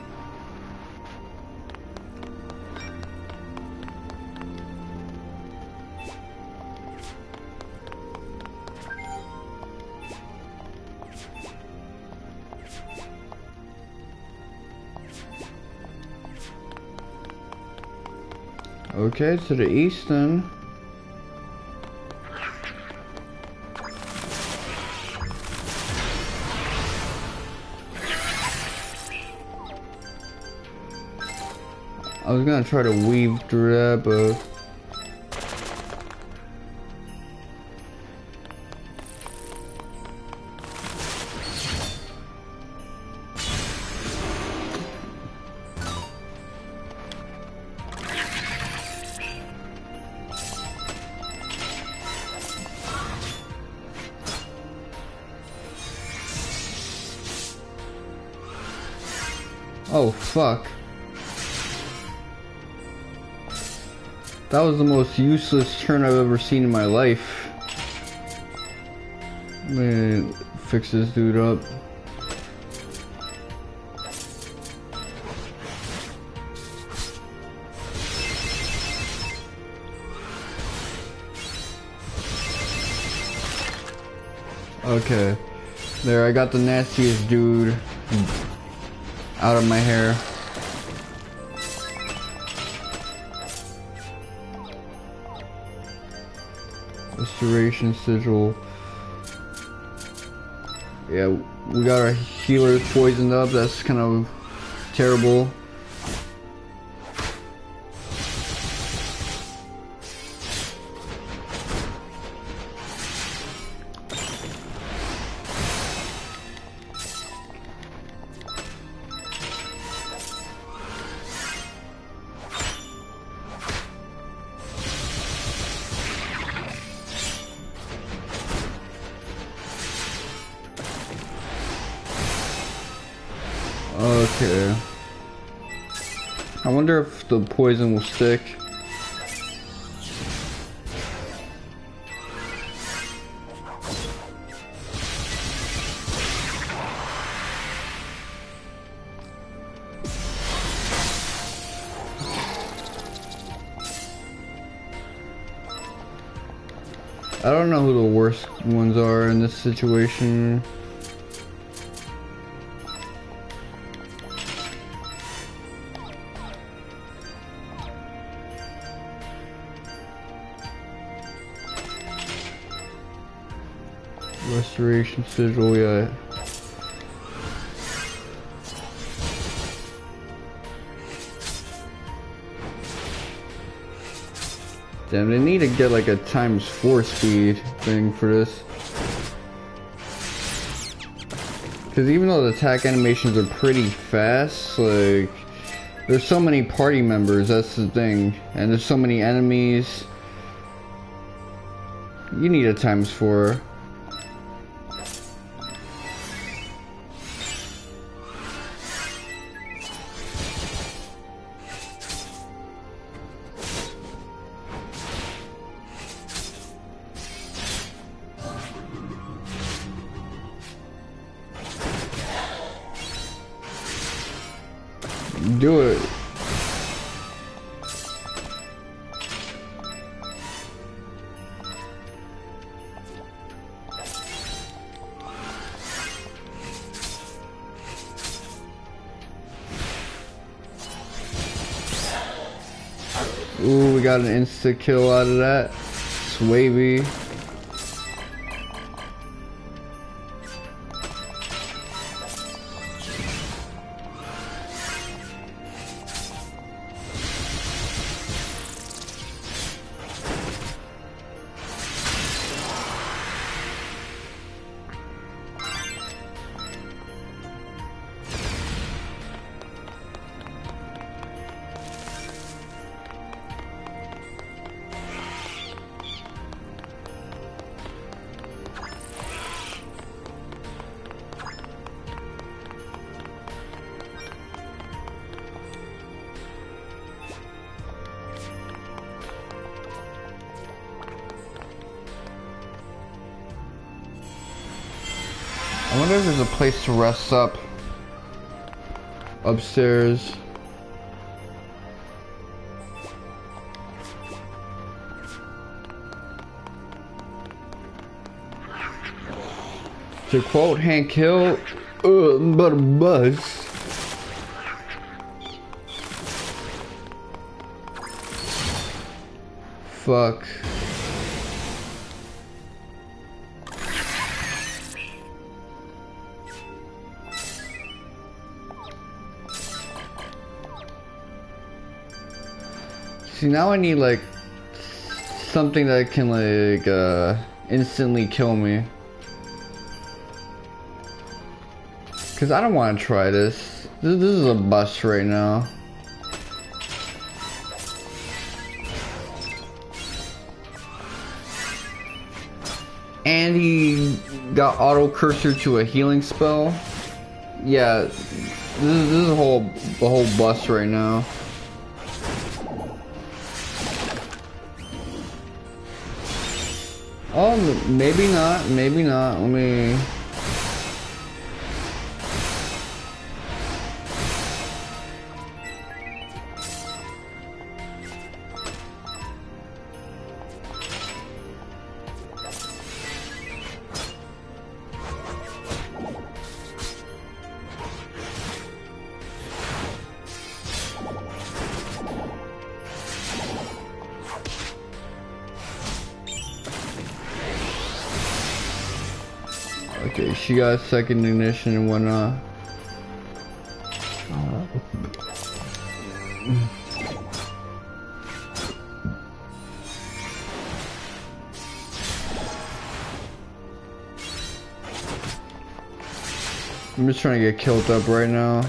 Okay, to the east then. I was gonna try to weave through that, but oh fuck. That was the most useless turn I've ever seen in my life. Man, fix this dude up. Okay. There, I got the nastiest dude out of my hair. Restoration sigil. Yeah, we got our healers poisoned up. That's kind of terrible. Okay. I wonder if the poison will stick. I don't know who the worst ones are in this situation. Restoration sigil, yeah. Damn, they need to get like a ×4 speed thing for this. Because even though the attack animations are pretty fast, like, there's so many party members, that's the thing. And there's so many enemies. You need a ×4. Do it. Ooh, we got an insta kill out of that. It's wavy. I wonder if there's a place to rest up upstairs. To quote Hank Hill, but a buzz. Fuck. See, now I need like something that can like instantly kill me. Cause I don't want to try this. This is a bust right now. And he got auto cursor to a healing spell. Yeah, this is a whole bust right now. Oh, maybe not. Maybe not. Let me. Okay, she got second ignition and whatnot. I'm just trying to get killed up right now.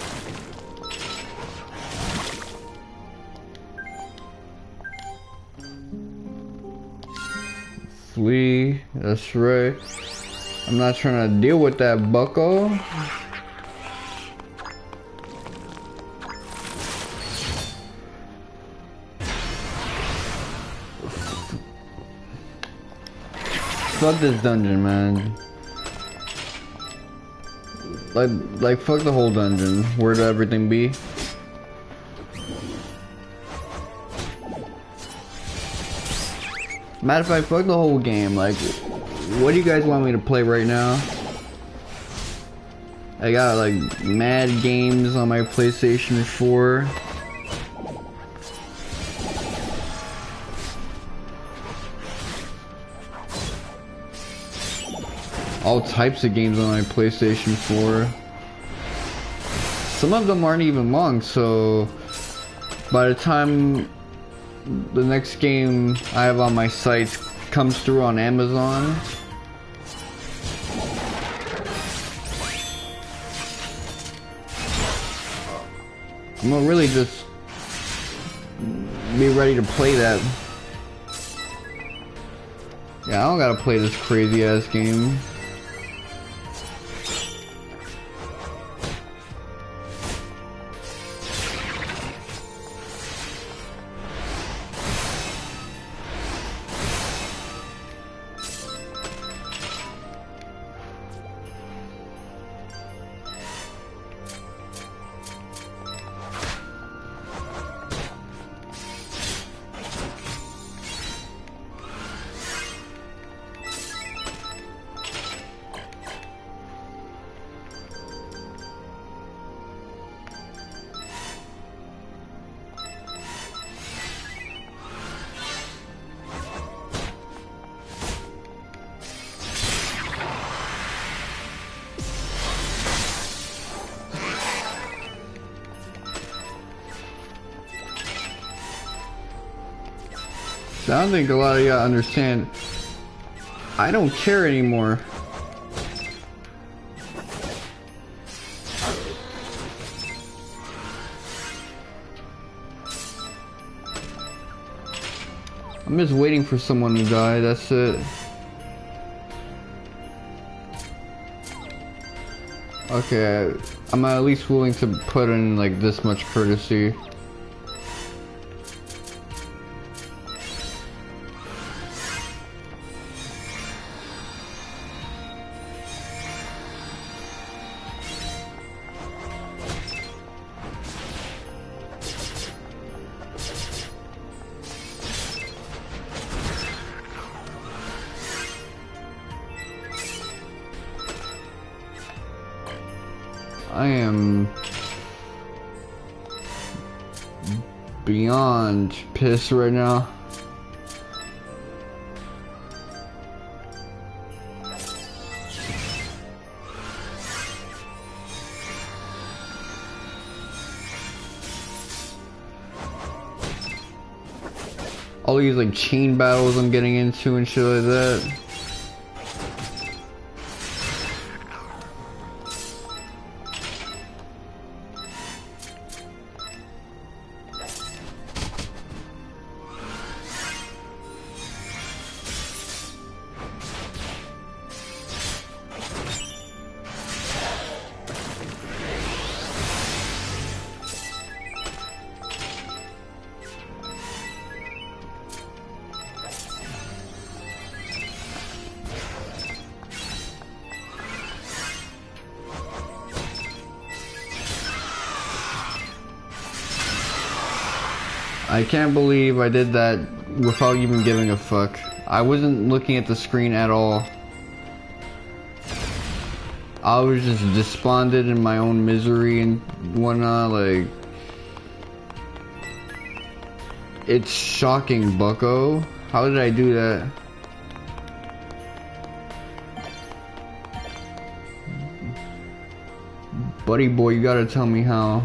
Flee, that's right. I'm not trying to deal with that, bucko. Fuck this dungeon, man. Like fuck the whole dungeon. Where'd everything be? Matter of fact, fuck the whole game. Like, what do you guys want me to play right now? I got like mad games on my PlayStation 4. All types of games on my PlayStation 4. Some of them aren't even long, so by the time the next game I have on my site comes through on Amazon, I'm gonna really just be ready to play that. Yeah, I don't gotta play this crazy ass game. I don't think a lot of y'all understand. I don't care anymore. I'm just waiting for someone to die, that's it. Okay, I'm at least willing to put in like this much courtesy. I am beyond pissed right now. All these like chain battles I'm getting into and shit like that. I can't believe I did that without even giving a fuck. I wasn't looking at the screen at all. I was just despondent in my own misery and whatnot, like... It's shocking, bucko. How did I do that? Buddy boy, you gotta tell me how.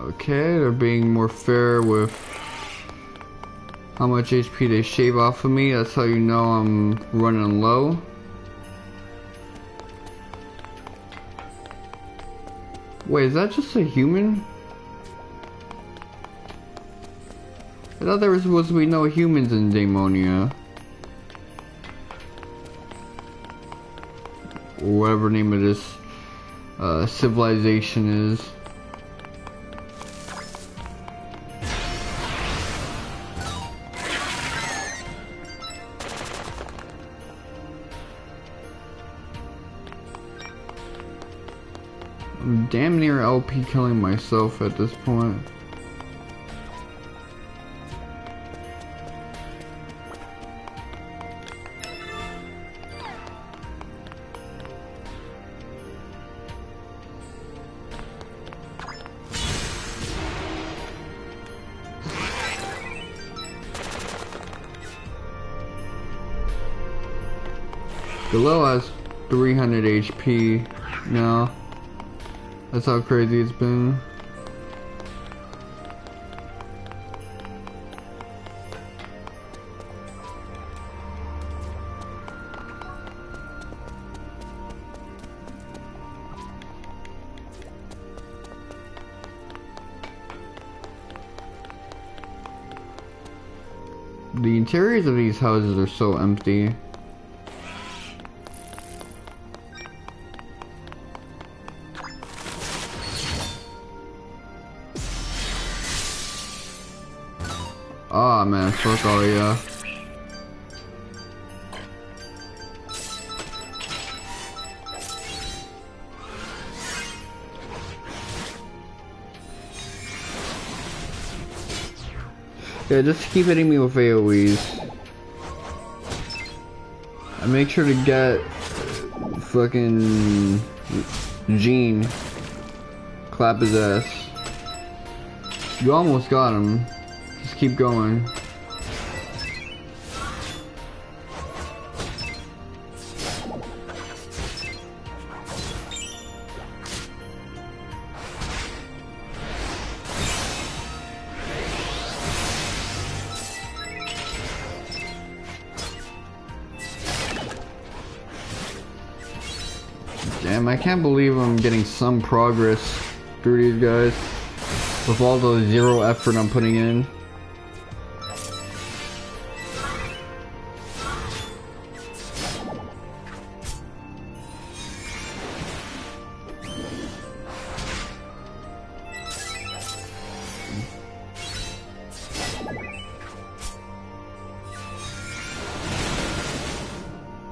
Okay, they're being more fair with how much HP they shave off of me. That's how you know I'm running low. Wait, is that just a human? I thought there was supposed to be no humans in Daemonia. Or whatever name of this civilization is. I'm damn near LP killing myself at this point. Below has 300 HP now. That's how crazy it's been. The interiors of these houses are so empty. Aw, man, fuck all ya. Yeah, just keep hitting me with AoEs. And make sure to get fucking Gene. Clap his ass. You almost got him. Just keep going. Damn Damn, I can't believe I'm getting some progress through these guys with all the zero effort I'm putting in.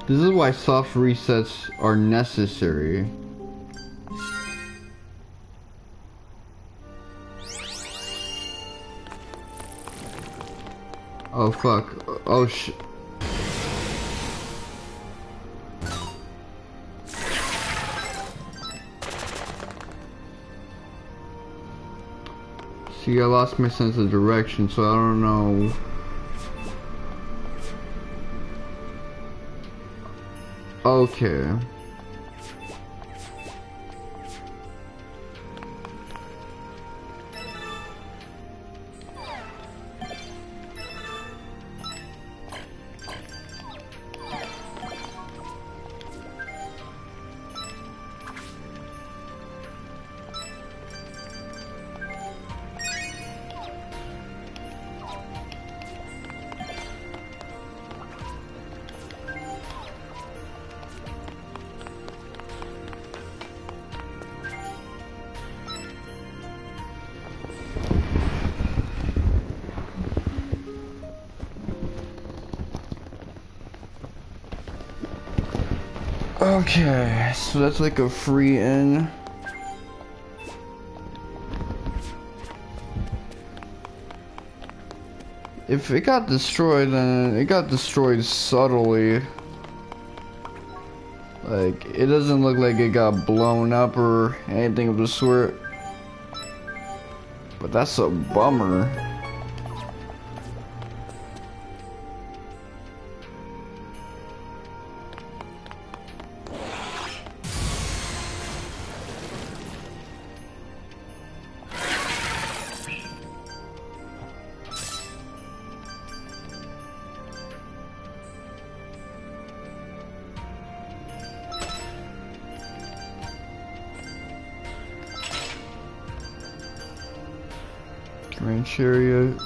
This is why soft resets are necessary. Oh fuck. Oh shit. See, I lost my sense of direction, so I don't know. Okay. Okay, so that's like a free in. If it got destroyed, then it got destroyed subtly. Like, it doesn't look like it got blown up or anything of the sort. But that's a bummer. Grand Chariot.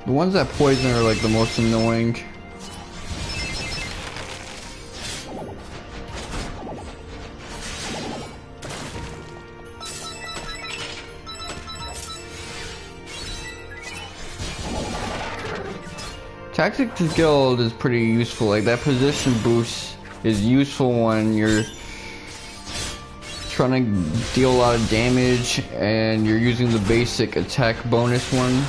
The ones that poison are like the most annoying. Tactics Guild is pretty useful. Like, that position boost is useful when you're trying to deal a lot of damage and you're using the basic attack bonus one.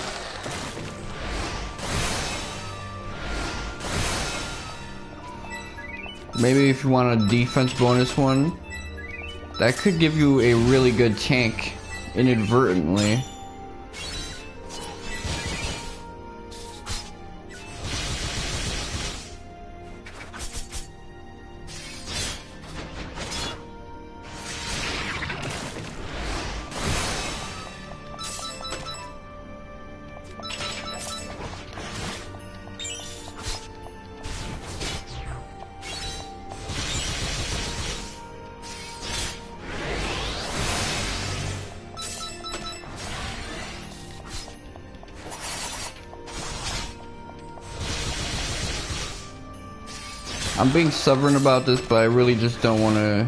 Maybe if you want a defense bonus one, that could give you a really good tank inadvertently. I'm being stubborn about this, but I really just don't want to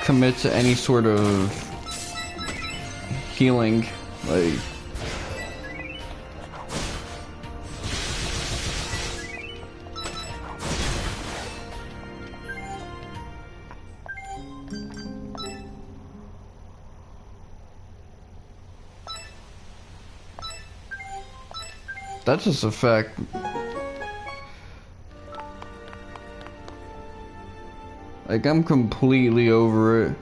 commit to any sort of healing. Like, that's just a fact. Like, I'm completely over it.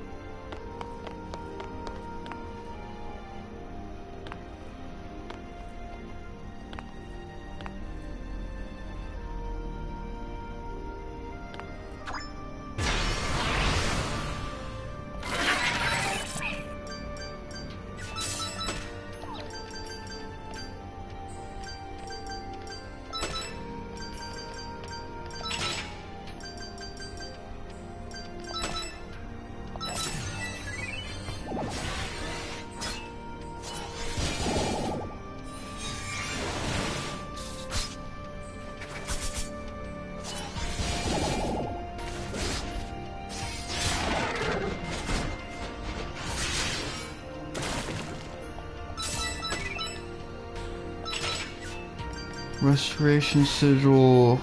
Restoration sigil.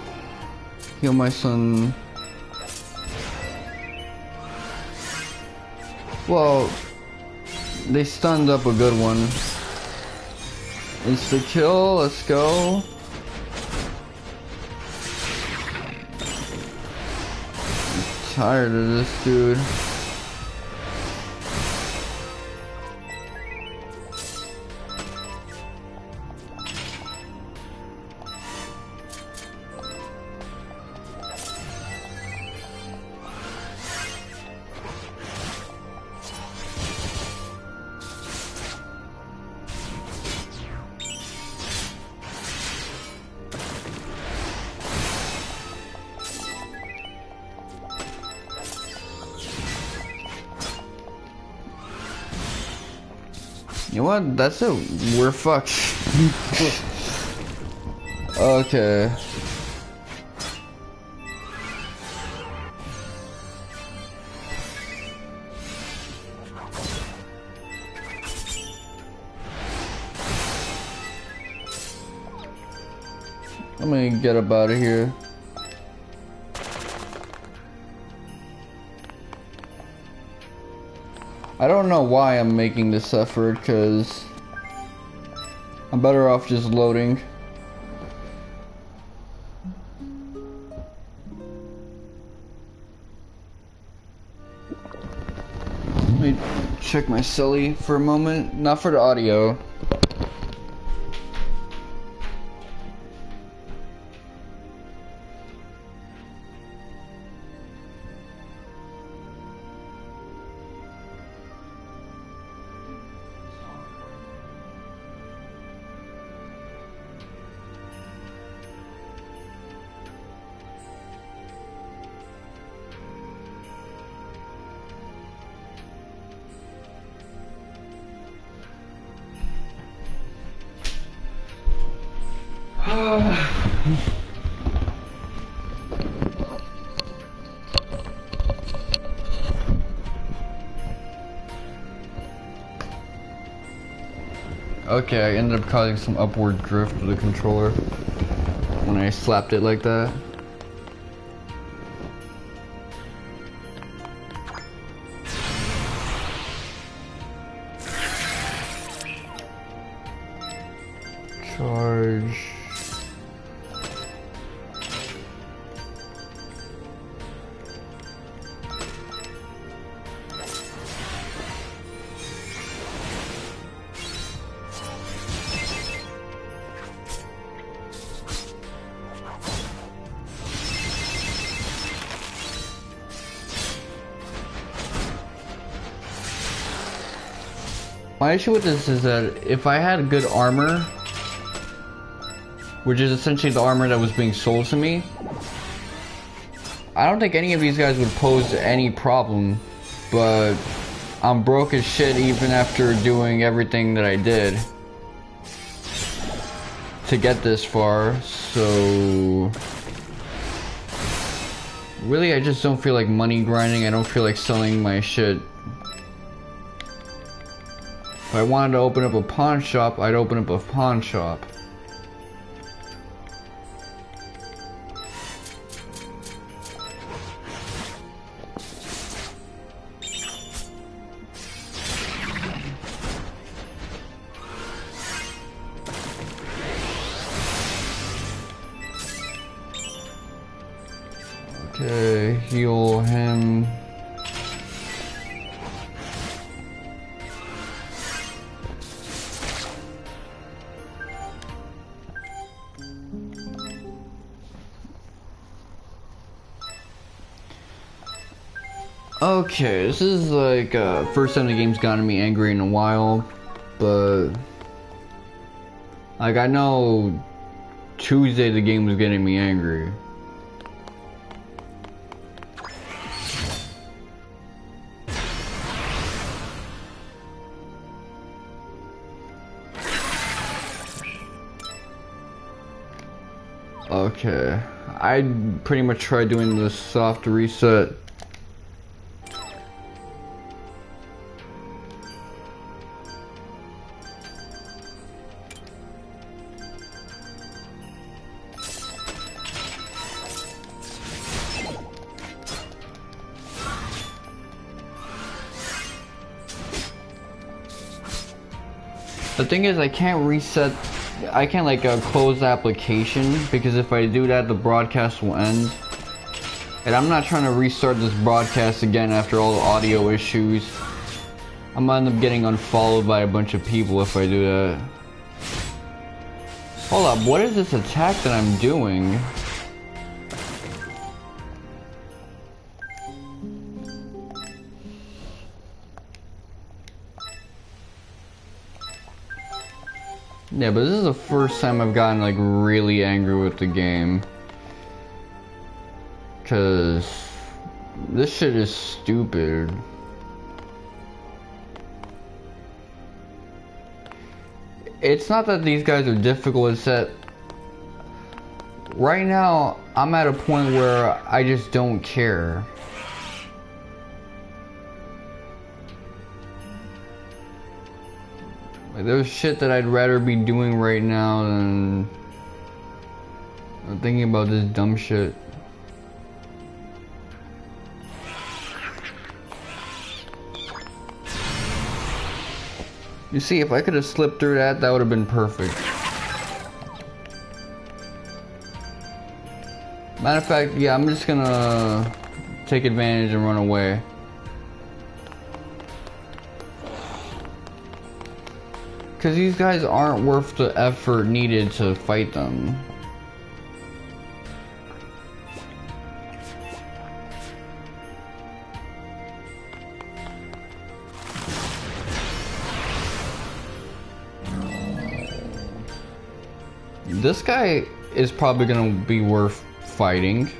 Heal my son. Well, they stunned up a good one. Insta kill, let's go. I'm tired of this dude. You know what? That's it. We're fucked. Okay. I'm gonna get up out of here. I don't know why I'm making this effort, because I'm better off just loading. Let me check my celly for a moment. Not for the audio. Okay, I ended up causing some upward drift with the controller when I slapped it like that. Charge. My issue with this is that if I had good armor, which is essentially the armor that was being sold to me, I don't think any of these guys would pose any problem, but I'm broke as shit even after doing everything that I did to get this far, so really I just don't feel like money grinding. I don't feel like selling my shit. If I wanted to open up a pawn shop, I'd open up a pawn shop. Okay, heal him. Okay, this is like first time the game's gotten me angry in a while, but like I know Tuesday the game was getting me angry. Okay, I pretty much tried doing the soft reset. The thing is, I can't reset. I can't like close the application because if I do that, the broadcast will end. And I'm not trying to restart this broadcast again after all the audio issues. I might end up getting unfollowed by a bunch of people if I do that. Hold up, what is this attack that I'm doing? Yeah, but this is the first time I've gotten like really angry with the game. Cause this shit is stupid. It's not that these guys are difficult, it's that right now I'm at a point where I just don't care. Like, there's shit that I'd rather be doing right now than thinking about this dumb shit. You see, if I could have slipped through that, that would have been perfect. Matter of fact, yeah, I'm just gonna take advantage and run away. Because these guys aren't worth the effort needed to fight them. This guy is probably gonna be worth fighting.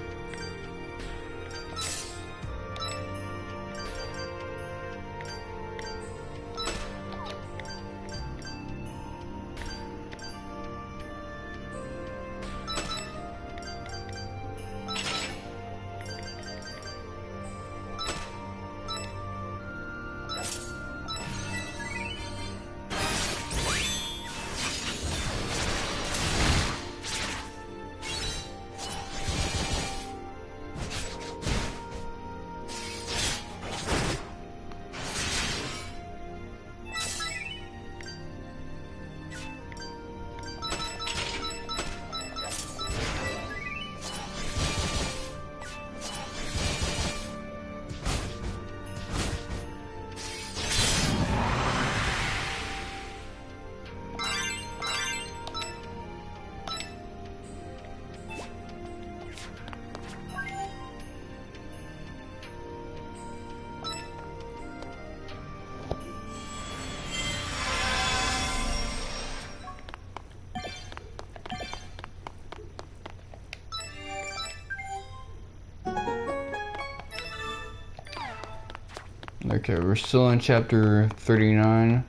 Okay, we're still in chapter 39.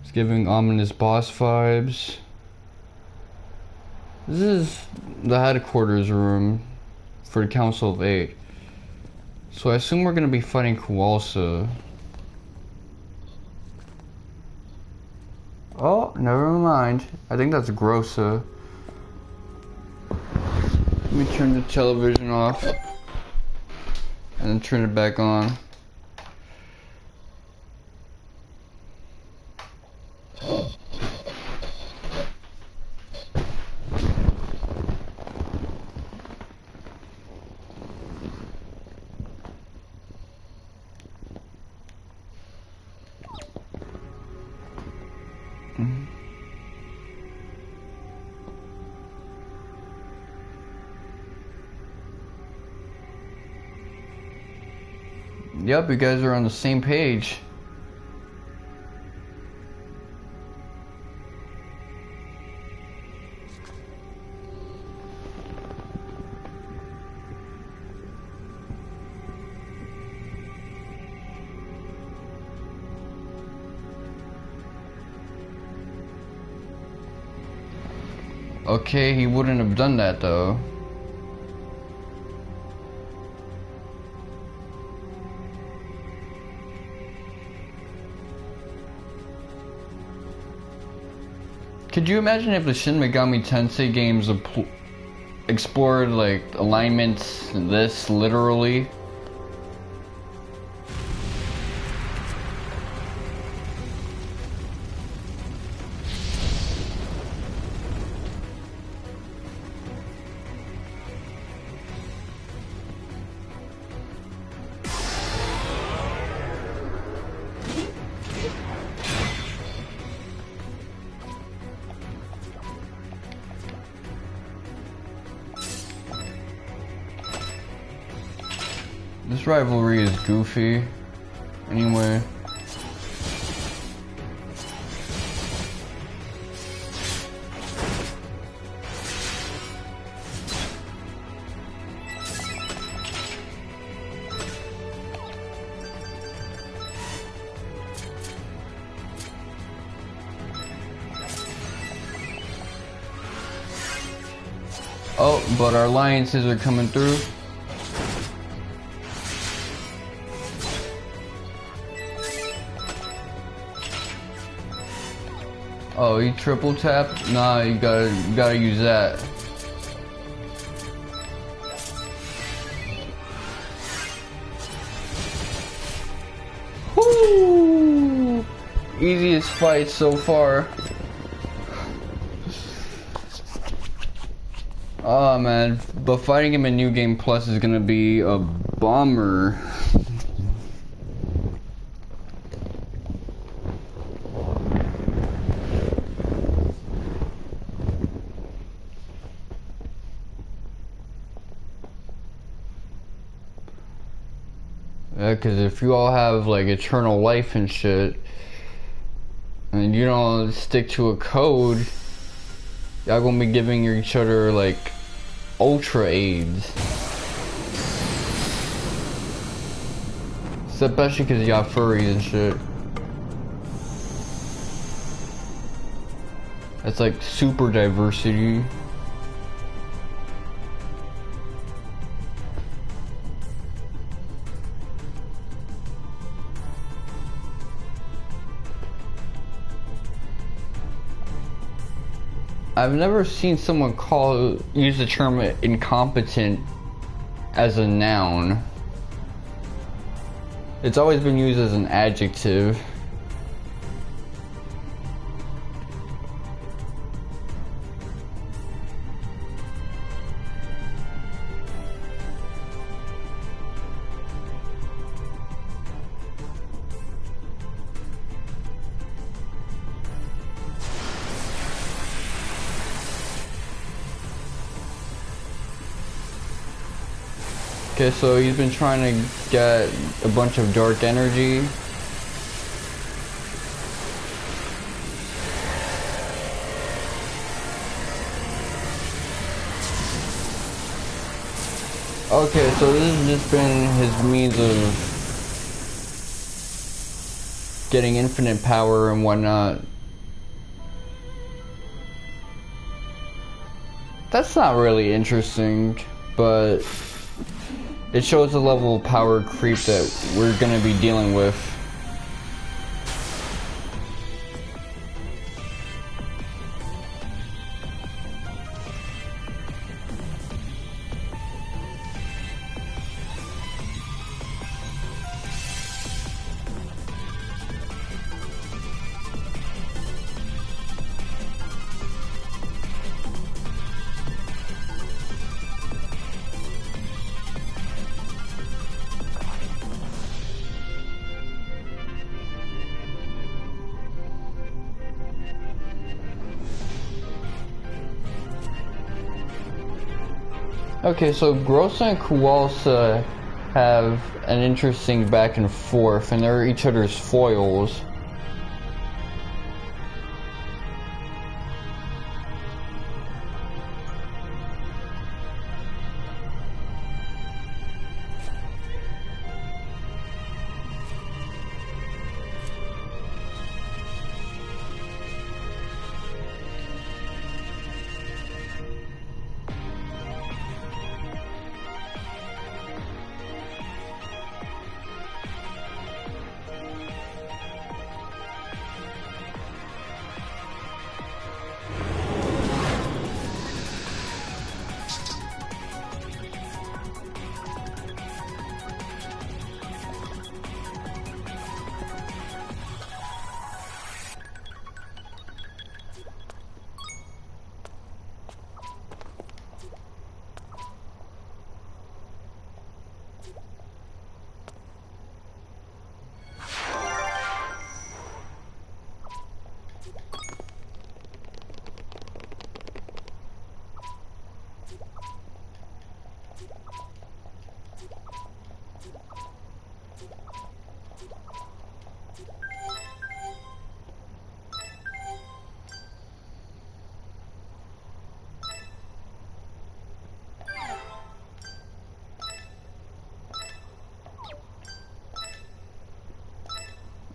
It's giving ominous boss vibes. This is the headquarters room for the Council of Eight. So I assume we're gonna be fighting Kuwalsa. Oh, never mind. I think that's Grossa. Let me turn the television off and then turn it back on. Yep, you guys are on the same page. Okay, he wouldn't have done that though. Could you imagine if the Shin Megami Tensei games explored like alignments this literally. This rivalry is goofy. Anyway. Oh, but our alliances are coming through. Oh, you triple tap? Nah, you gotta use that. Woo! Easiest fight so far. Oh man, but fighting him in New Game Plus is gonna be a bummer. Yeah, cause if you all have like eternal life and shit, and you don't stick to a code, y'all gonna be giving each other like ultra aids. Especially cause y'all furries and shit. That's like super diversity. I've never seen someone use the term incompetent as a noun. It's always been used as an adjective. Okay, so he's been trying to get a bunch of dark energy. Okay, so this has just been his means of getting infinite power and whatnot. That's not really interesting, but it shows the level of power creep that we're gonna be dealing with. Okay, so Kuwalsa and Kuwalsa have an interesting back and forth, and they're each other's foils.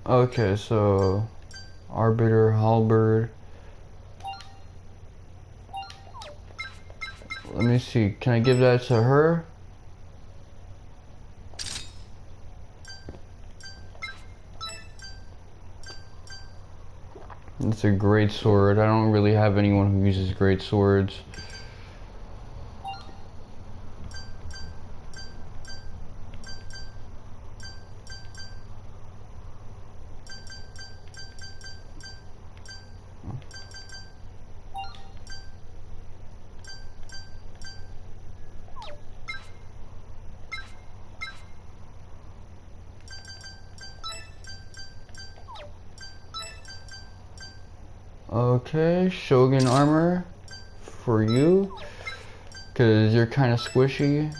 Okay, so arbiter, halberd. Let me see. Can I give that to her? It's a great sword. I don't really have anyone who uses great swords. Okay, Shogun armor for you, because you're kind of squishy.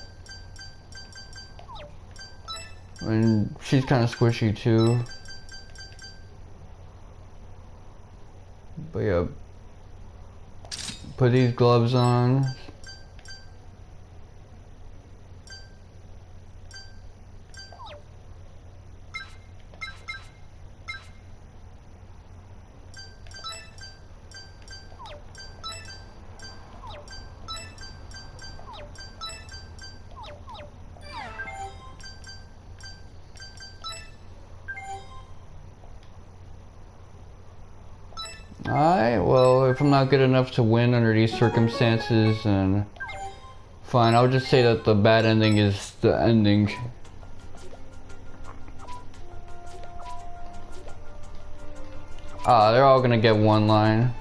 And she's kind of squishy too. But yeah, put these gloves on. Alright, well, if I'm not good enough to win under these circumstances, then fine, I'll just say that the bad ending is the ending. Ah, they're all gonna get one line.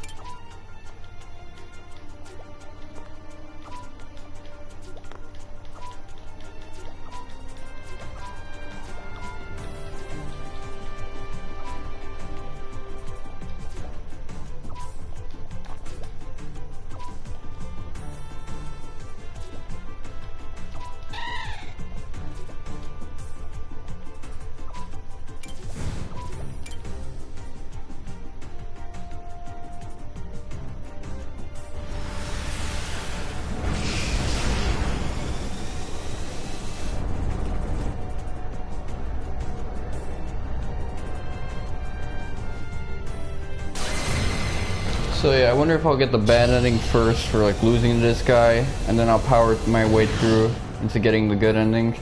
So yeah, I wonder if I'll get the bad ending first for like losing to this guy, and then I'll power my way through into getting the good ending.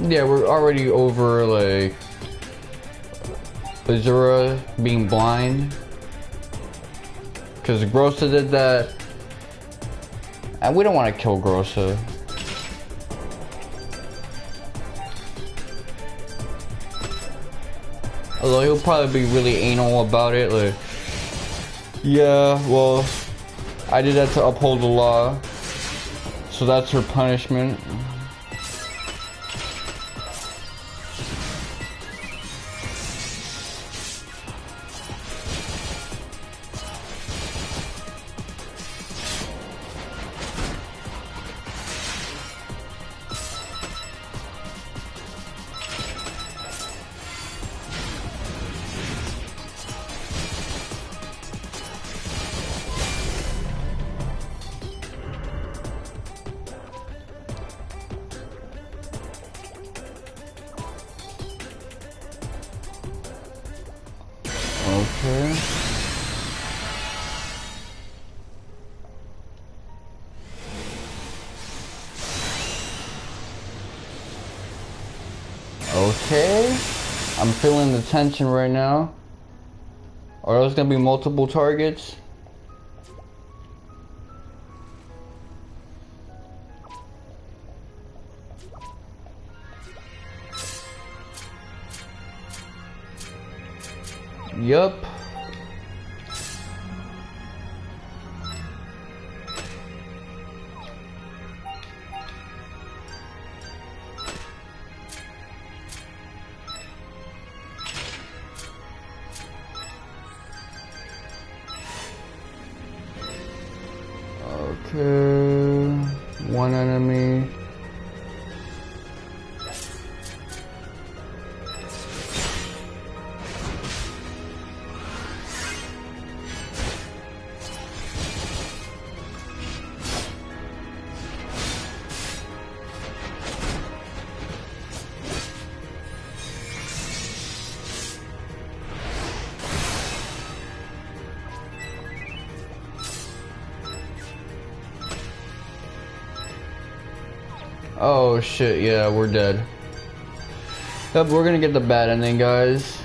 Yeah, we're already over like Azura being blind, because Grossa did that, and we don't want to kill Grossa. Although he'll probably be really anal about it, like, yeah, well, I did that to uphold the law, so that's her punishment. Okay. Okay. I'm feeling the tension right now. Are those gonna be multiple targets? Yup. Okay, one enemy. Oh shit, yeah, we're dead. Yep, we're gonna get the bad ending, guys.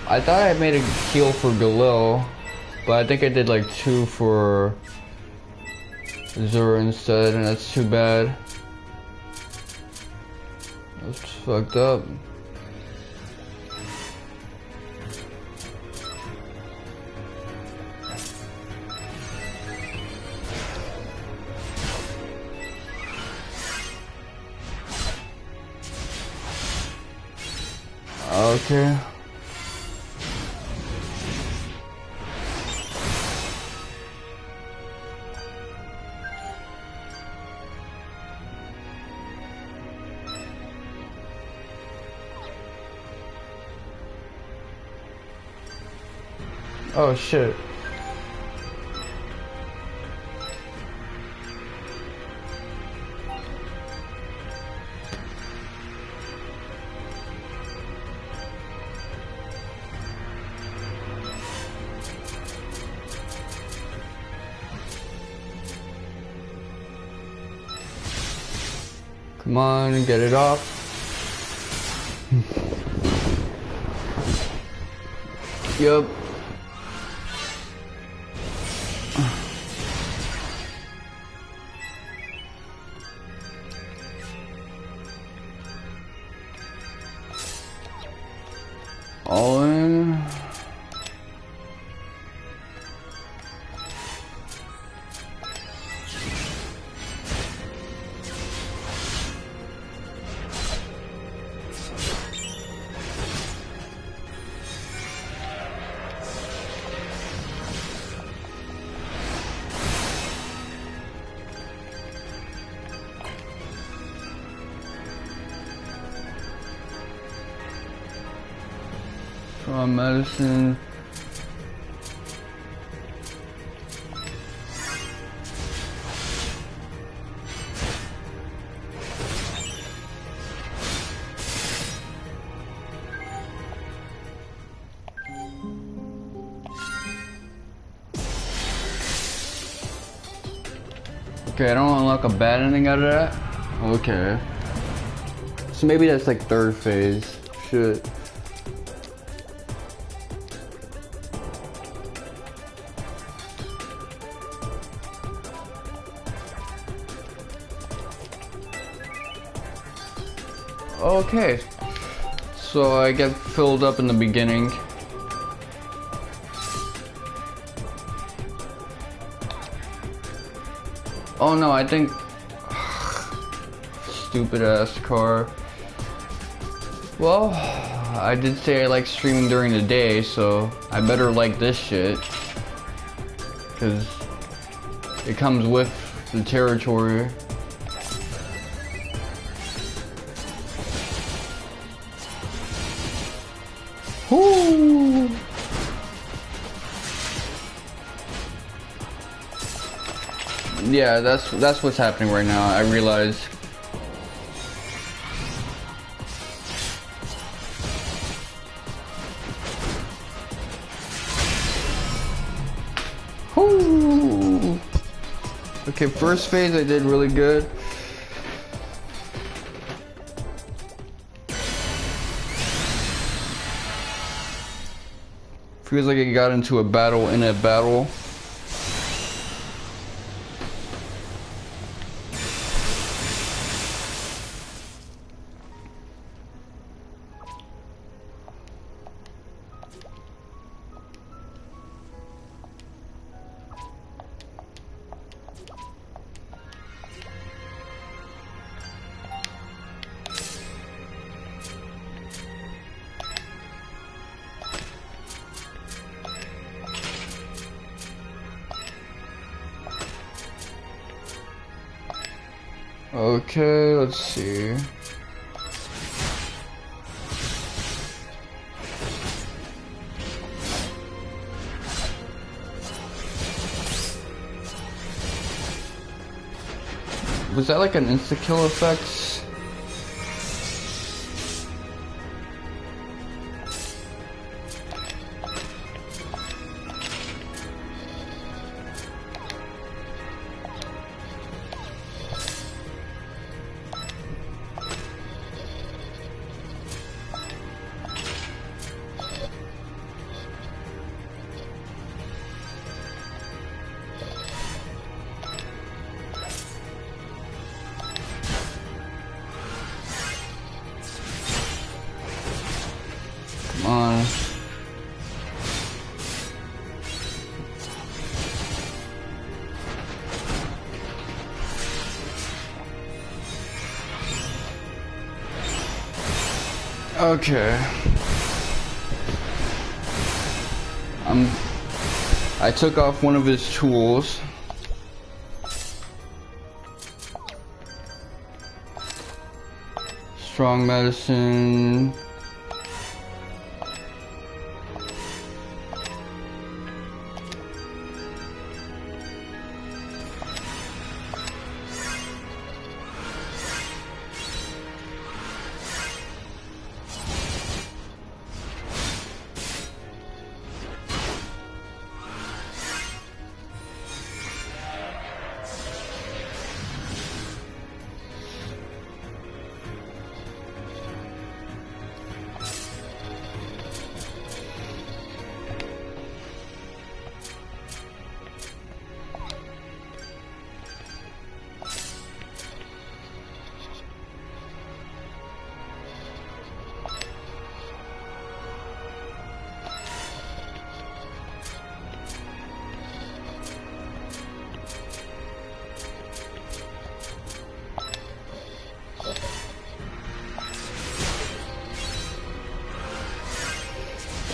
I thought I made a heal for Galil, but I think I did like 2 for Zura instead, and that's too bad. That's fucked up. Okay. Oh shit. Come on, get it off. Yup. All in. Medicine. Okay, I don't unlock a bad ending out of that? Okay. So maybe that's like 3rd phase. Shit. Okay, so I get filled up in the beginning. Oh no, I think... Stupid ass car. Well, I did say I like streaming during the day, so I better like this shit. Cause it comes with the territory. Woo! Yeah, that's what's happening right now. I realize. Woo! Okay, first phase I did really good. Feels like I got into a battle in a battle. Okay, let's see. Was that like an insta-kill effect? On. Okay. I took off one of his tools. Strong medicine.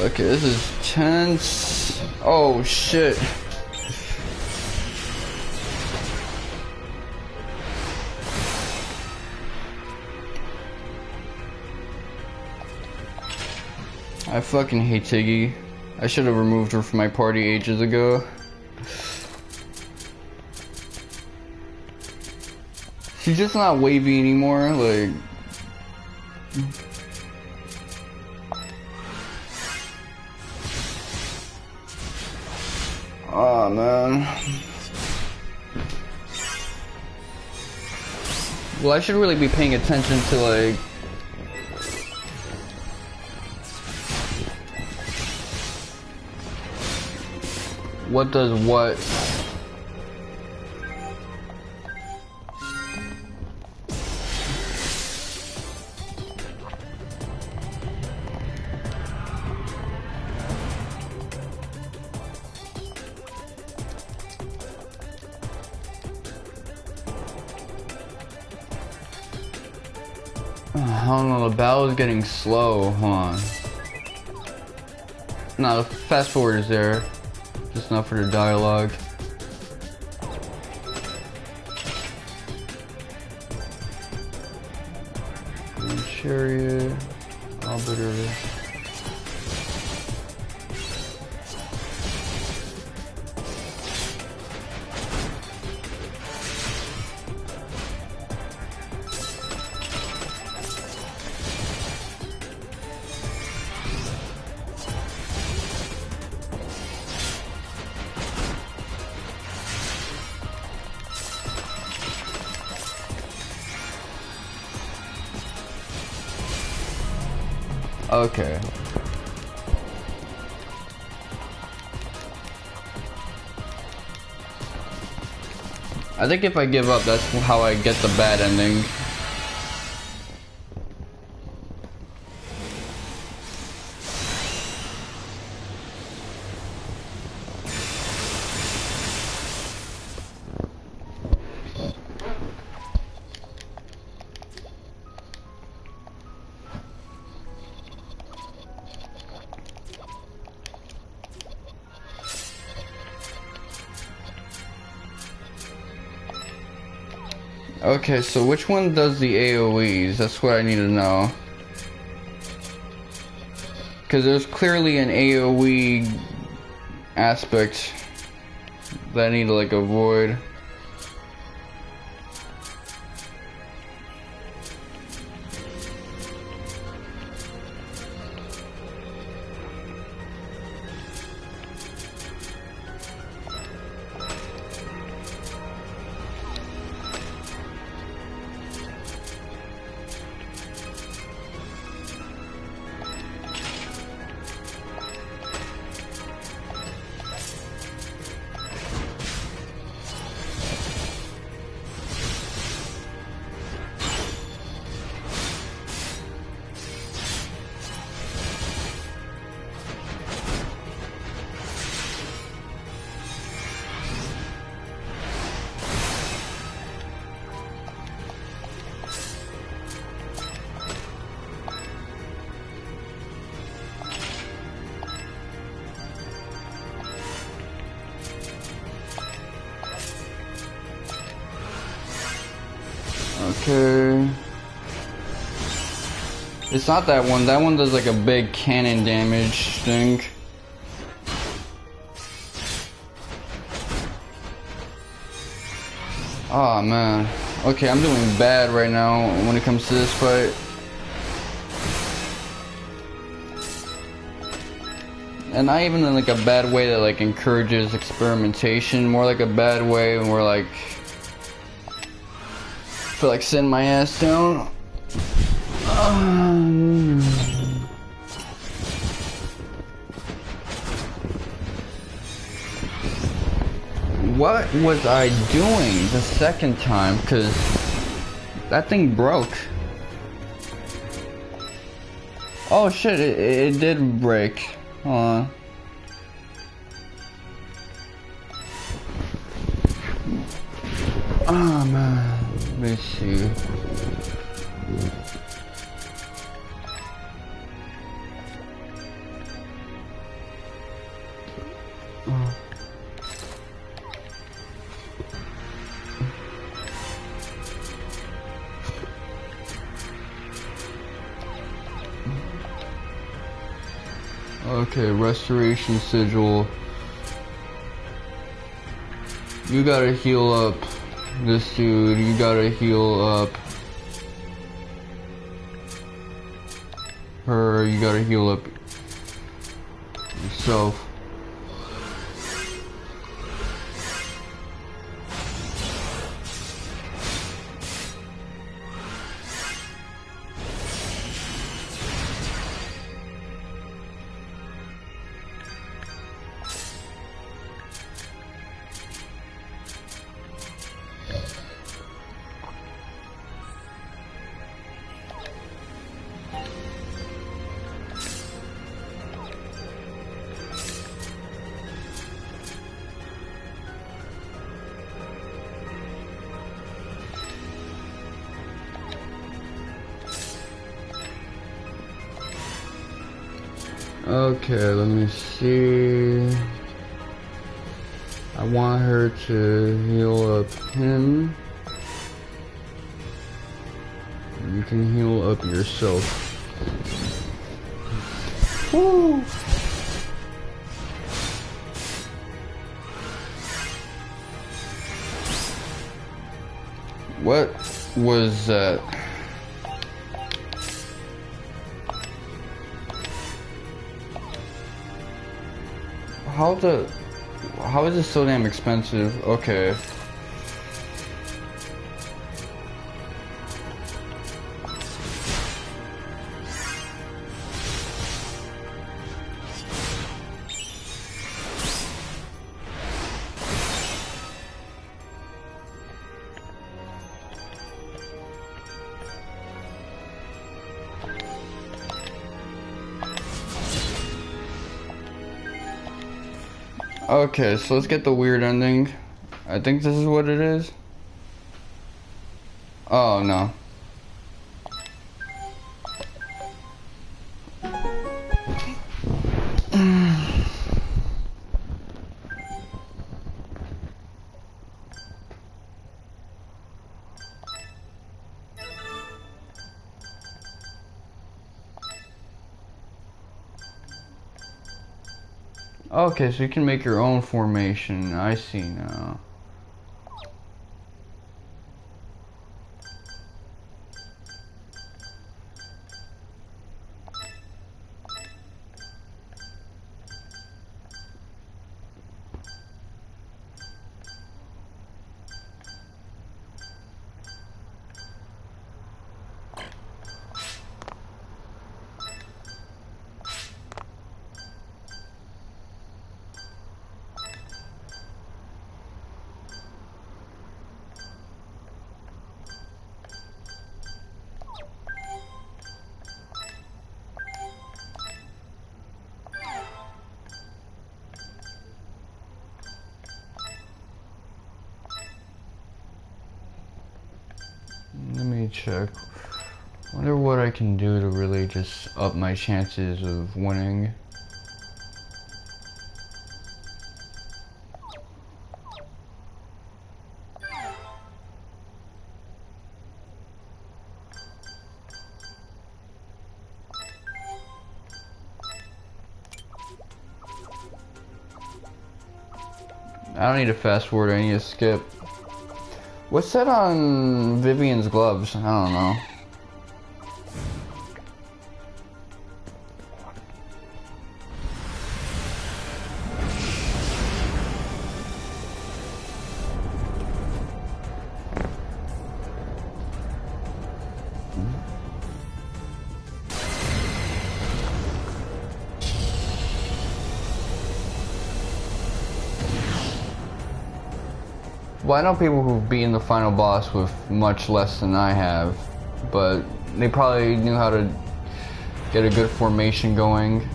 Okay, this is tense. Oh shit. I fucking hate Tiggy. I should have removed her from my party ages ago. She's just not wavy anymore, like... Oh man. Well, I should really be paying attention to like what does what. I don't know, the battle is getting slow. Hold on. No, the fast forward is there. Just not for the dialogue. Green chariot. Arbiter. Okay. I think if I give up, that's how I get the bad ending. Okay, so which one does the AoEs? That's what I need to know. Because there's clearly an AoE aspect that I need to like avoid. Okay. It's not that one. That one does like a big cannon damage thing. Oh man. Okay, I'm doing bad right now when it comes to this fight. And not even in like a bad way that like encourages experimentation, more like a bad way where like feel like sitting my ass down. What was I doing the second time? Cause that thing broke. Oh shit, it did break. Hold on. Oh man. Let me see. Okay, restoration sigil. You gotta heal up this dude, you gotta heal up her, you gotta heal up yourself. Okay, let me see. I want her to heal up him. You can heal up yourself. Woo! What was that? How is this so damn expensive? Okay. Okay, so let's get the weird ending. I think this is what it is. Oh, no. Okay, so you can make your own formation. I see now. Let me check. Wonder what I can do to really just up my chances of winning. I don't need to fast forward, I need to skip. What's that on Vivian's gloves? I don't know. Well, I know people who've beaten the final boss with much less than I have, but they probably knew how to get a good formation going.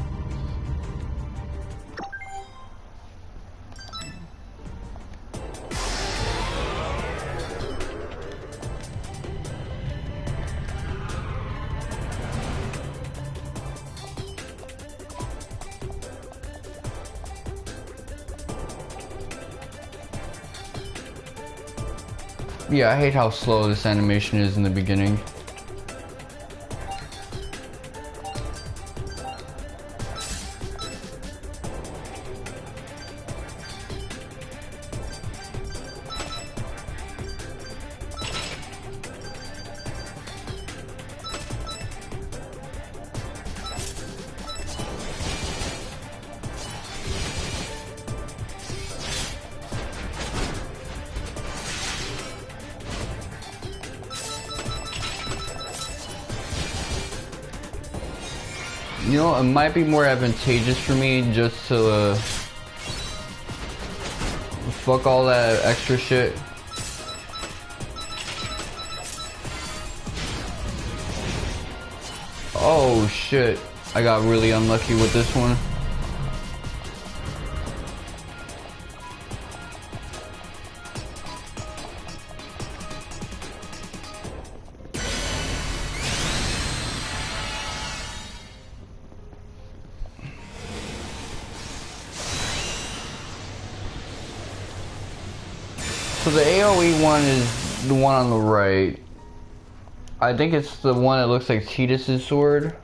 Yeah, I hate how slow this animation is in the beginning. You know, it might be more advantageous for me just to fuck all that extra shit. Oh shit, I got really unlucky with this one. So the AoE one is the one on the right. I think it's the one that looks like Tidus's sword.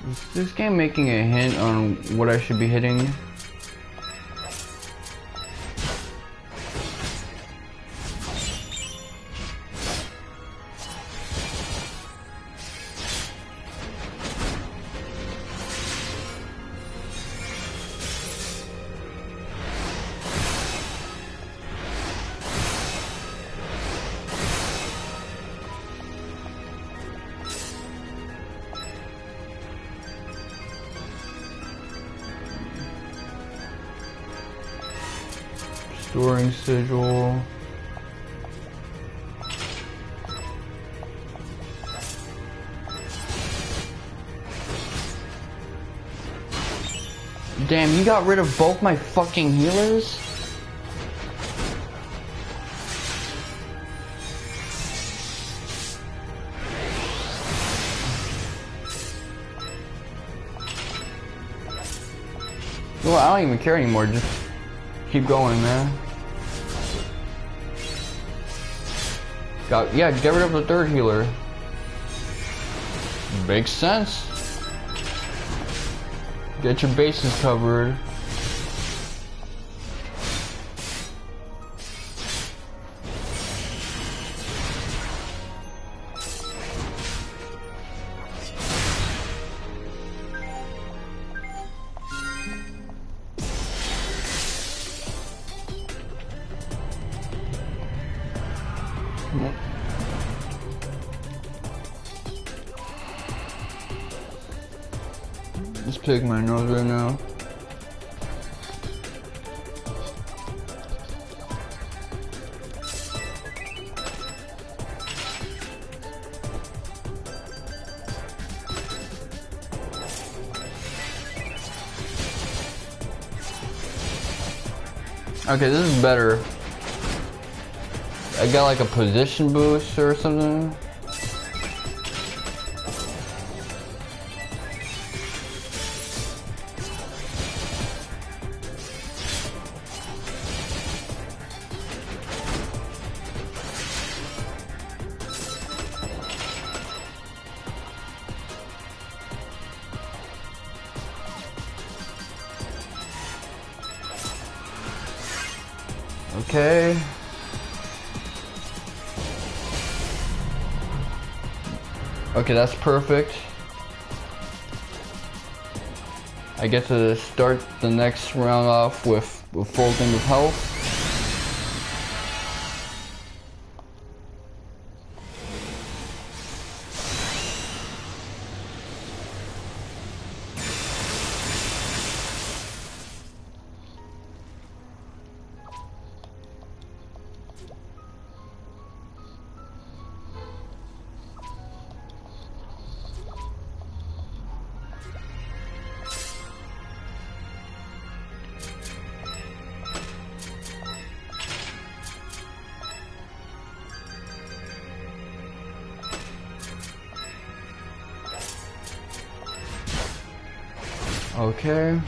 Is this game making a hint on what I should be hitting? Storing sigil. Damn, you got rid of both my fucking healers? Well, I don't even care anymore, just keep going, man. Yeah, get rid of the third healer. Makes sense. Get your bases covered. Just pick my nose right now. Okay, this is better. I got like a position boost or something. Okay. Okay, that's perfect. I get to start the next round off with full thing of health. Okay.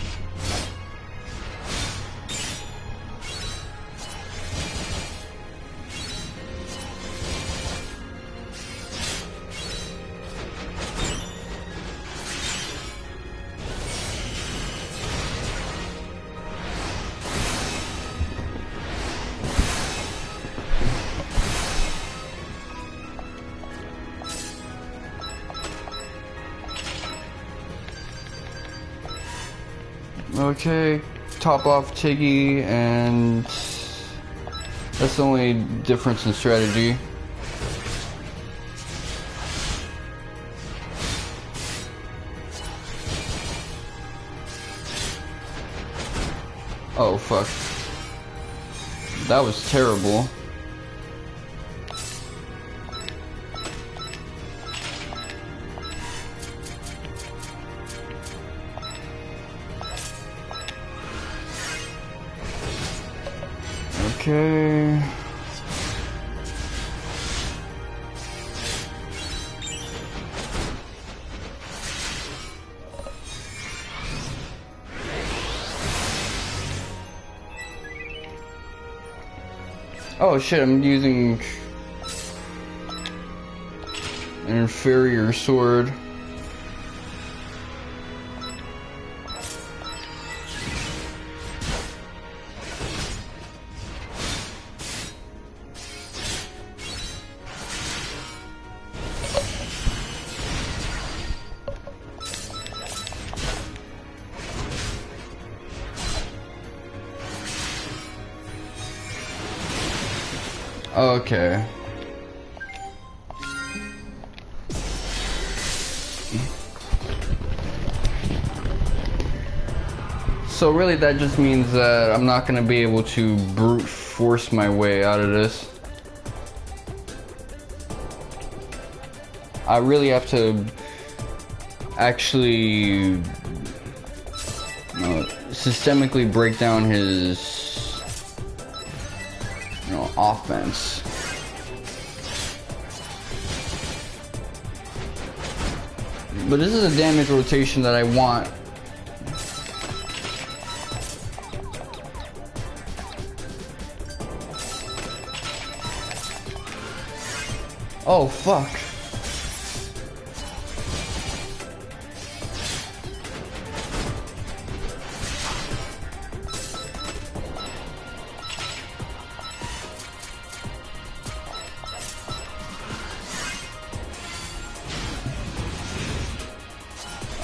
Okay, top off Tiggy, and that's the only difference in strategy. Oh fuck. That was terrible. Okay. Oh shit, I'm using an inferior sword. Okay. So really that just means that I'm not gonna be able to brute force my way out of this. I really have to actually systemically break down his offense. But this is a damage rotation that I want. Oh fuck.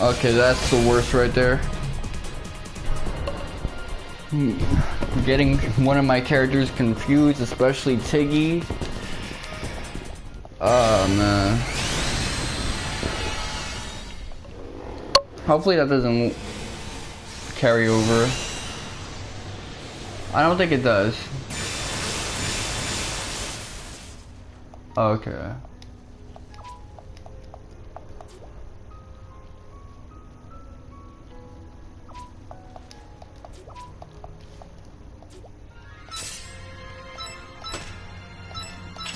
Okay, that's the worst right there. Getting one of my characters confused, especially Tiggy. Oh man. Hopefully that doesn't carry over. I don't think it does. Okay.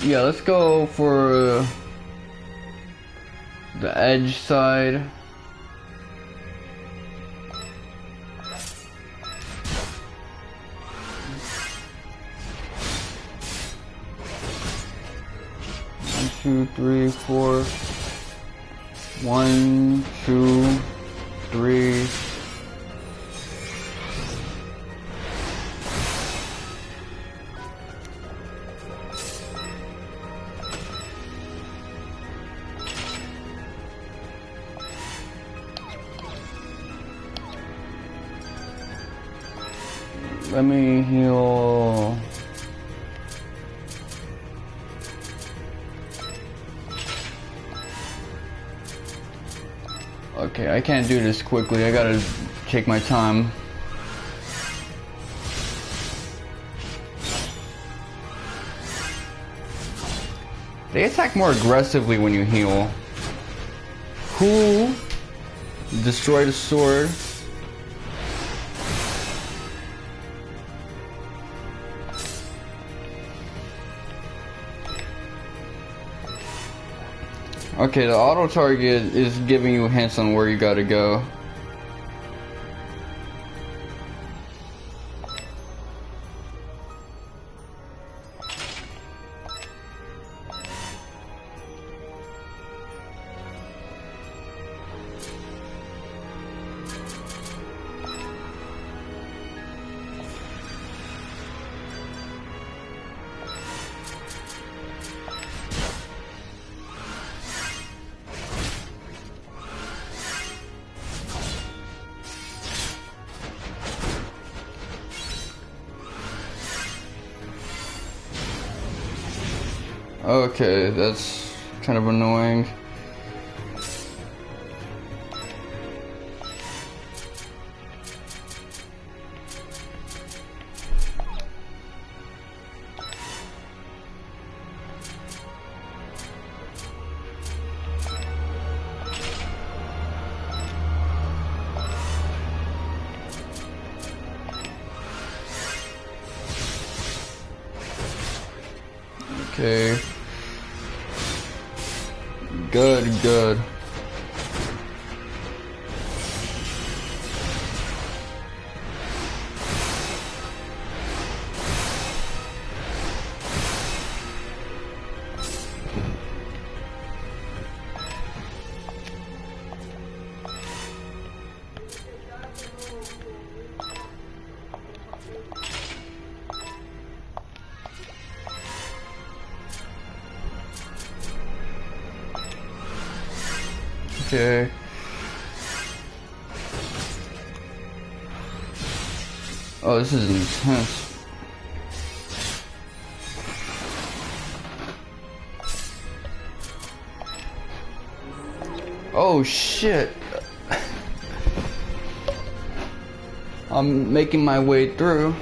Yeah, let's go for the edge side. One, two, three, four. 1, 2, 3. Let me heal. Okay, I can't do this quickly. I gotta take my time. They attack more aggressively when you heal. Who destroyed a sword? Okay, the auto target is giving you hints on where you gotta go. Okay, that's kind of annoying. Okay. Good. Okay. Oh, this is intense. Oh shit. I'm making my way through.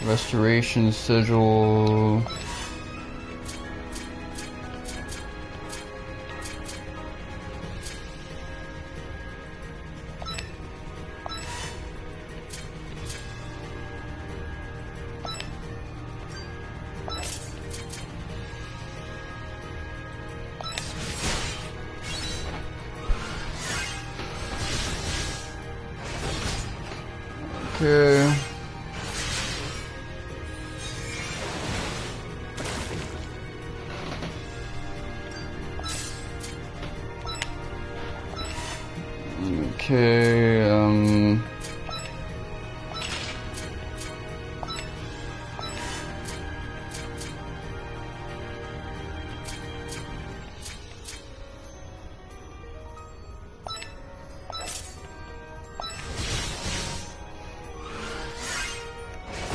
Restoration sigil. Okay. Okay, come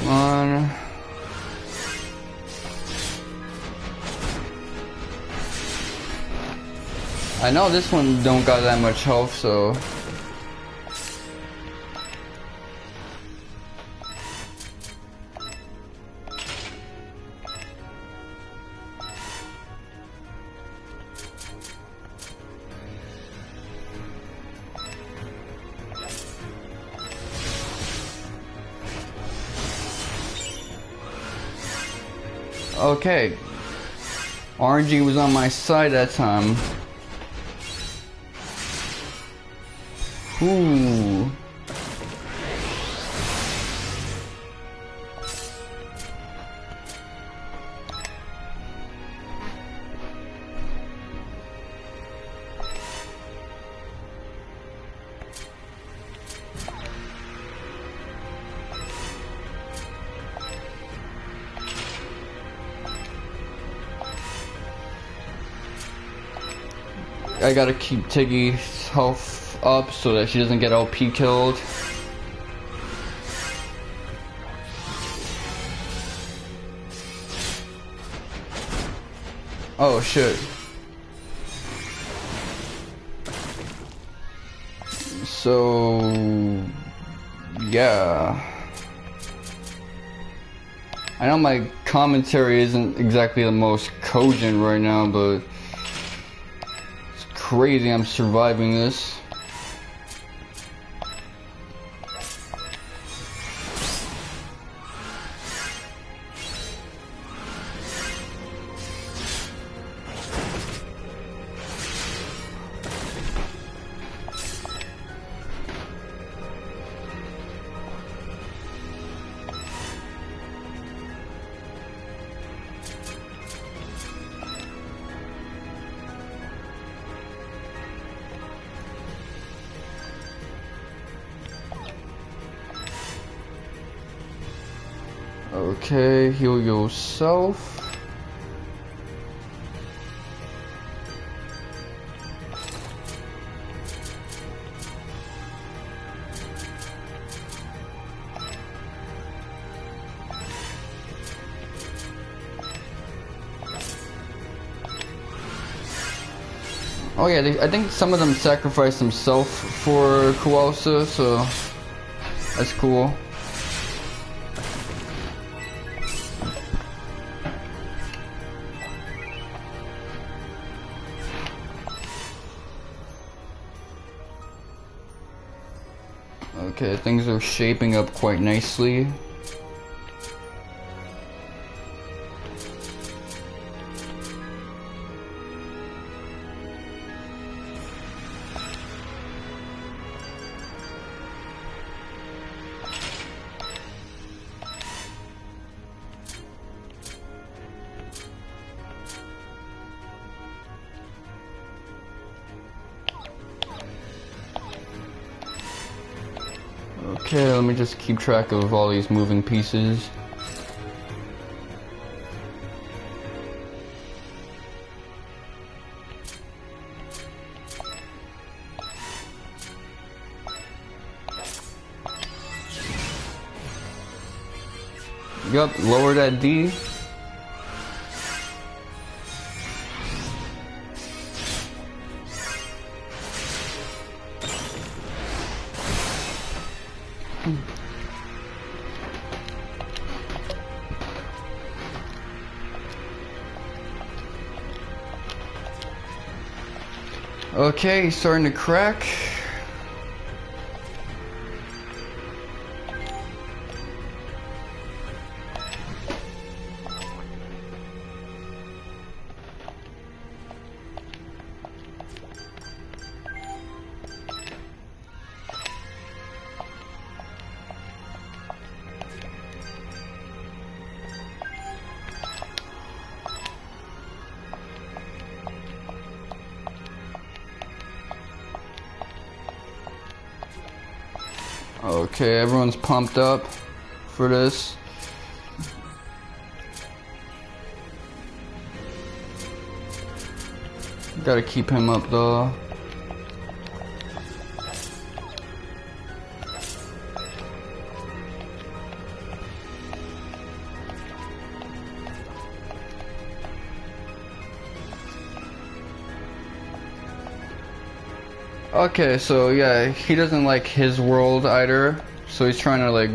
on. I know this one don't got that much health, so okay. RNG was on my side that time. Ooh. I gotta keep Tiggy's health up so that she doesn't get LP killed. Oh shit. So yeah. I know my commentary isn't exactly the most cogent right now, but it's crazy I'm surviving this. Okay, heal yourself. Oh yeah, I think some of them sacrificed themselves for Kuwalsa, so that's cool. Okay, things are shaping up quite nicely. Okay, let me just keep track of all these moving pieces. Yup, lower that D. Okay, he's starting to crack. Okay, everyone's pumped up for this. Gotta keep him up though. Okay, so yeah, he doesn't like his world either, so he's trying to like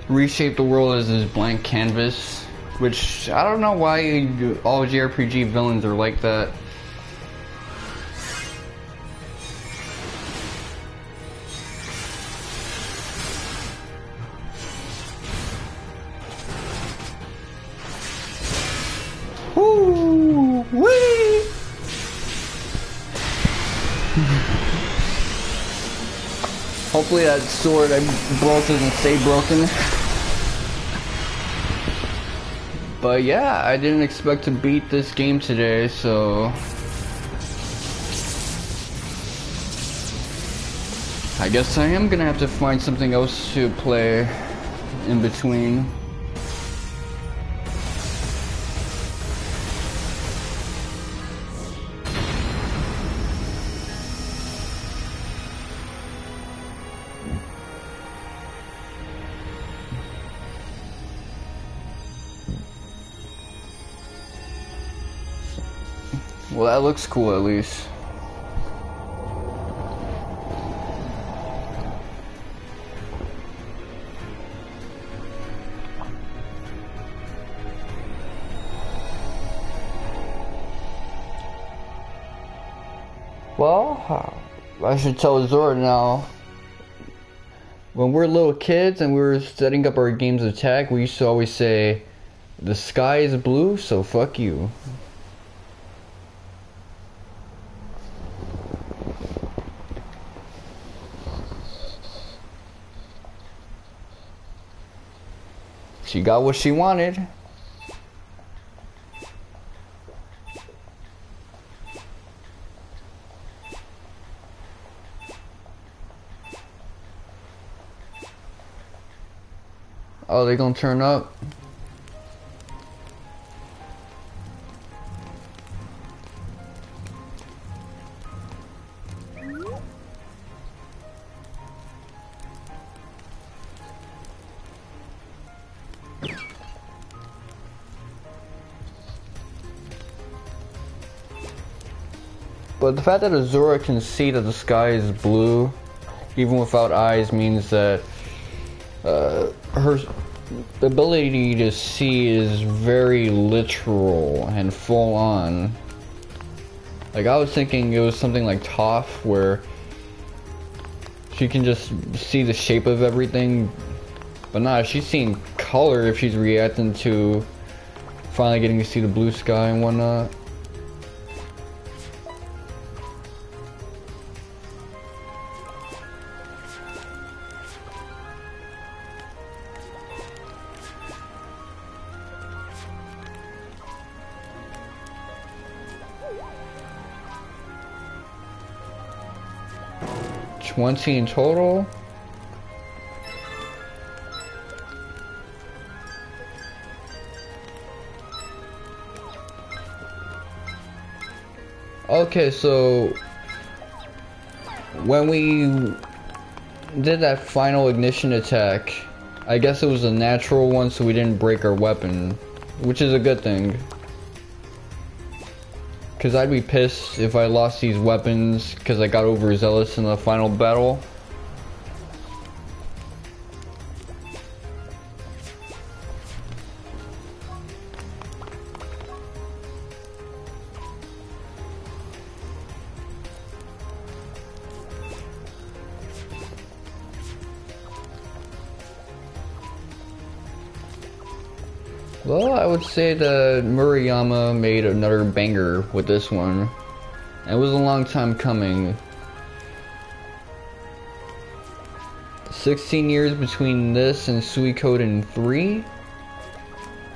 reshape the world as his blank canvas, which I don't know why all JRPG villains are like that. Woo! Wee! Hopefully that sword I broke doesn't stay broken. But yeah, I didn't expect to beat this game today, so I guess I am gonna have to find something else to play in between. Well, that looks cool at least. Well, I should tell Zora now. When we're little kids and we were setting up our games of tag, we used to always say, "The sky is blue, so fuck you." She got what she wanted. Oh, they gonna turn up? But the fact that Azura can see that the sky is blue, even without eyes, means that her ability to see is very literal and full on. Like, I was thinking it was something like Toph, where she can just see the shape of everything, but nah, she's seeing color if she's reacting to finally getting to see the blue sky and whatnot. $20 in total. Okay, so when we did that final ignition attack, I guess it was a natural one, so we didn't break our weapon, which is a good thing. Because I'd be pissed if I lost these weapons because I got overzealous in the final battle. Well, I would say that Murayama made another banger with this one. It was a long time coming. 16 years between this and Suikoden 3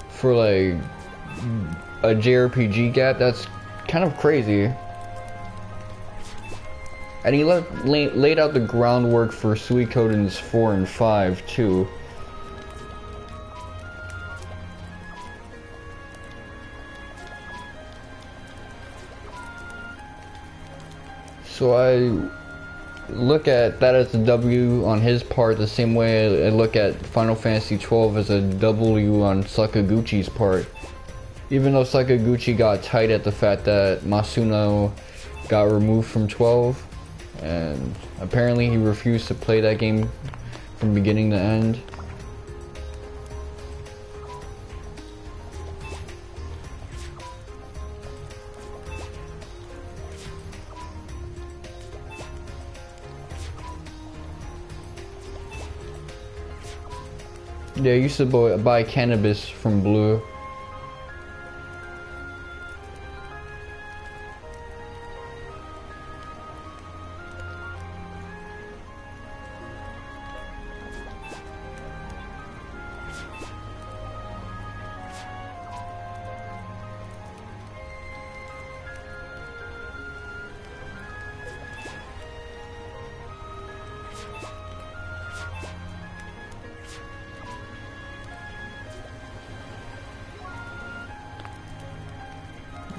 for like a JRPG gap. That's kind of crazy. And he laid out the groundwork for Suikoden's 4 and 5 too. So I look at that as a W on his part the same way I look at Final Fantasy XII as a W on Sakaguchi's part. Even though Sakaguchi got tight at the fact that Masuno got removed from 12, and apparently he refused to play that game from beginning to end. Yeah, I used to buy cannabis from Blue.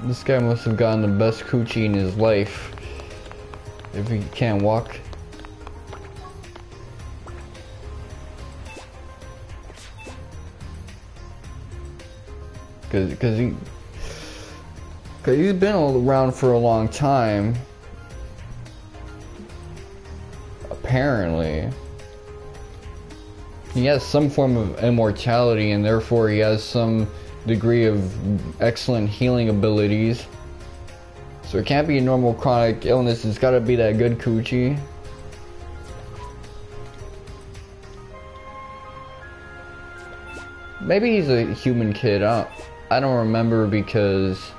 This guy must have gotten the best coochie in his life if he can't walk. Cause he's been around for a long time. Apparently. He has some form of immortality, and therefore he has some degree of excellent healing abilities. So it can't be a normal chronic illness, it's gotta be that good coochie. Maybe he's a human kid, I don't remember, because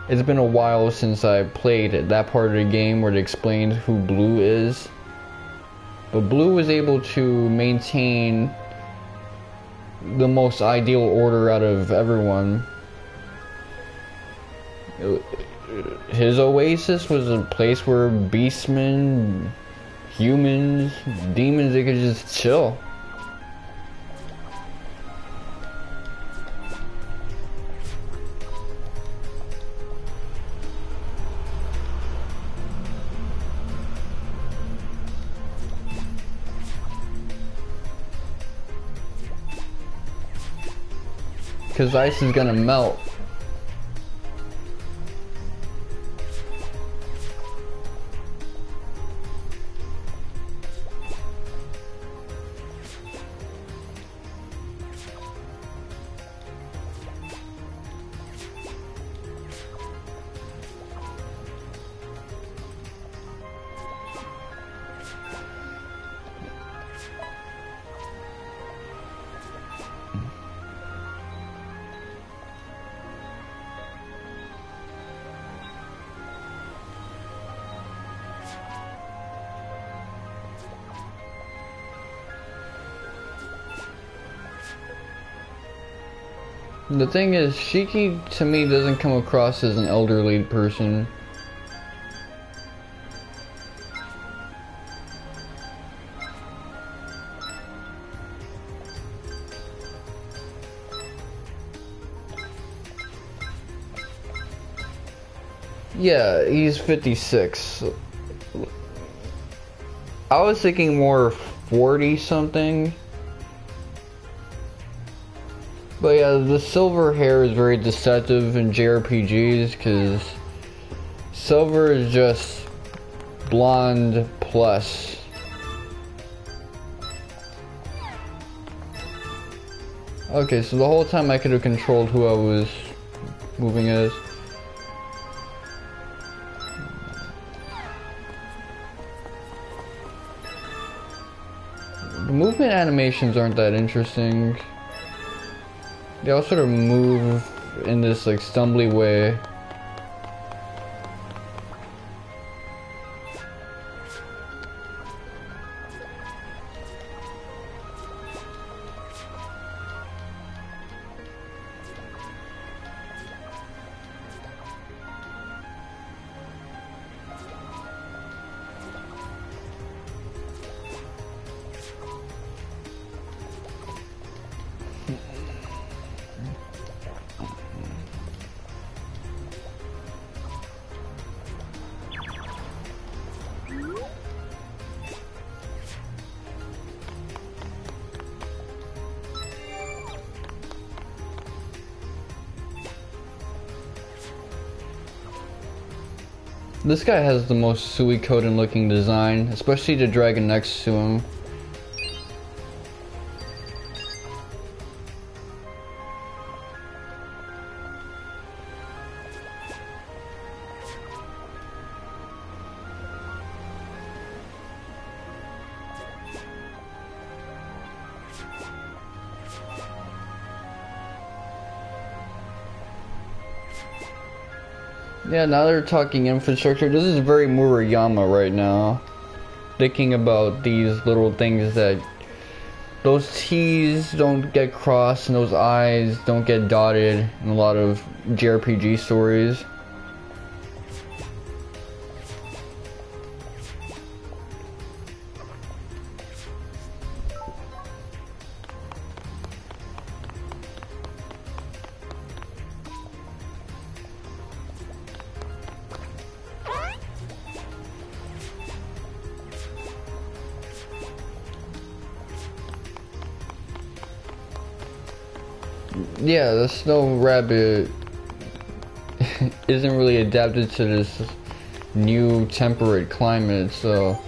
it's been a while since I played that part of the game where it explained who Blue is. But Blue was able to maintain the most ideal order out of everyone. His oasis was a place where beastmen, humans, demons, they could just chill. Because ice is gonna melt. The thing is, Shiki to me doesn't come across as an elderly person. Yeah, he's 56. I was thinking more 40 something. But yeah, the silver hair is very deceptive in JRPGs because silver is just blonde plus. Okay, so the whole time I could have controlled who I was moving as. The movement animations aren't that interesting. They all sort of move in this like stumbly way. This guy has the most Suikoden looking design, especially the dragon next to him. Yeah, now they're talking infrastructure. This is very Murayama right now. Thinking about these little things that those T's don't get crossed and those I's don't get dotted in a lot of Jrpg stories. Yeah, the snow rabbit isn't really adapted to this new temperate climate, so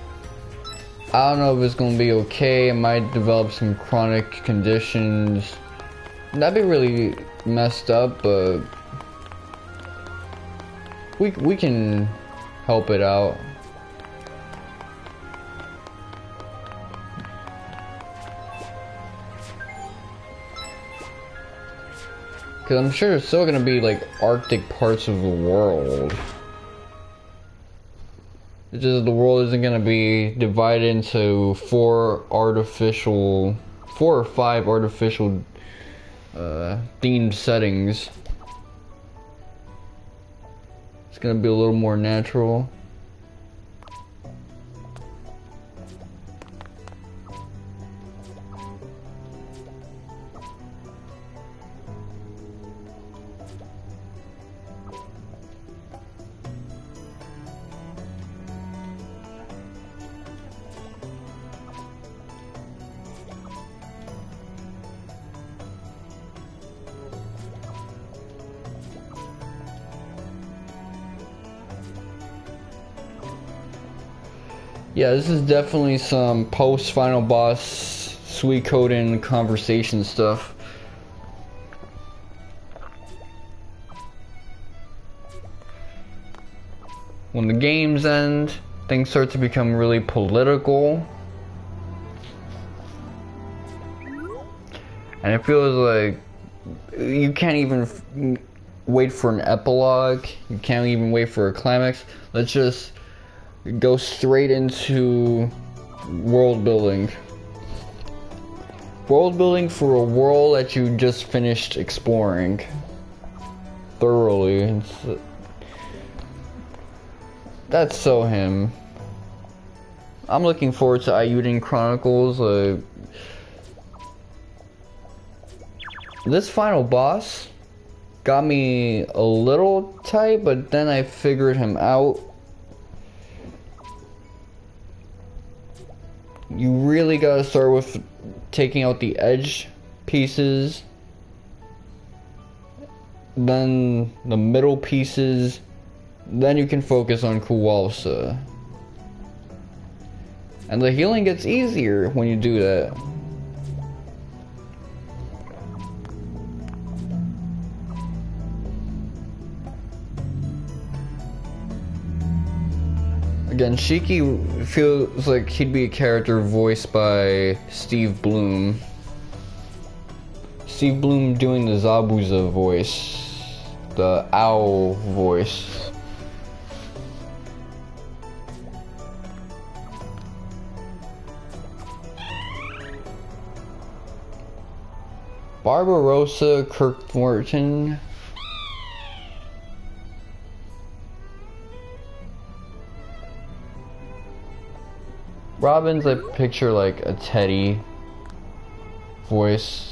I don't know if it's gonna be okay. It might develop some chronic conditions. That'd be really messed up, but we can help it out. Cause I'm sure there's still gonna be like Arctic parts of the world. It's just the world isn't gonna be divided into four or five artificial themed settings. It's gonna be a little more natural. Yeah, this is definitely some post-final boss Suikoden conversation stuff. When the games end, things start to become really political. And it feels like you can't even wait for an epilogue. You can't even wait for a climax. Let's just go straight into world building. World building for a world that you just finished exploring thoroughly. That's so him. I'm looking forward to Ayuden Chronicles. This final boss got me a little tight, but then I figured him out. You really gotta start with taking out the edge pieces, then the middle pieces, then you can focus on Kuwalsa. And the healing gets easier when you do that. Again, Shiki feels like he'd be a character voiced by Steve Bloom. Steve Bloom doing the Zabuza voice, the owl voice. Barbarossa Kirkthornton. Robin's, I picture like a Teddy voice,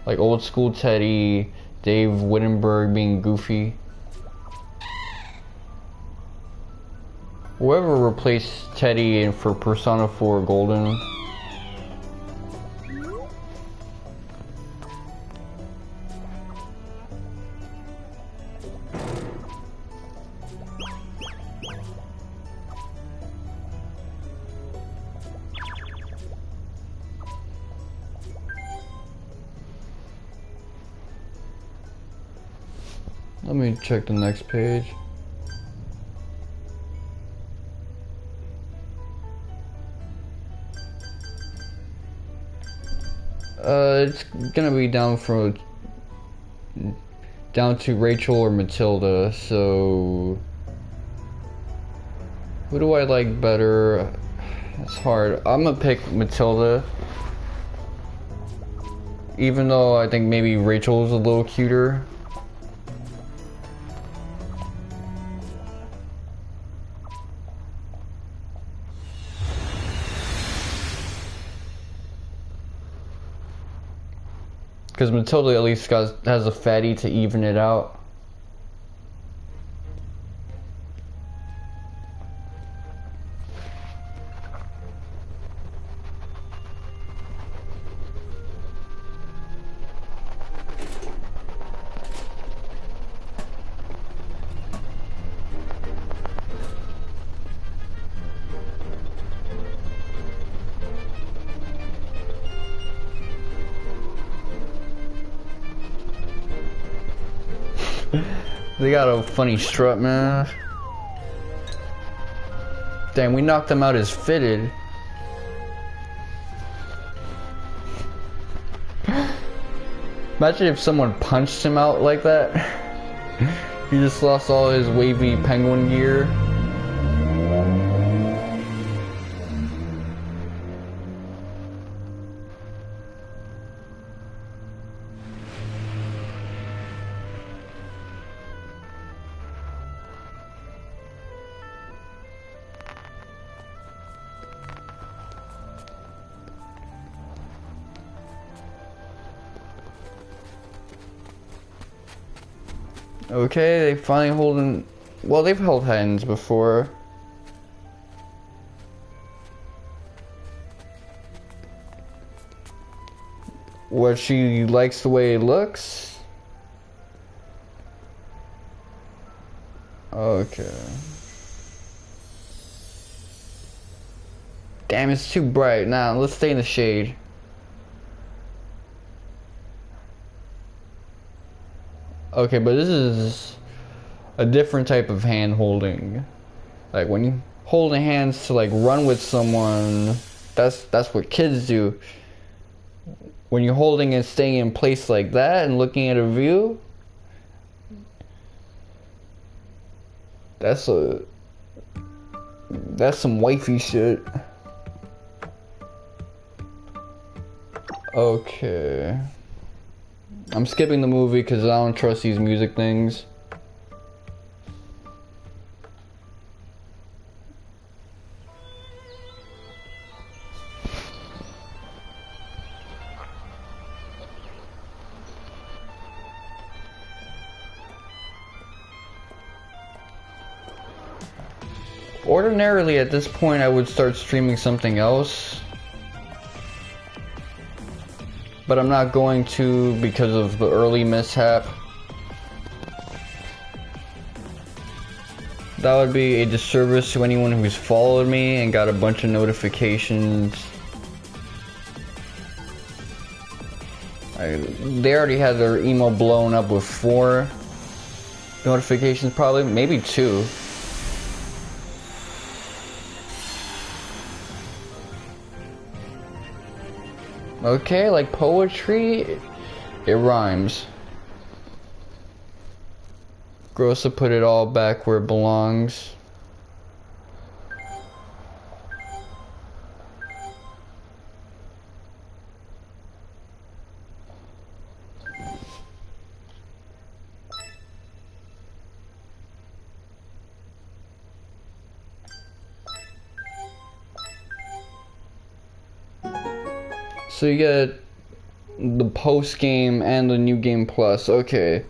like old school Teddy, Dave Wittenberg being Goofy. Whoever replaced Teddy for Persona 4 Golden. Let me check the next page. It's gonna be down to Rachel or Matilda, so who do I like better? It's hard. I'm gonna pick Matilda, even though I think maybe Rachel's a little cuter. Because Matilda at least has a fatty to even it out. They got a funny strut, man. Damn, we knocked them out as fitted. Imagine if someone punched him out like that. He just lost all his wavy penguin gear. Okay, they finally holding. Well, they've held hands before. What, she likes the way it looks? Okay. Damn, it's too bright. Now, let's stay in the shade. Okay, but this is a different type of hand holding. Like when you holding hands to like run with someone, that's what kids do. When you're holding and staying in place like that and looking at a view, that's some wifey shit. Okay. I'm skipping the movie because I don't trust these music things. Ordinarily at this point I would start streaming something else, but I'm not going to because of the early mishap. That would be a disservice to anyone who's followed me and got a bunch of notifications. They already had their email blown up with 4 notifications, probably, maybe 2. Okay, like poetry. It rhymes. Gross to put it all back where it belongs. So you get the post game and the new game plus. Okay,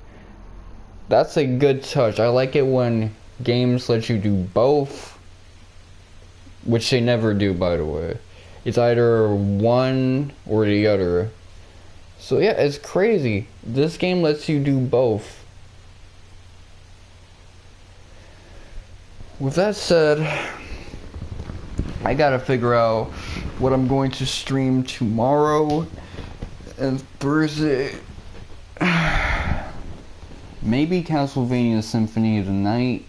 that's a good touch. I like it when games let you do both, which they never do, by the way. It's either one or the other. So yeah, it's crazy. This game lets you do both. With that said, I gotta figure out what I'm going to stream tomorrow and Thursday. Maybe Castlevania Symphony of the Night.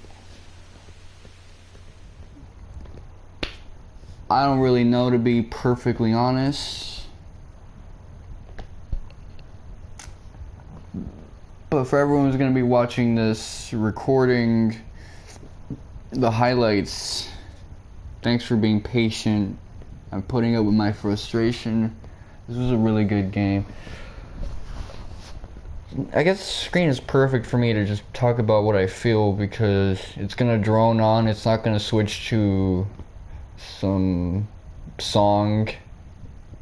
I don't really know, to be perfectly honest. But for everyone who's going to be watching this recording, the highlights, thanks for being patient. I'm putting up with my frustration. This was a really good game. I guess the screen is perfect for me to just talk about what I feel, because it's gonna drone on. It's not gonna switch to some song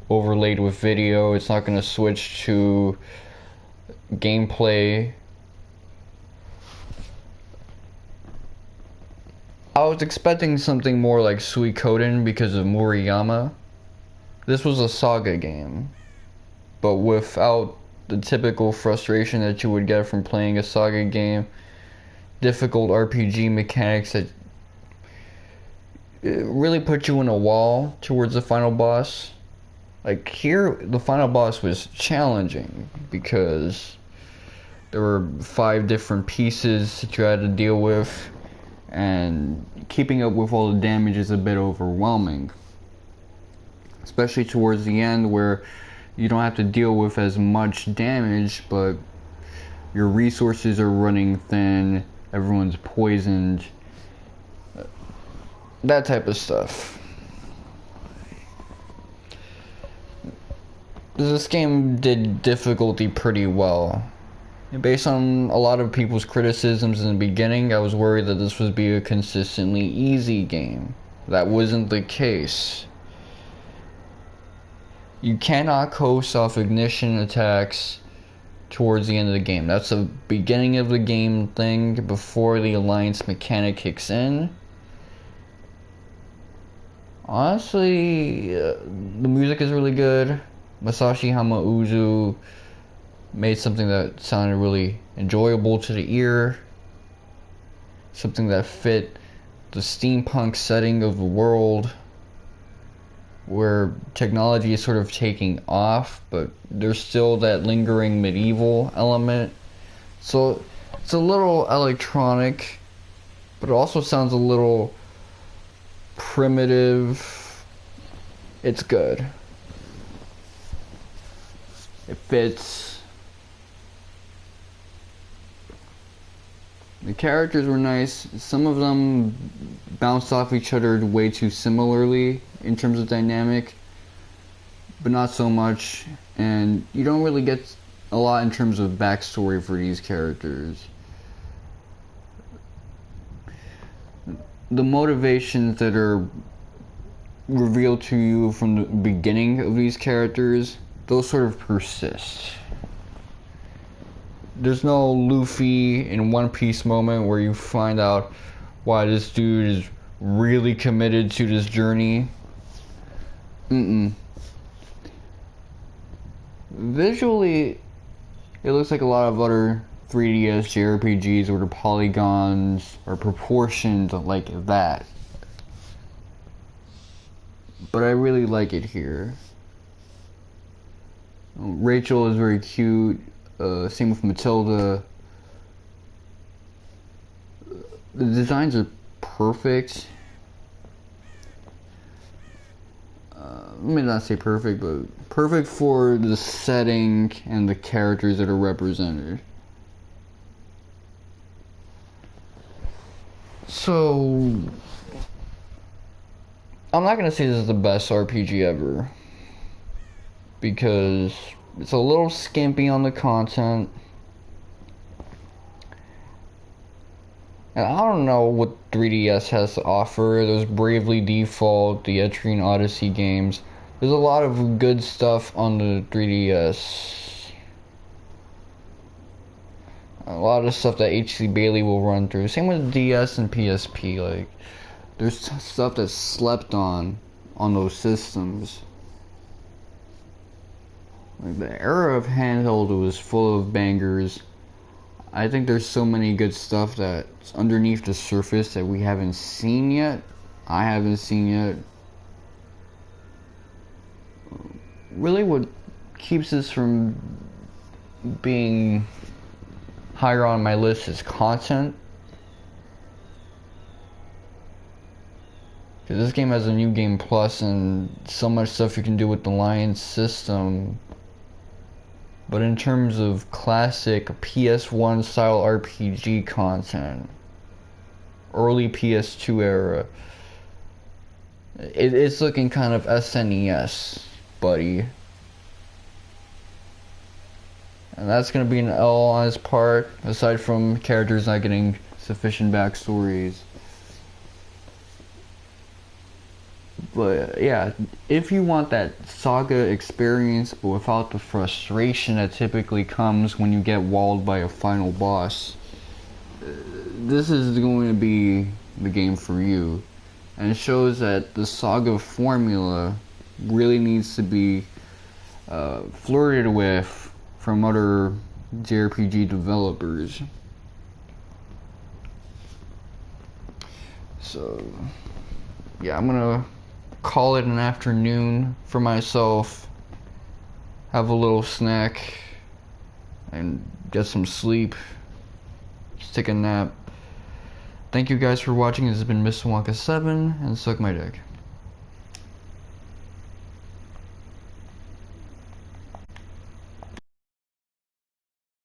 overlaid with video. It's not gonna switch to gameplay. I was expecting something more like Suikoden because of Murayama. This was a SaGa game, but without the typical frustration that you would get from playing a SaGa game. Difficult RPG mechanics that really put you in a wall towards the final boss. Like here, the final boss was challenging because there were 5 different pieces that you had to deal with, and keeping up with all the damage is a bit overwhelming. Especially towards the end, where you don't have to deal with as much damage, but your resources are running thin, everyone's poisoned, that type of stuff. This game did difficulty pretty well. Based on a lot of people's criticisms in the beginning, I was worried that this would be a consistently easy game. That wasn't the case. You cannot coast off ignition attacks towards the end of the game. That's the beginning of the game thing before the alliance mechanic kicks in. Honestly, the music is really good. Masashi Hamauzu made something that sounded really enjoyable to the ear. Something that fit the steampunk setting of the world, where technology is sort of taking off, but there's still that lingering medieval element. So it's a little electronic, but it also sounds a little primitive. It's good. It fits. The characters were nice. Some of them bounced off each other way too similarly in terms of dynamic, but not so much. And you don't really get a lot in terms of backstory for these characters. The motivations that are revealed to you from the beginning of these characters, those sort of persist. There's no Luffy in One Piece moment where you find out why this dude is really committed to this journey. Visually, it looks like a lot of other 3DS Jrpgs where the polygons are proportioned like that. But I really like it here. Rachel is very cute. Same with Matilda. The designs are perfect. let me not say perfect, but perfect for the setting and the characters that are represented. So, I'm not gonna say this is the best RPG ever, because it's a little skimpy on the content. And I don't know what 3DS has to offer. Those Bravely Default, the Etrian Odyssey games. There's a lot of good stuff on the 3DS. A lot of stuff that HC Bailey will run through. Same with DS and PSP. Like, there's stuff that's slept on those systems. Like, the era of handheld was full of bangers. I think there's so many good stuff that's underneath the surface that we haven't seen yet. I haven't seen yet. Really what keeps this from being higher on my list is content. Because this game has a new game plus and so much stuff you can do with the Lion system. But in terms of classic PS1 style RPG content, early PS2 era, it's looking kind of SNES, buddy. And that's going to be an L on his part, aside from characters not getting sufficient backstories. But yeah, if you want that SaGa experience but without the frustration that typically comes when you get walled by a final boss, this is going to be the game for you. And it shows that the SaGa formula really needs to be flirted with from other Jrpg developers. So yeah, I'm gonna call it an afternoon for myself, have a little snack, and get some sleep, just take a nap. Thank you guys for watching. This has been Mr. Wonka 7, and suck my dick.